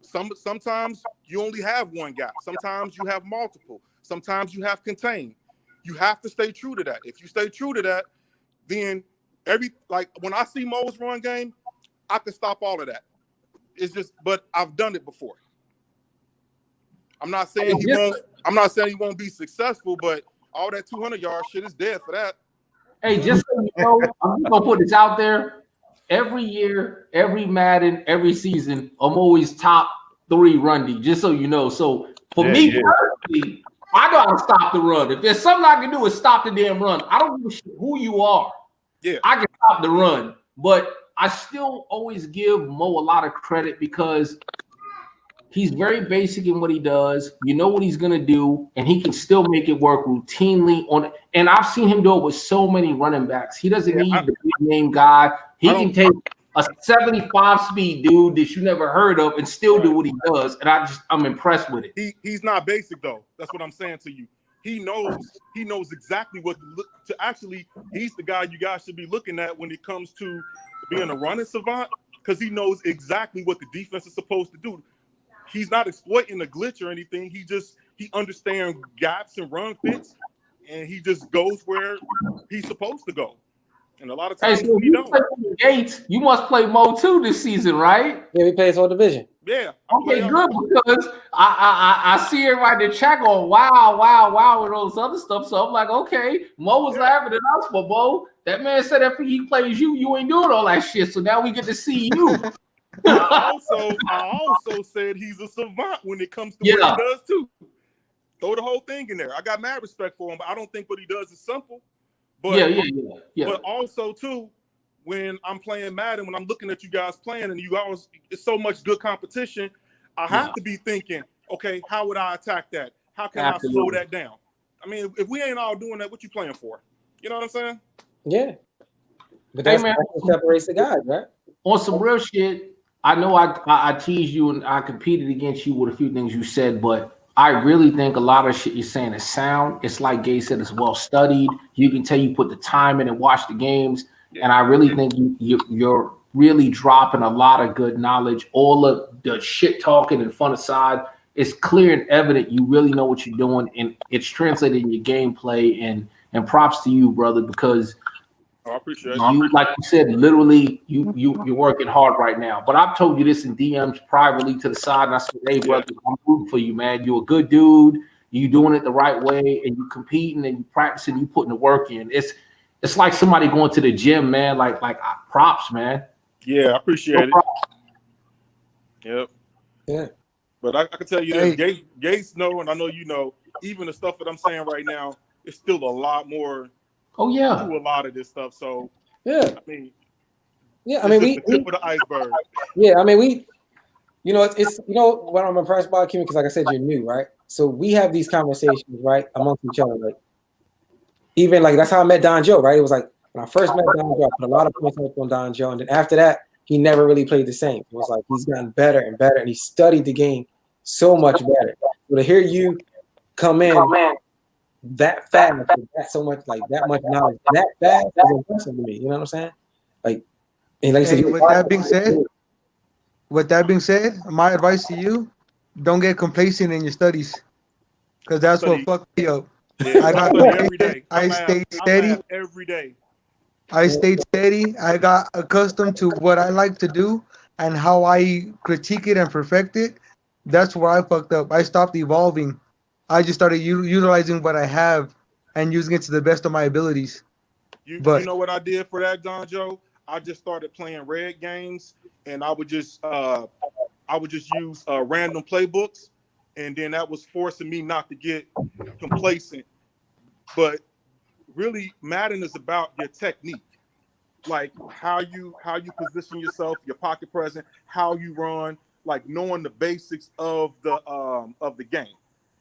Sometimes you only have one gap. Sometimes you have multiple. Sometimes you have contain. You have to stay true to that. If you stay true to that, then like when I see Mo's run game, I can stop all of that. It's just, but I've done it before. I'm not saying he won't be successful, but all that 200-yard shit is dead for that. Hey, just so you know, I'm just gonna put this out there. Every year, every Madden, every season, I'm always top 3 run D, just so you know. So for me personally, I know how to stop the run. If there's something I can do is stop the damn run. I don't give a shit who you are. Yeah, I can stop the run. But I still always give Mo a lot of credit because he's very basic in what he does. You know what he's gonna do, and he can still make it work routinely on. And I've seen him do it with so many running backs. He doesn't need the big name guy. He can take a 75 speed dude that you never heard of and still do what he does. And I'm impressed with it. He's not basic though. That's what I'm saying to you. He knows exactly what to actually. He's the guy you guys should be looking at when it comes to being a running savant, because he knows exactly what the defense is supposed to do. He's not exploiting the glitch or anything. He understands gaps and run fits, and he just goes where he's supposed to go. And a lot of times so he don't. Gates, you must play Mo too this season, right? Yeah, we play his whole division. Yeah. Okay, good, because I see everybody in the chat going, wow, and all this other stuff. So I'm like, okay, Mo was laughing at us, but Mo, that man said after he plays you ain't doing all that shit. So now we get to see you. I also said he's a savant when it comes to what he does too. Throw the whole thing in there. I got mad respect for him, but I don't think what he does is simple. But But also too, when I'm playing Madden, when I'm looking at you guys playing, and it's so much good competition, I have to be thinking, okay, how would I attack that? How can I slow that down? I mean, if we ain't all doing that, what you playing for? You know what I'm saying? Yeah. But that's what separates the guys, right? On some real shit, I know I teased you and I competed against you with a few things you said, but I really think a lot of shit you're saying is sound. It's like Gates said, it's well studied. You can tell you put the time in and watch the games. And I really think you're really dropping a lot of good knowledge. All of the shit talking and fun aside, it's clear and evident you really know what you're doing, and it's translated in your gameplay. And props to you, brother, because I appreciate you, like you said, literally you're working hard right now. But I've told you this in DMs privately to the side, and I said, hey, brother, I'm rooting for you, man. You're a good dude. You doing it the right way, and you competing and you practicing, you putting the work in. It's like somebody going to the gym, man. Like props, man. Yeah, I appreciate it. Yep. Yeah. But I can tell you this, Gates know, and I know you know, even the stuff that I'm saying right now, it's still a lot more. Oh yeah. To a lot of this stuff. So yeah, I mean, we the tip of the iceberg. Yeah, I mean it's what I'm impressed by, Kim, because like I said, you're new, right? So we have these conversations, right, amongst each other. Like even like that's how I met Don Joe, right? It was like when I first met Don Joe, I put a lot of points up on Don Joe, and then after that, he never really played the same. It was like he's gotten better and better, and he studied the game so much better. So to hear you come in that fast, that so much, like that much knowledge, that fast is impressive to me. You know what I'm saying? Like, and like I said, with that being said, my advice to you: don't get complacent in your studies, because that's what fucked me up. Yeah, I stayed steady every day. I stayed steady. I got accustomed to what I like to do and how I critique it and perfect it. That's where I fucked up. I stopped evolving. I just started utilizing what I have and using it to the best of my abilities. You But know what I did for that, Don Joe? I just started playing red games, and I would just use random playbooks, and then that was forcing me not to get complacent. But really, Madden is about your technique, like how you position yourself, your pocket present, how you run, like knowing the basics of the game.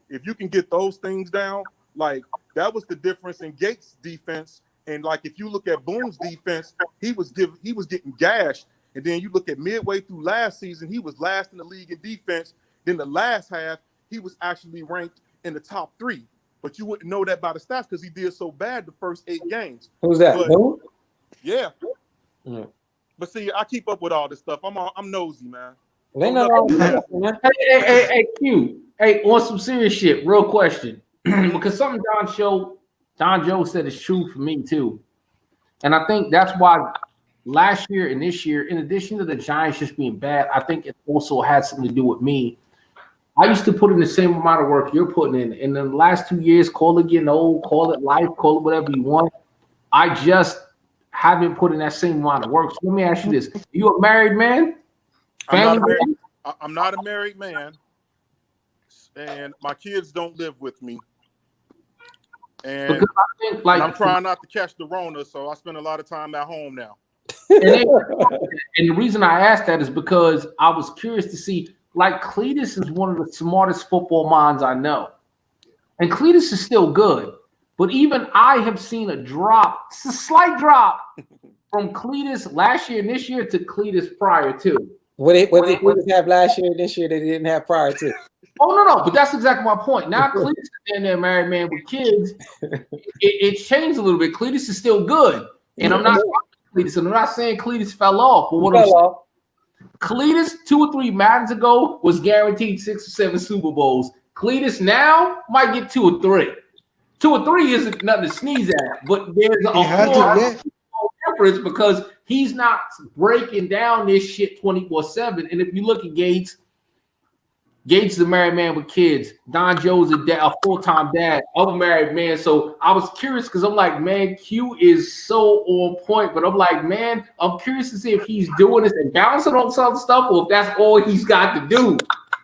If you can get those things down, like that was the difference in Gates' defense. And like if you look at Boone's defense, he was getting gashed. And then you look at midway through last season, he was last in the league in defense. Then the last half, he was actually ranked in the top 3. But you wouldn't know that by the stats because he did so bad the first 8 games. Who's that? But, Boone? yeah. Yeah. But see, I keep up with all this stuff. I'm nosy, man. They not wrong with that, man. Hey, Q. Hey, on some serious shit, real question. Because something Don Joe said is true for me too. And I think that's why last year and this year, in addition to the Giants just being bad, I think it also had something to do with me. I used to put in the same amount of work you're putting in. And in the last 2 years, call it getting old, call it life, call it whatever you want. I just haven't put in that same amount of work. So let me ask you this. Are you a married man? I'm not a married man. And my kids don't live with me. And I think, like, I'm trying not to catch the Rona, so I spend a lot of time at home now. And the reason I asked that is because I was curious to see, like, Cletus is one of the smartest football minds I know. And Cletus is still good. But even I have seen a drop, it's a slight drop from Cletus last year and this year to Cletus prior to. What did Cletus have last year and this year they didn't have prior to? Oh, no. But that's exactly my point. Now Cletus is in there, married man with kids. It's changed a little bit. Cletus is still good. And I'm not Cletus, and I'm not saying Cletus fell off. But what I'm saying, Cletus 2 or 3 Maddens ago was guaranteed 6 or 7 Super Bowls. Cletus now might get 2 or 3. 2 or 3 isn't nothing to sneeze at, but there's a difference because he's not breaking down this shit 24/7. And if you look at Gates is a married man with kids. Don Joe's a full-time dad. I'm a married man. So I was curious because I'm like, man, Q is so on point. But I'm like, man, I'm curious to see if he's doing this and bouncing on some stuff or if that's all he's got to do.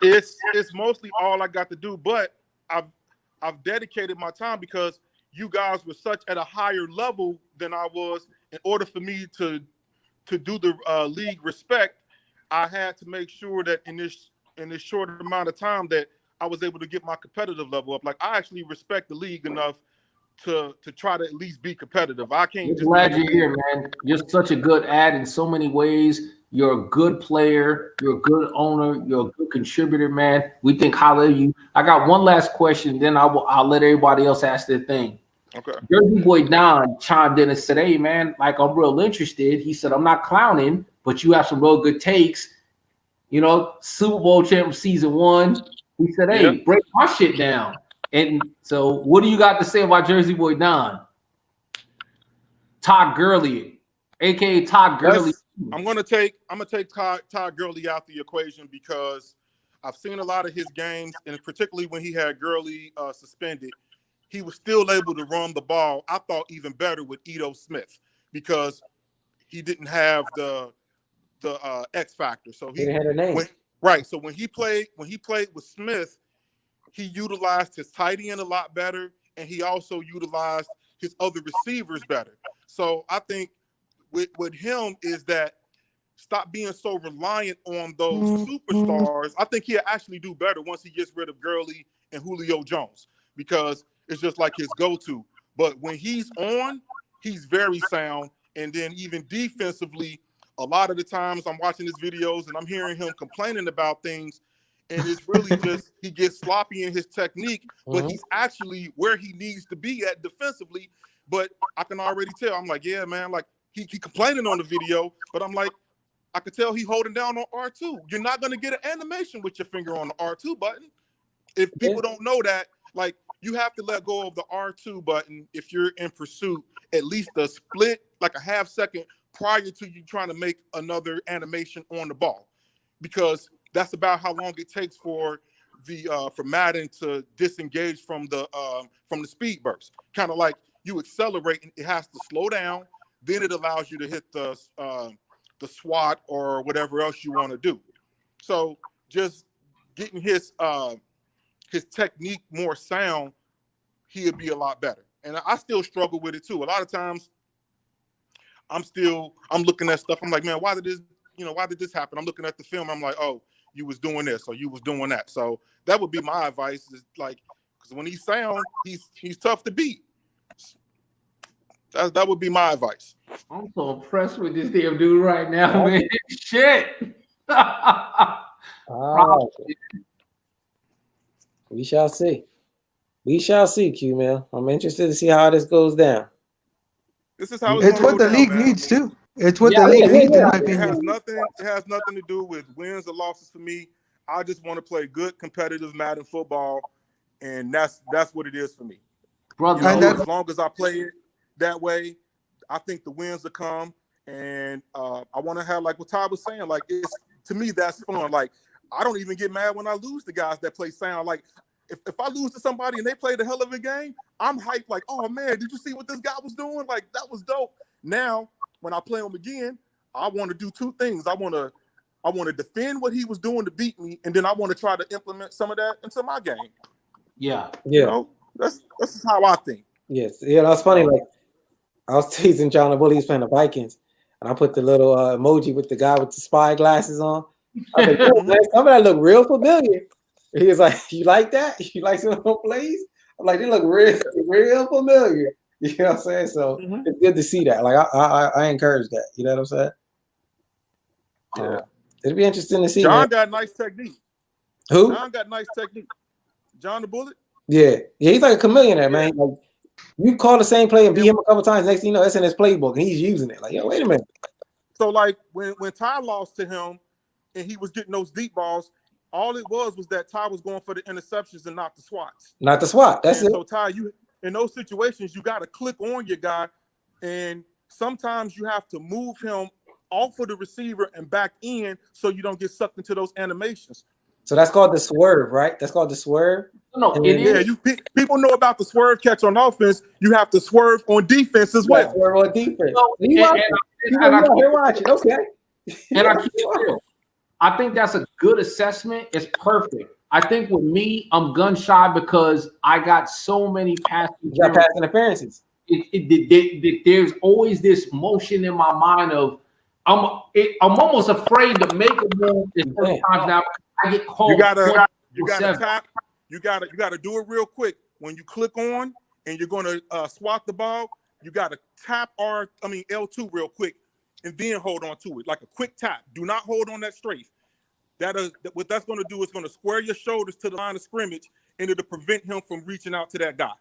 It's mostly all I got to do, but I've dedicated my time because you guys were such at a higher level than I was. In order for me to do the league respect, I had to make sure that in this short amount of time that I was able to get my competitive level up. Like I actually respect the league enough to try to at least be competitive. I can't just glad you're here, man. You're such a good ad in so many ways. You're a good player. You're a good owner. You're a good contributor, man. We think highly of you. I got one last question, then I'll let everybody else ask their thing. Okay. Jersey Boy Don chimed in and said, hey, man, like I'm real interested. He said, I'm not clowning, but you have some real good takes. You know, Super Bowl champ season 1. He said, hey, break my shit down. And so what do you got to say about Jersey Boy Don? Todd Gurley, aka Todd Gurley. I'm gonna take Todd Gurley out the equation because I've seen a lot of his games, and particularly when he had Gurley suspended, he was still able to run the ball. I thought even better with Ito Smith because he didn't have the X factor. So he had a name. So when he played with Smith, he utilized his tight end a lot better, and he also utilized his other receivers better. So I think with him is that stop being so reliant on those superstars. I think he'll actually do better once he gets rid of Gurley and Julio Jones because it's just like his go-to. But when he's on, he's very sound. And then even defensively, a lot of the times I'm watching his videos and I'm hearing him complaining about things, and it's really just he gets sloppy in his technique, but he's actually where he needs to be at defensively. But I can already tell. I'm like, yeah, man, like he complaining on the video, but I'm like, I could tell he holding down on R2. You're not going to get an animation with your finger on the R2 button. If people don't know that, like you have to let go of the R2 button if you're in pursuit, at least a split, like a half second prior to you trying to make another animation on the ball. Because that's about how long it takes for Madden to disengage from the speed burst. Kind of like you accelerate and it has to slow down, then it allows you to hit the SWAT or whatever else you want to do. So just getting his technique more sound, he'd be a lot better. And I still struggle with it too. A lot of times I'm looking at stuff. I'm like, man, why did this happen? I'm looking at the film. I'm like, oh, you was doing this or you was doing that. So that would be my advice, is like, because when he's sound, he's tough to beat. That would be my advice. I'm so impressed with this damn dude right now, man. Shit. We shall see. We shall see, Q, man. I'm interested to see how this goes down. This is how it's what the league needs too. It's what the league needs, in my opinion. It has nothing to do with wins or losses for me. I just want to play good, competitive Madden football, and that's what it is for me. Brother, as long as I play it that way, I think the wins will come. And I want to have, like what Ty was saying, like, it's, to me, that's fun. Like, I don't even get mad when I lose to guys that play sound. Like, if I lose to somebody and they played a hell of a game, I'm hyped. Like, oh man, did you see what this guy was doing? Like, that was dope. Now, when I play him again, I want to do two things. I want to defend what he was doing to beat me, and then I want to try to implement some of that into my game. Yeah. You know, that's how I think. Yes. Yeah, that's funny. Like, I was teasing John the Bully. He's playing the Vikings, and I put the little emoji with the guy with the spy glasses on. I was like, oh, man, some of that look real familiar. He was like, you like that? You like some of those plays? I'm like, they look real familiar. You know what I'm saying? So it's good to see that. Like, I encourage that. You know what I'm saying? Yeah. It'd be interesting to see. John got nice technique. Who? John got nice technique. John the Bullet? Yeah. Yeah, he's like a chameleon there, man. Like, you call the same play and beat him a couple times, next thing you know, it's in his playbook, and he's using it. Like, yo, wait a minute. So, like, when Ty lost to him and he was getting those deep balls, all it was that Ty was going for the interceptions and not the swats. Not the swat. That's it. So, Ty, you in those situations, you got to click on your guy, and sometimes you have to move him off of the receiver and back in so you don't get sucked into those animations. So that's called the swerve, right? That's called the swerve. No, it is. Yeah, people know about the swerve catch on offense. You have to swerve on defense as well. Swerve on defense. So, You watching. Okay. And I keep it real. I think that's a good assessment. It's perfect. I think with me, I'm gun shy because I got so many pass interferences. There's always this motion in my mind of I'm almost afraid to make a move times now. I get called. You gotta tap. You gotta do it real quick. When you click on and you're gonna swat the ball, you gotta tap L2 real quick and then hold on to it like a quick tap. Do not hold on that strafe. What that's gonna do is gonna square your shoulders to the line of scrimmage, and it'll prevent him from reaching out to that guy.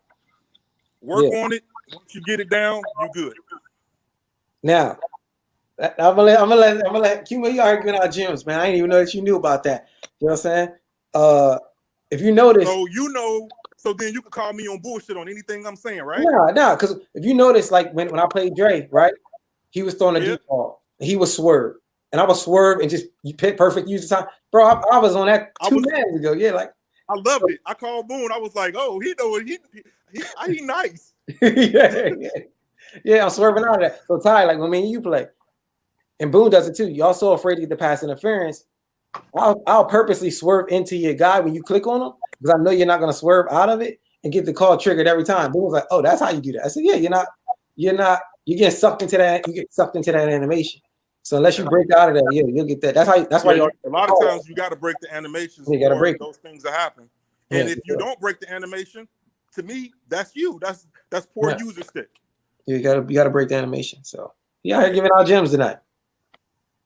Work on it. Once you get it down, you're good. Now, I'm gonna let Q. You arguing our gyms, man. I didn't even know that you knew about that. You know what I'm saying? If you notice, so then you can call me on bullshit on anything I'm saying, right? No, because if you notice, like when I played Dre, right, he was throwing a deep ball, and he was swerve, and I was swerve and just you pick perfect use of time, bro. I was on that 2 minutes ago. Yeah, like I loved it. I called Boone. I was like, oh, he know it. He nice. yeah, I'm swerving out of that. So Ty, like when me and you play, and Boone does it too. You're also afraid to get the pass interference. I'll purposely swerve into your guy when you click on him because I know you're not going to swerve out of it and get the call triggered every time. Boone was like, "Oh, that's how you do that." I said, "Yeah, you get sucked into that. You get sucked into that animation. So unless you break out of that, you'll get that. That's why a lot of times you got to break the animations. You got to break those things to happen. And if you don't break the animation, to me, that's you. That's poor user stick. You got to break the animation. So I'm giving out gems tonight.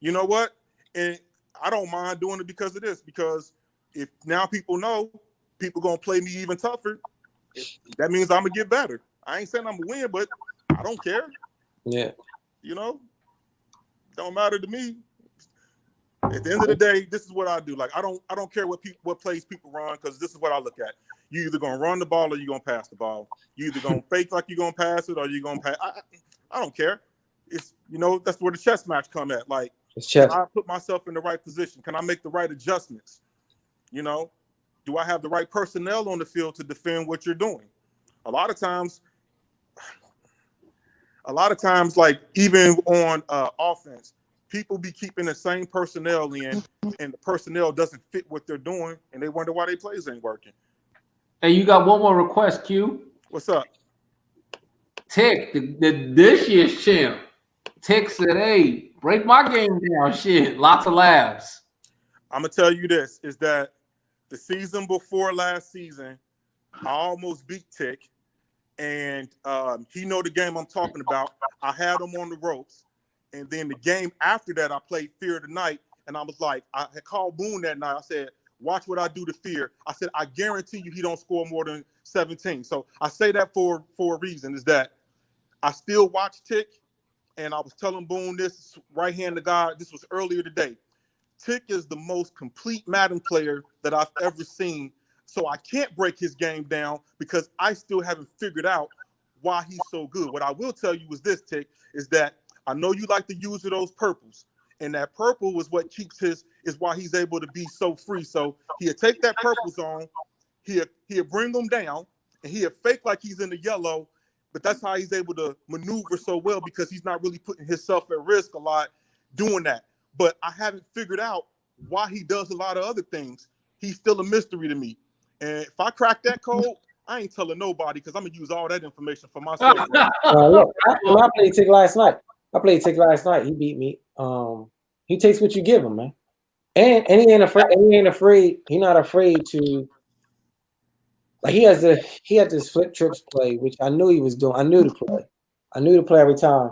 You know what? And I don't mind doing it because of this. Because if now people know, people gonna play me even tougher. That means I'm gonna get better. I ain't saying I'm gonna win, but I don't care. Yeah. You know, don't matter to me. At the end of the day, this is what I do. Like I don't care what plays people run, because this is what I look at. You either gonna run the ball or you gonna pass the ball. You either gonna fake like you're gonna pass it or you gonna pass. I don't care. It's that's where the chess match come at. Like It's Can chess. I put myself in the right position? Can I make the right adjustments? You know, do I have the right personnel on the field to defend what you're doing? A lot of times, like even on offense, people be keeping the same personnel in, and the personnel doesn't fit what they're doing, and they wonder why their plays ain't working. Hey, you got one more request, Q. What's up? Tick, this year's champ. Tick said, hey, break my game down. Shit, lots of laughs. I'm gonna tell you this: is that the season before last season, I almost beat Tick, and he know the game I'm talking about. I had him on the ropes, and then the game after that, I played Fear of the Night, and I was like, I had called Boone that night. I said, watch what I do to Fear. I said, I guarantee you he don't score more than 17. So I say that for a reason, is that I still watch Tick, and I was telling Boone this, right hand to God, this was earlier today. Tick is the most complete Madden player that I've ever seen. So I can't break his game down because I still haven't figured out why he's so good. What I will tell you is this, Tick, is that I know you like the use of those purples. And that purple was what keeps is why he's able to be so free. So he'll take that purple zone, he'll bring them down, and he'll fake like he's in the yellow. But that's how he's able to maneuver so well, because he's not really putting himself at risk a lot doing that. But I haven't figured out why he does a lot of other things. He's still a mystery to me. And if I crack that code, I ain't telling nobody, because I'm going to use all that information for myself. Look, I played Tick last night. He beat me. He takes what you give him, man. And he ain't afraid. He's not afraid to. Like he had this flip trips play, which I knew he was doing. I knew the play every time,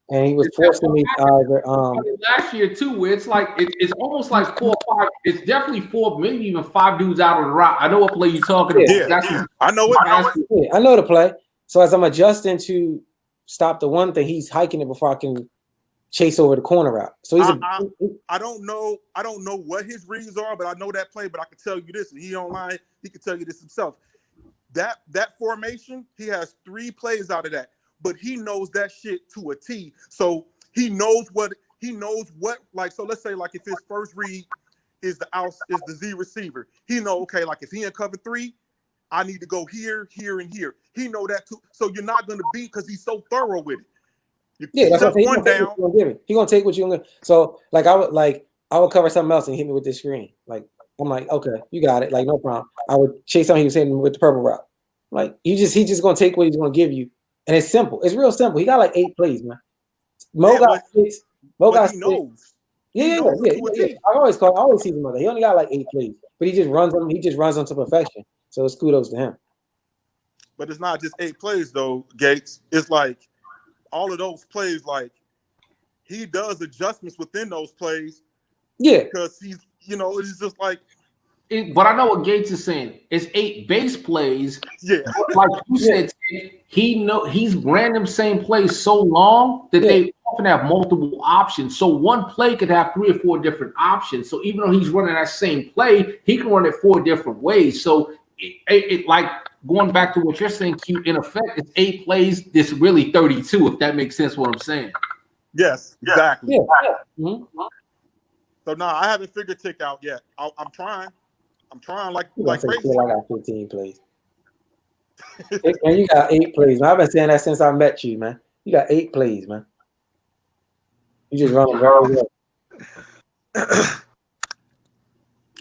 and he was forcing me to either. Last year too, where it's like it's almost like 4 or 5. It's definitely 4, maybe even 5 dudes out on the route. I know what play you're talking about. Yeah, I know it. Yeah, I know the play. So as I'm adjusting to stop the one thing, he's hiking it before I can chase over the corner route. So he's I don't know what his reads are, but I know that play. But I can tell you this, and he online, he can tell you this himself. That formation, he has 3 plays out of that, but he knows that shit to a T. So he knows what like. So let's say like if his first read is the Z receiver, he know, okay, like if he in cover 3, I need to go here, here, and here. He know that too. So you're not going to beat, because he's so thorough with it. That's what one down. He gonna take what you're gonna. So like I would cover something else and hit me with this screen. Like I'm like, okay, you got it. Like no problem. I would chase something he was hitting with the purple route. Like he's just gonna take what he's gonna give you, and it's simple. It's real simple. He got like 8 plays, man. Mo got 6. Mo got 6. Yeah. I always see him like that. He only got like 8 plays, but he just runs them. He just runs them to perfection. So it's kudos to him. But it's not just 8 plays though, Gates. It's like all of those plays, like he does adjustments within those plays. Yeah, because he's, it's just like. But I know what Gates is saying. It's 8 base plays. Yeah, like you said, he's ran them same plays so long that they often have multiple options. So one play could have 3 or 4 different options. So even though he's running that same play, he can run it 4 different ways. So it like going back to what you're saying, Q, in effect, it's 8 plays. It's really 32, if that makes sense what I'm saying. Yes, exactly. Yeah. Mm-hmm. So no, I haven't figured Tick out yet. I'm trying like crazy. I got 15 plays. Man, you got 8 plays, man. I've been saying that since I met you, man. You got 8 plays, man. You just run them very well.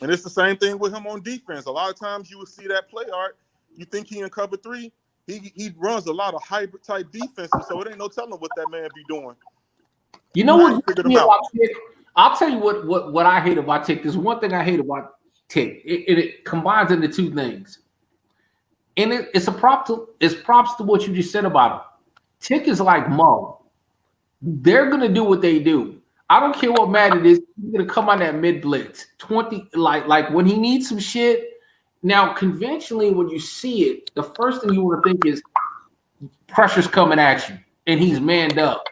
And it's the same thing with him on defense. A lot of times you will see that play art. You think he in cover 3. He runs a lot of hybrid type defenses, so it ain't no telling what that man be doing. You know what? I'll tell you what I hate about Tick. There's one thing I hate about Tick. It combines into 2 things. And it's props to what you just said about him. Tick is like Mo. They're gonna do what they do. I don't care what Madden is. He's gonna come on that mid blitz 20, like when he needs some shit. Now, conventionally, when you see it, the first thing you want to think is pressure's coming at you, and he's manned up.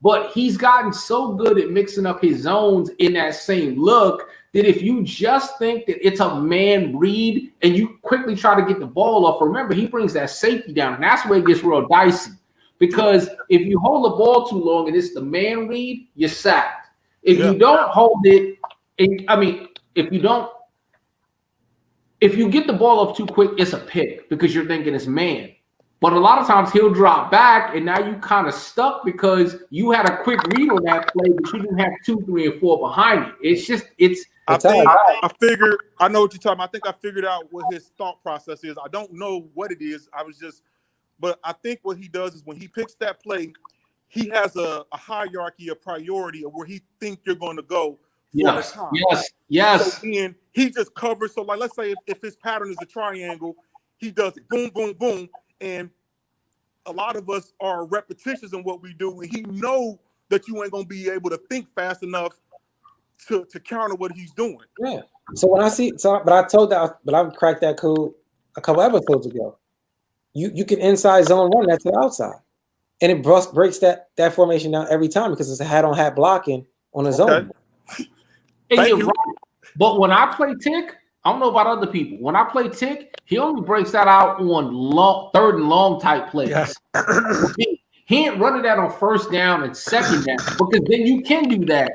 But he's gotten so good at mixing up his zones in that same look that if you just think that it's a man read and you quickly try to get the ball off, remember, he brings that safety down, and that's where it gets real dicey. Because if you hold the ball too long and it's the man read, you're sacked. If you don't hold it, if you get the ball off too quick, it's a pick because you're thinking it's man. But a lot of times he'll drop back, and now you kind of stuck because you had a quick read on that play, but you didn't have 2, 3, and 4 behind it. I know what you're talking about. I think I figured out what his thought process is. I don't know what it is. But I think what he does is when he picks that play, he has a hierarchy, a priority of where he think you're going to go for the time. Yes. So then he just covers. So like, let's say if his pattern is a triangle, he does it boom, boom, boom. And a lot of us are repetitious in what we do, and he know that you ain't gonna be able to think fast enough to counter what he's doing. Yeah. So when I I cracked that code a couple episodes ago. You can inside zone run that to the outside, and it breaks that formation down every time because it's a hat on hat blocking on a zone. And you're right. But when I play tick, I don't know about other people. When I play tick, he only breaks that out on third and long type plays. Yeah. He ain't running that on first down and second down because then you can do that.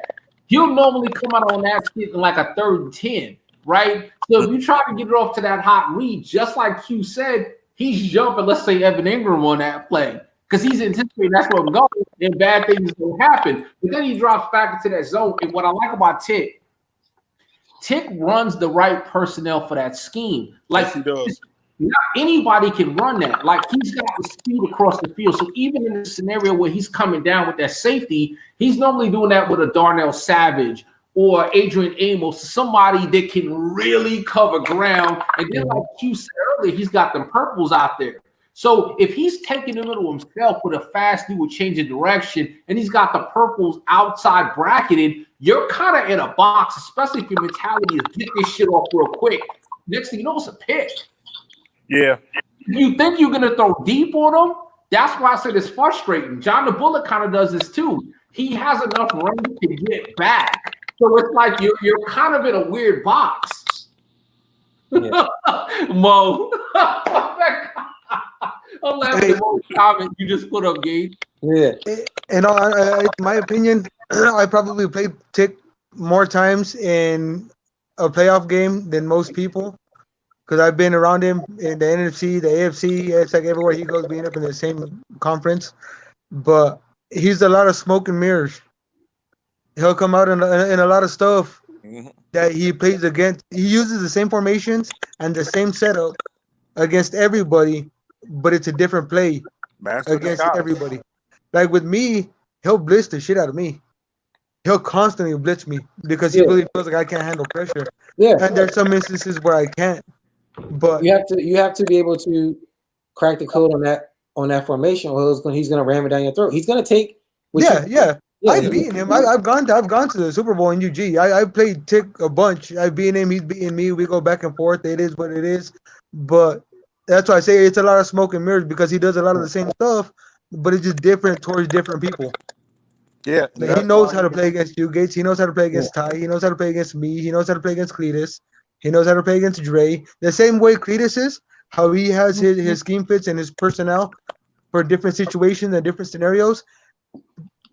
He'll normally come out on that shit in like a 3rd and 10, right? So if you try to get it off to that hot read, just like Q said, he's jumping, let's say Evan Ingram on that play because he's anticipating that's where I'm going and bad things will happen. But then he drops back into that zone. And what I like about Tick runs the right personnel for that scheme. Like yes, he does. Not anybody can run that. Like he's got the speed across the field. So even in a scenario where he's coming down with that safety, he's normally doing that with a Darnell Savage or Adrian Amos, somebody that can really cover ground. And then like you said earlier, he's got them purples out there. So if he's taking them into himself with a fast dude with change of direction, and he's got the purples outside bracketed, you're kind of in a box, especially if your mentality is get this shit off real quick. Next thing you know, it's a pick. Yeah. You think you're going to throw deep on them? That's why I said it's frustrating. John the Bullet kind of does this too. He has enough range to get back. So it's like you're kind of in a weird box. Yeah. Mo. I'm laughing at the comment you just put up, Gates. Yeah. And in my opinion, I probably played Tick more times in a playoff game than most people. Because I've been around him in the NFC, the AFC. It's like everywhere he goes, we end up in the same conference. But he's a lot of smoke and mirrors. He'll come out in a lot of stuff that he plays against. He uses the same formations and the same setup against everybody, but it's a different play against everybody. Like with me, he'll blitz the shit out of me. He'll constantly blitz me because he really feels like I can't handle pressure. Yeah. And there's some instances where I can't. But you have to be able to crack the code on that formation, or he's gonna ram it down your throat. He's gonna take. I've beaten him. I've gone to the Super Bowl in UG. I played Tick a bunch. I've beaten him. He's beaten me. We go back and forth. It is what it is. But that's why I say it's a lot of smoke and mirrors because he does a lot of the same stuff, but it's just different towards different people. Yeah, like he knows how to play against you, Gates. He knows how to play against Ty. He knows how to play against me. He knows how to play against Cletus. He knows how to play against Dre. The same way Cletus is, how he has his scheme fits and his personnel for different situations and different scenarios.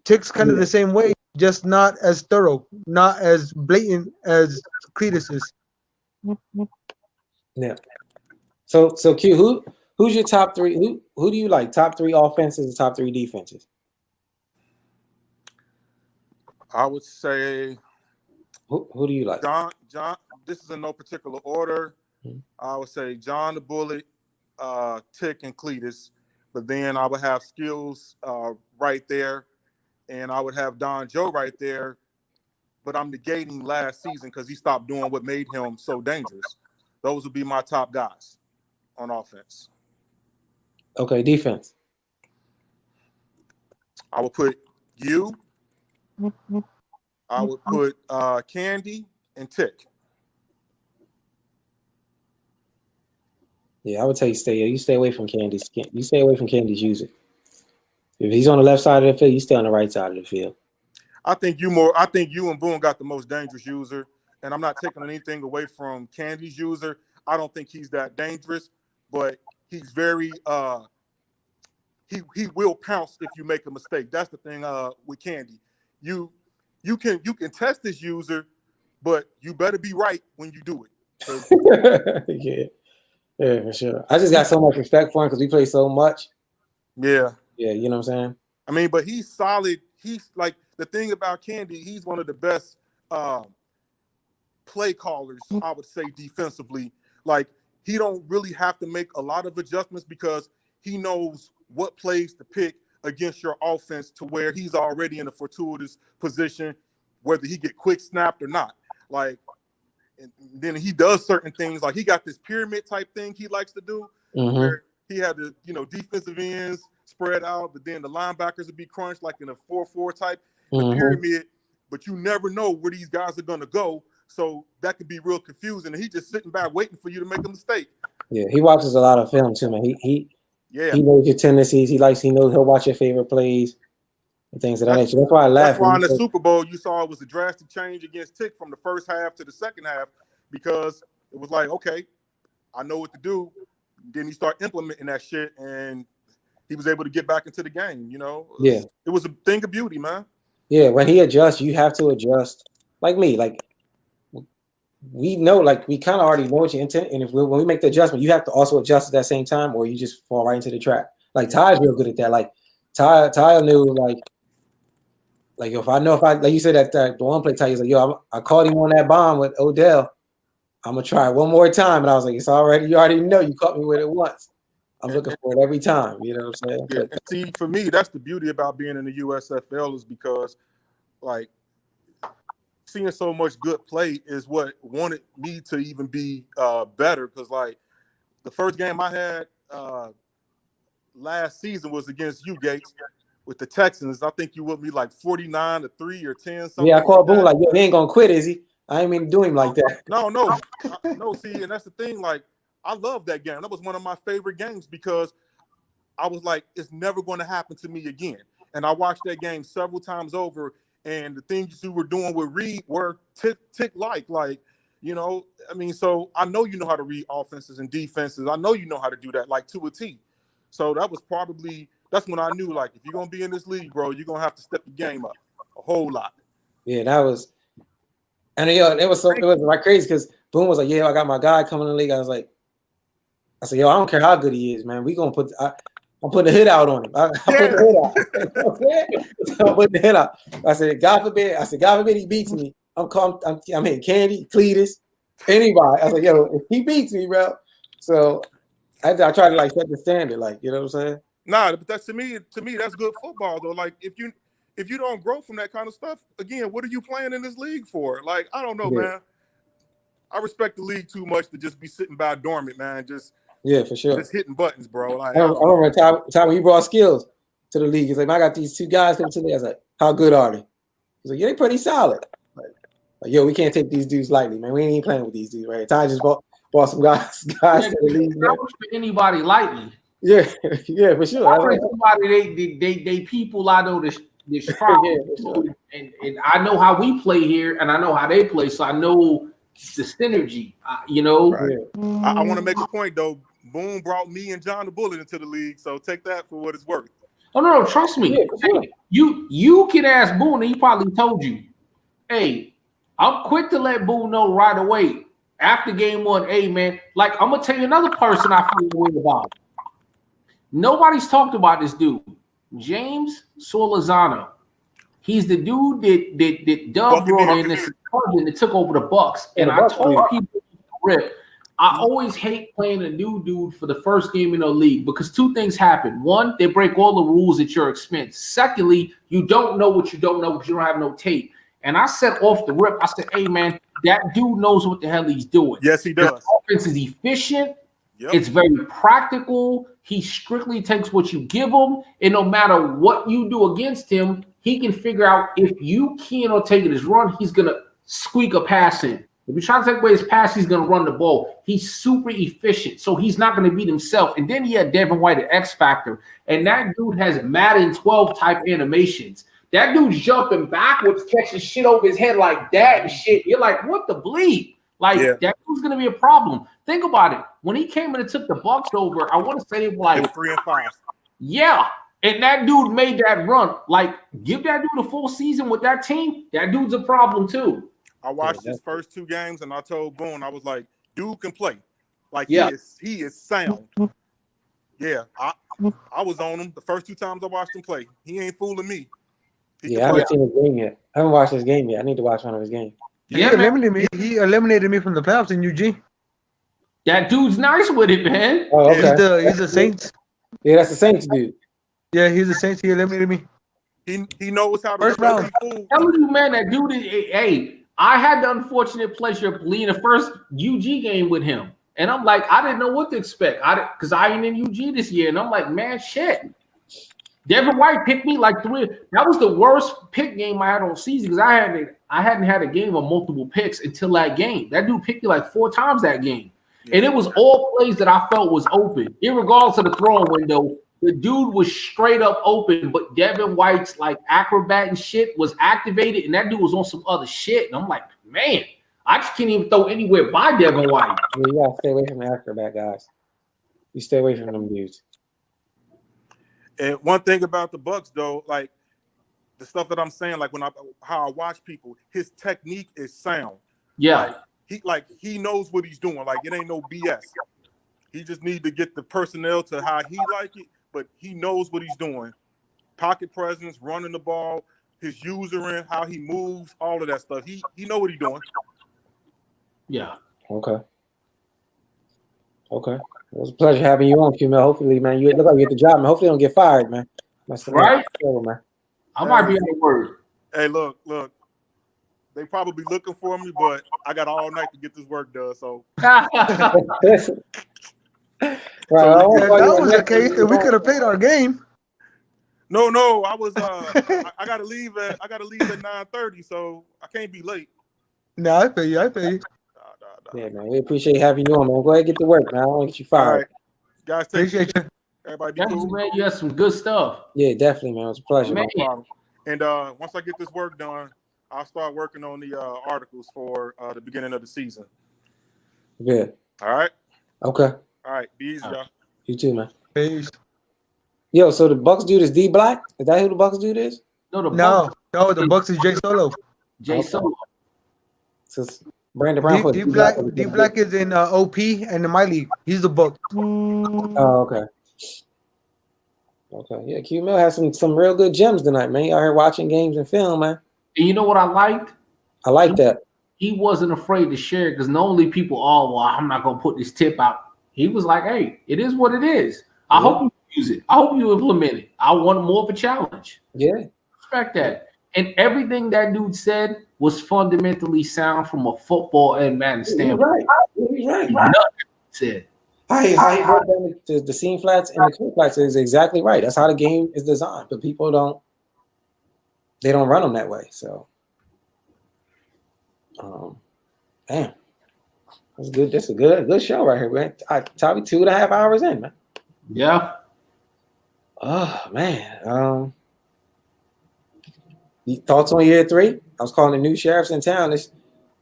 Tick's kind of the same way, just not as thorough, not as blatant as Cletus is. Yeah. So Q, who's your top three? Who do you like? Top three offenses and top three defenses? I would say who do you like? John. This is in no particular order. I would say John the Bullet, Tick, and Cletus. But then I would have Skills right there, and I would have Don Joe right there. But I'm negating last season because he stopped doing what made him so dangerous. Those would be my top guys on offense. Okay, defense. I would put you. I would put Candy and Tick. Yeah, I would tell you stay away from Candy's. You stay away from Candy's user. If he's on the left side of the field, you stay on the right side of the field. I think you and Boone got the most dangerous user, and I'm not taking anything away from Candy's user. I don't think he's that dangerous, but he's very he will pounce if you make a mistake. That's the thing with Candy. you can test this user, but you better be right when you do it. Yeah, for sure. I just got so much respect for him because we play so much. Yeah, you know what I'm saying. I mean, but he's solid. He's like the thing about Candy. He's one of the best play callers, I would say, defensively. Like he don't really have to make a lot of adjustments because he knows what plays to pick against your offense to where he's already in a fortuitous position, whether he get quick snapped or not. Like, and then he does certain things. Like he got this pyramid type thing he likes to do, where he had the defensive ends spread out, but then the linebackers would be crunched like in a 4-4 type pyramid. But you never know where these guys are gonna go, so that could be real confusing. And he's just sitting back waiting for you to make a mistake. Yeah, he watches a lot of film too, man. He knows your tendencies. He knows he'll watch your favorite plays and things of that nature. That's why I laugh. That's why in the Super Bowl you saw it was a drastic change against Tick from the first half to the second half, because it was like, okay, I know what to do. Then he started implementing that shit, and he was able to get back into the game. It was a thing of beauty, man. Yeah, when he adjusts, you have to adjust. Like me, like we know, like we kind of already know what your intent, and when we make the adjustment, you have to also adjust at that same time, or you just fall right into the trap. Like Ty's real good at that. Like Ty knew, like if like you said that the one play, Ty was like, yo, I caught him on that bomb with Odell. I'm gonna try it one more time, and I was like, you already know you caught me with it once. I'm looking for it every time. You know what I'm saying? Yeah. And see, for me, that's the beauty about being in the USFL is because, like, seeing so much good play is what wanted me to even be better. Because, like, the first game I had last season was against you, Gates, with the Texans. I think you with me like 49-3 or 10 something. Yeah, I called Boone like, yo, he ain't gonna quit, is he? I ain't even do him like that. No. See, and that's the thing. Like, I love that game. That was one of my favorite games because I was like, it's never going to happen to me again. And I watched that game several times over, and the things you were doing with Reed were tick-like. Like, I mean, so I know you know how to read offenses and defenses. I know you know how to do that, like, to a T. So that's when I knew, like, if you're going to be in this league, bro, you're going to have to step the game up a whole lot. Yeah, that was – and, it was like crazy because Boone was like, yeah, I got my guy coming in the league. I said, yo, I don't care how good he is, man. We gonna I'm putting the hit out on him. I put the hit out. I'm putting the hit out. I said, God forbid he beats me. I'm hitting Candy, Cletus, anybody. I was like, yo, if he beats me, bro. So I try to like set the standard, like, you know what I'm saying? Nah, but that's to me that's good football though. Like if you don't grow from that kind of stuff, again, what are you playing in this league for? Like, I don't know, man. I respect the league too much to just be sitting by dormant, man. Yeah, for sure. Just hitting buttons, bro. Like, I remember time when he brought skills to the league. He's like, I got these two guys coming to the league. I was like, how good are they? He's like, yeah, they pretty solid. Like, yo, we can't take these dudes lightly, man. We ain't even playing with these dudes, right? Ty just bought some guys to the league. Not for anybody lightly. Yeah, for sure. They people I know this strong. Sure. And I know how we play here, and I know how they play, so I know the synergy. Right. I want to make a point though. Boone brought me and John the Bullet into the league, so take that for what it's worth. Oh no, trust me. Yeah, sure. You can ask Boone, and he probably told you, hey, I'm quick to let Boone know right away after game one. Hey man, like I'm gonna tell you another person I feel weird about. Nobody's talked about this dude, James Solazano. He's the dude that Doug brought in this cousin that took over the Bucks. And I told people, Rip, I always hate playing a new dude for the first game in the league because two things happen. One, they break all the rules at your expense. Secondly, you don't know what you don't know because you don't have no tape. And I said off the rip, I said, hey, man, that dude knows what the hell he's doing. Yes, he does. His offense is efficient. Yep. It's very practical. He strictly takes what you give him. And no matter what you do against him, he can figure out if you cannot take it as run, he's going to squeak a pass in. If you try to take away his pass, he's going to run the ball. He's super efficient, so he's not going to beat himself. And then he had Devin White at X Factor, and that dude has Madden 12 type animations. That dude's jumping backwards, catching shit over his head like that and shit. You're like, what the bleep? Like, that dude's going to be a problem. Think about it. When he came in and took the Bucks over, I want to say they were like 3-5. Yeah. And that dude made that run. Like, give that dude a full season with that team. That dude's a problem too. I watched his first 2 games, and I told Boone, I was like, dude can play. Like, Yeah. he is sound. Yeah, I was on him the first 2 times I watched him play. He ain't fooling me. I haven't seen his game yet. I haven't watched his game yet. I need to watch one of his games. He eliminated me from the playoffs in UG. That dude's nice with it, man. Oh, okay. He's the Saints. Yeah, that's the Saints dude. Yeah, he's the Saints. He eliminated me. He knows how to First round. I'm telling you, man, that dude is. Hey, I had the unfortunate pleasure of playing the first UG game with him, and I'm like, I didn't know what to expect. Because I ain't in UG this year, and I'm like, man, shit. Devin White picked me like 3. That was the worst pick game I had all season because I hadn't had a game of multiple picks until that game. That dude picked me like 4 times that game, and it was all plays that I felt was open, irregardless of the throwing window. The dude was straight up open, but Devin White's like acrobat and shit was activated, and that dude was on some other shit. And I'm like, man, I just can't even throw anywhere by Devin White. Yeah, you gotta stay away from the acrobat guys. You stay away from them dudes. And one thing about the Bucks, though, like the stuff that I'm saying, like how I watch people, his technique is sound. Yeah, he knows what he's doing. Like, it ain't no BS. He just need to get the personnel to how he like it. But he knows what he's doing. Pocket presence, running the ball, his usering, how he moves, all of that stuff. He know what he's doing. Yeah. Okay. It was a pleasure having you on, Q-Mel. Hopefully, man, you look like you get the job, man. Hopefully, you don't get fired, man. Right? Man. I might be on the word. Hey, look. They probably looking for me, but I got all night to get this work done. So. Right, if that was the case, then we could have played our game. No, I was I gotta leave at 9:30, so I can't be late. No, I pay you. Nah. Yeah, man, we appreciate having you on, man. Go ahead and get to work, man. I don't want to get you fired. All right. Guys, Appreciate you. Everybody be Thanks, cool. man. You had some good stuff. Yeah, definitely, man. It was a pleasure. Man. No problem. And once I get this work done, I'll start working on the articles for the beginning of the season. Good. All right. Okay. All right. Be easy, y'all. You too, man. Peace. Yo, so the Bucks dude is D Black? Is that who the Bucks dude is? No, The Bucks is Jay Solo. Jay Solo. So Brandon Brown. D Black is in OP and in my league. He's the Buck. Oh, okay. Okay. Yeah, Q-Mel has some real good gems tonight, man. You out here watching games and film, man. And you know what I liked? I like that. He wasn't afraid to share because normally people, I'm not gonna put this tip out. He was like, hey, it is what it is. I hope you use it. I hope you implement it. I want more of a challenge. Yeah. Respect that. And everything that dude said was fundamentally sound from a football and Madden standpoint. Right. Nothing said. How he broke down the seam flats and the clear flats is exactly right. That's how the game is designed. But people don't run them that way. So, damn. That's good. That's a good show right here, man. Tommy, 2.5 hours in, man. Yeah. Oh man. Thoughts on year 3? I was calling the new sheriffs in town.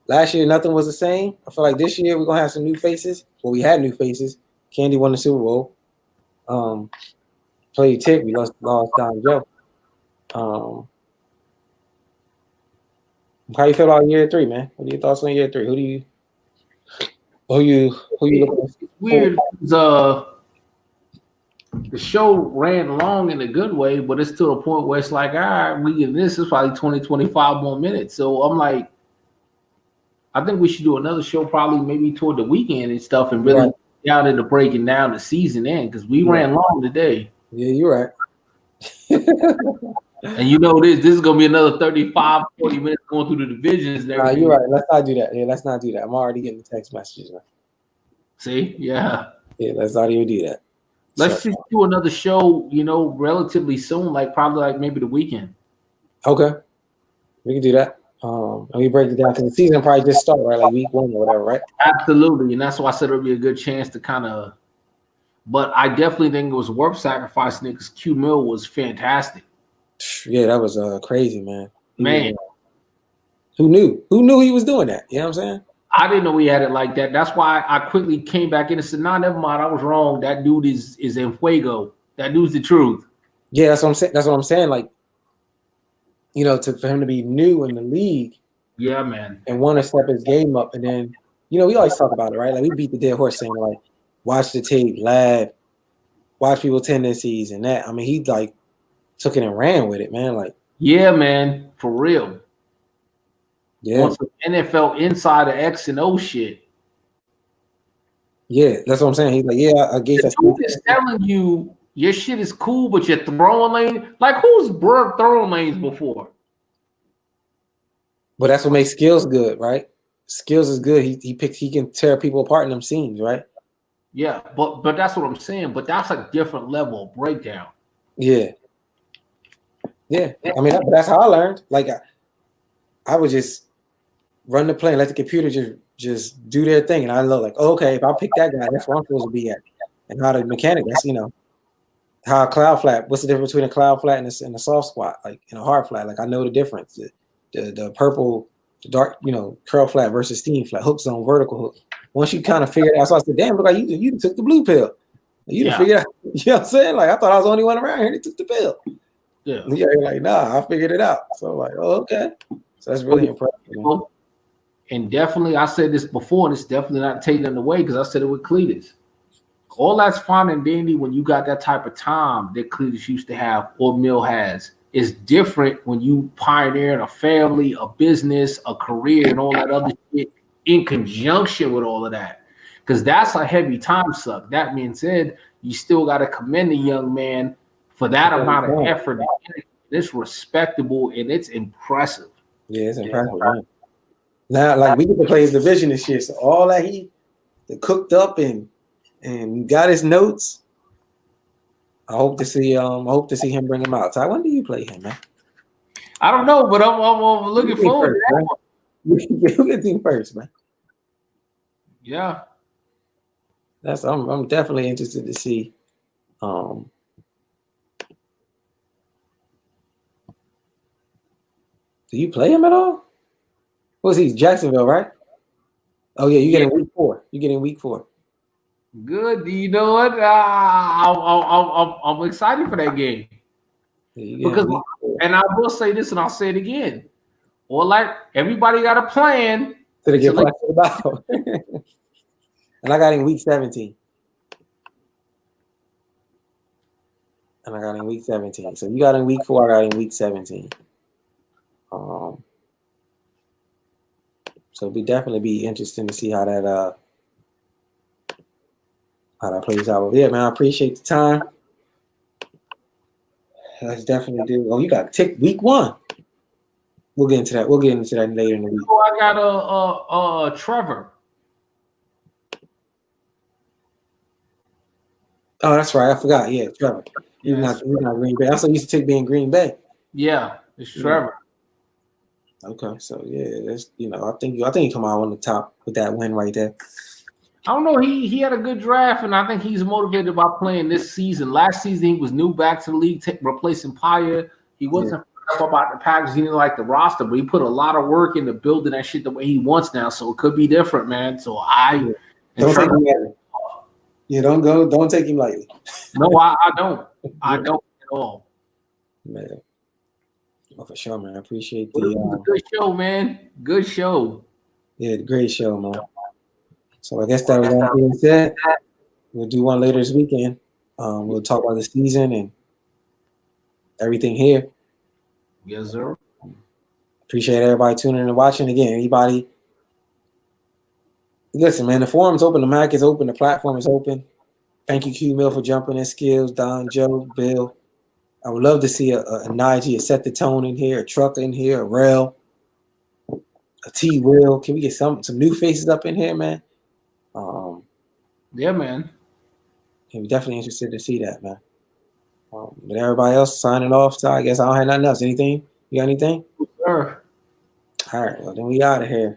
Last year nothing was the same. I feel like this year we're gonna have some new faces. Well, we had new faces. Candy won the Super Bowl. Played Tick. We lost Don Joe. How you feel about year 3, man? What are your thoughts on year 3? Who you looking at? It's weird. The show ran long in a good way, but it's to a point where it's like, all right, this is probably 20, 25 more minutes. So I'm like, I think we should do another show probably maybe toward the weekend and stuff and really down into breaking down the season end because we ran long today. Yeah, you're right. And you know this is going to be another 35, 40 minutes going through the divisions. And everything. You're right. Let's not do that. Yeah, let's not do that. I'm already getting the text messages, man. See? Yeah. Yeah, let's not even do that. Let's just do another show, relatively soon, probably maybe the weekend. Okay. We can do that. And we break it down because the season probably just started, right? Like week 1 or whatever, right? Absolutely. And that's why I said it would be a good chance to kind of, but I definitely think it was worth sacrificing it because Q-Mill was fantastic. Yeah, that was crazy, man. Who knew he was doing that? You know what I'm saying? I didn't know he had it like that. That's why I quickly came back in and said, nah, never mind. I was wrong. That dude is en fuego. That dude's the truth. Yeah, that's what I'm saying. That's what I'm saying. Like, you know, for him to be new in the league, Yeah, man. and want to step his game up, and then, you know, we always talk about it, right? Like, we beat the dead horse saying, like, watch the tape, lab, watch people tendencies, and that. I mean, he like took it and ran with it, man. Like, yeah, man, for real. Yeah. On some NFL insider X and O shit. Yeah, that's what I'm saying. He's like, yeah, I guess The dude is telling you your shit is cool, but your throwing lane, like who's broke throwing lanes before? But that's what makes skills good, right? Skills is good. He can tear people apart in them seams, right? Yeah, but that's what I'm saying. But that's a different level of breakdown. Yeah. Yeah. I mean, that's how I learned. Like, I would just run the play and let the computer just do their thing. And I know, like, oh, okay, if I pick that guy, that's where I'm supposed to be at. And how the mechanic, that's, you know, how a cloud flat, what's the difference between a cloud flat and a soft squat, like, and a hard flat? Like, I know the difference. The purple, the dark, you know, curl flat versus steam flat, hook zone, vertical hook. Once you kind of figure it out, so I said, damn, look like you took the blue pill. You done figured out, you know what I'm saying? Like, I thought I was the only one around here that took the pill. Yeah. You're like, nah, I figured it out. So like, oh, okay. So that's really impressive. Man. And definitely, I said this before, and it's definitely not taking it away because I said it with Cletus. All that's fine and dandy when you got that type of time that Cletus used to have or Mill has. It's different when you pioneering a family, a business, a career, and all that other shit in conjunction with all of that. Because that's a heavy time suck. That being said, you still got to commend the young man for that amount of effort. It's respectable and it's impressive. Yeah, it's impressive. Man. Now, like, we get to play his division and shit. So all that he cooked up and got his notes. I hope to see him bring him out. Ty, when do you play him, man? I don't know, but I'm looking forward to that one. You get him first, man. Yeah. I'm definitely interested to see. Do you play him at all? What's he? Jacksonville, right? Oh yeah, you get in week 4. You get in week 4. Good. You know what? I'm excited for that game. Because, and I will say this, and I'll say it again. Or like everybody got a plan. So they get about. And I got in week 17. And I got in week 17. So you got in week 4, I got in week 17. So it'll definitely be interesting to see how that plays out. But yeah, man, I appreciate the time. Let's definitely do. Oh, you got tick week 1. We'll get into that. We'll get into that later in the week. Oh, I got Trevor. Oh, that's right. I forgot. Yeah, Trevor. You're not Green Bay. I also used to take being Green Bay. Yeah, it's Trevor. Okay, so yeah, that's, you know, I think he come out on the top with that win right there. I don't know. He had a good draft, and I think he's motivated by playing this season. Last season, he was new back to the league, replacing Paya. He wasn't about the package. He didn't like the roster, but he put a lot of work into building that shit the way he wants now. So it could be different, man. So don't take him lightly. Yeah, don't take him lightly. No, I don't. I don't at all. Man. Oh, for sure, man. I appreciate the good show, man. Good show. Yeah, great show, man. So I guess that was all being said. We'll do one later this weekend. We'll talk about the season and everything here. Yes, sir. Appreciate everybody tuning in and watching. Again, anybody. Listen, man, the forum's open. The mic is open. The platform is open. Thank you, Q Mill, for jumping in. Skills, Don, Joe, Bill. I would love to see a Najee, a Set the Tone in here, a Trucker in here, a Rel, a T Will. Can we get some new faces up in here, man? Yeah, man. I'm definitely interested to see that, man. But everybody else signing off, so I guess I don't have nothing else. Anything? You got anything? Sure. All right, well, then we out of here.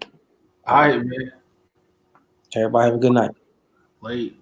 All right, man. Everybody have a good night. Late.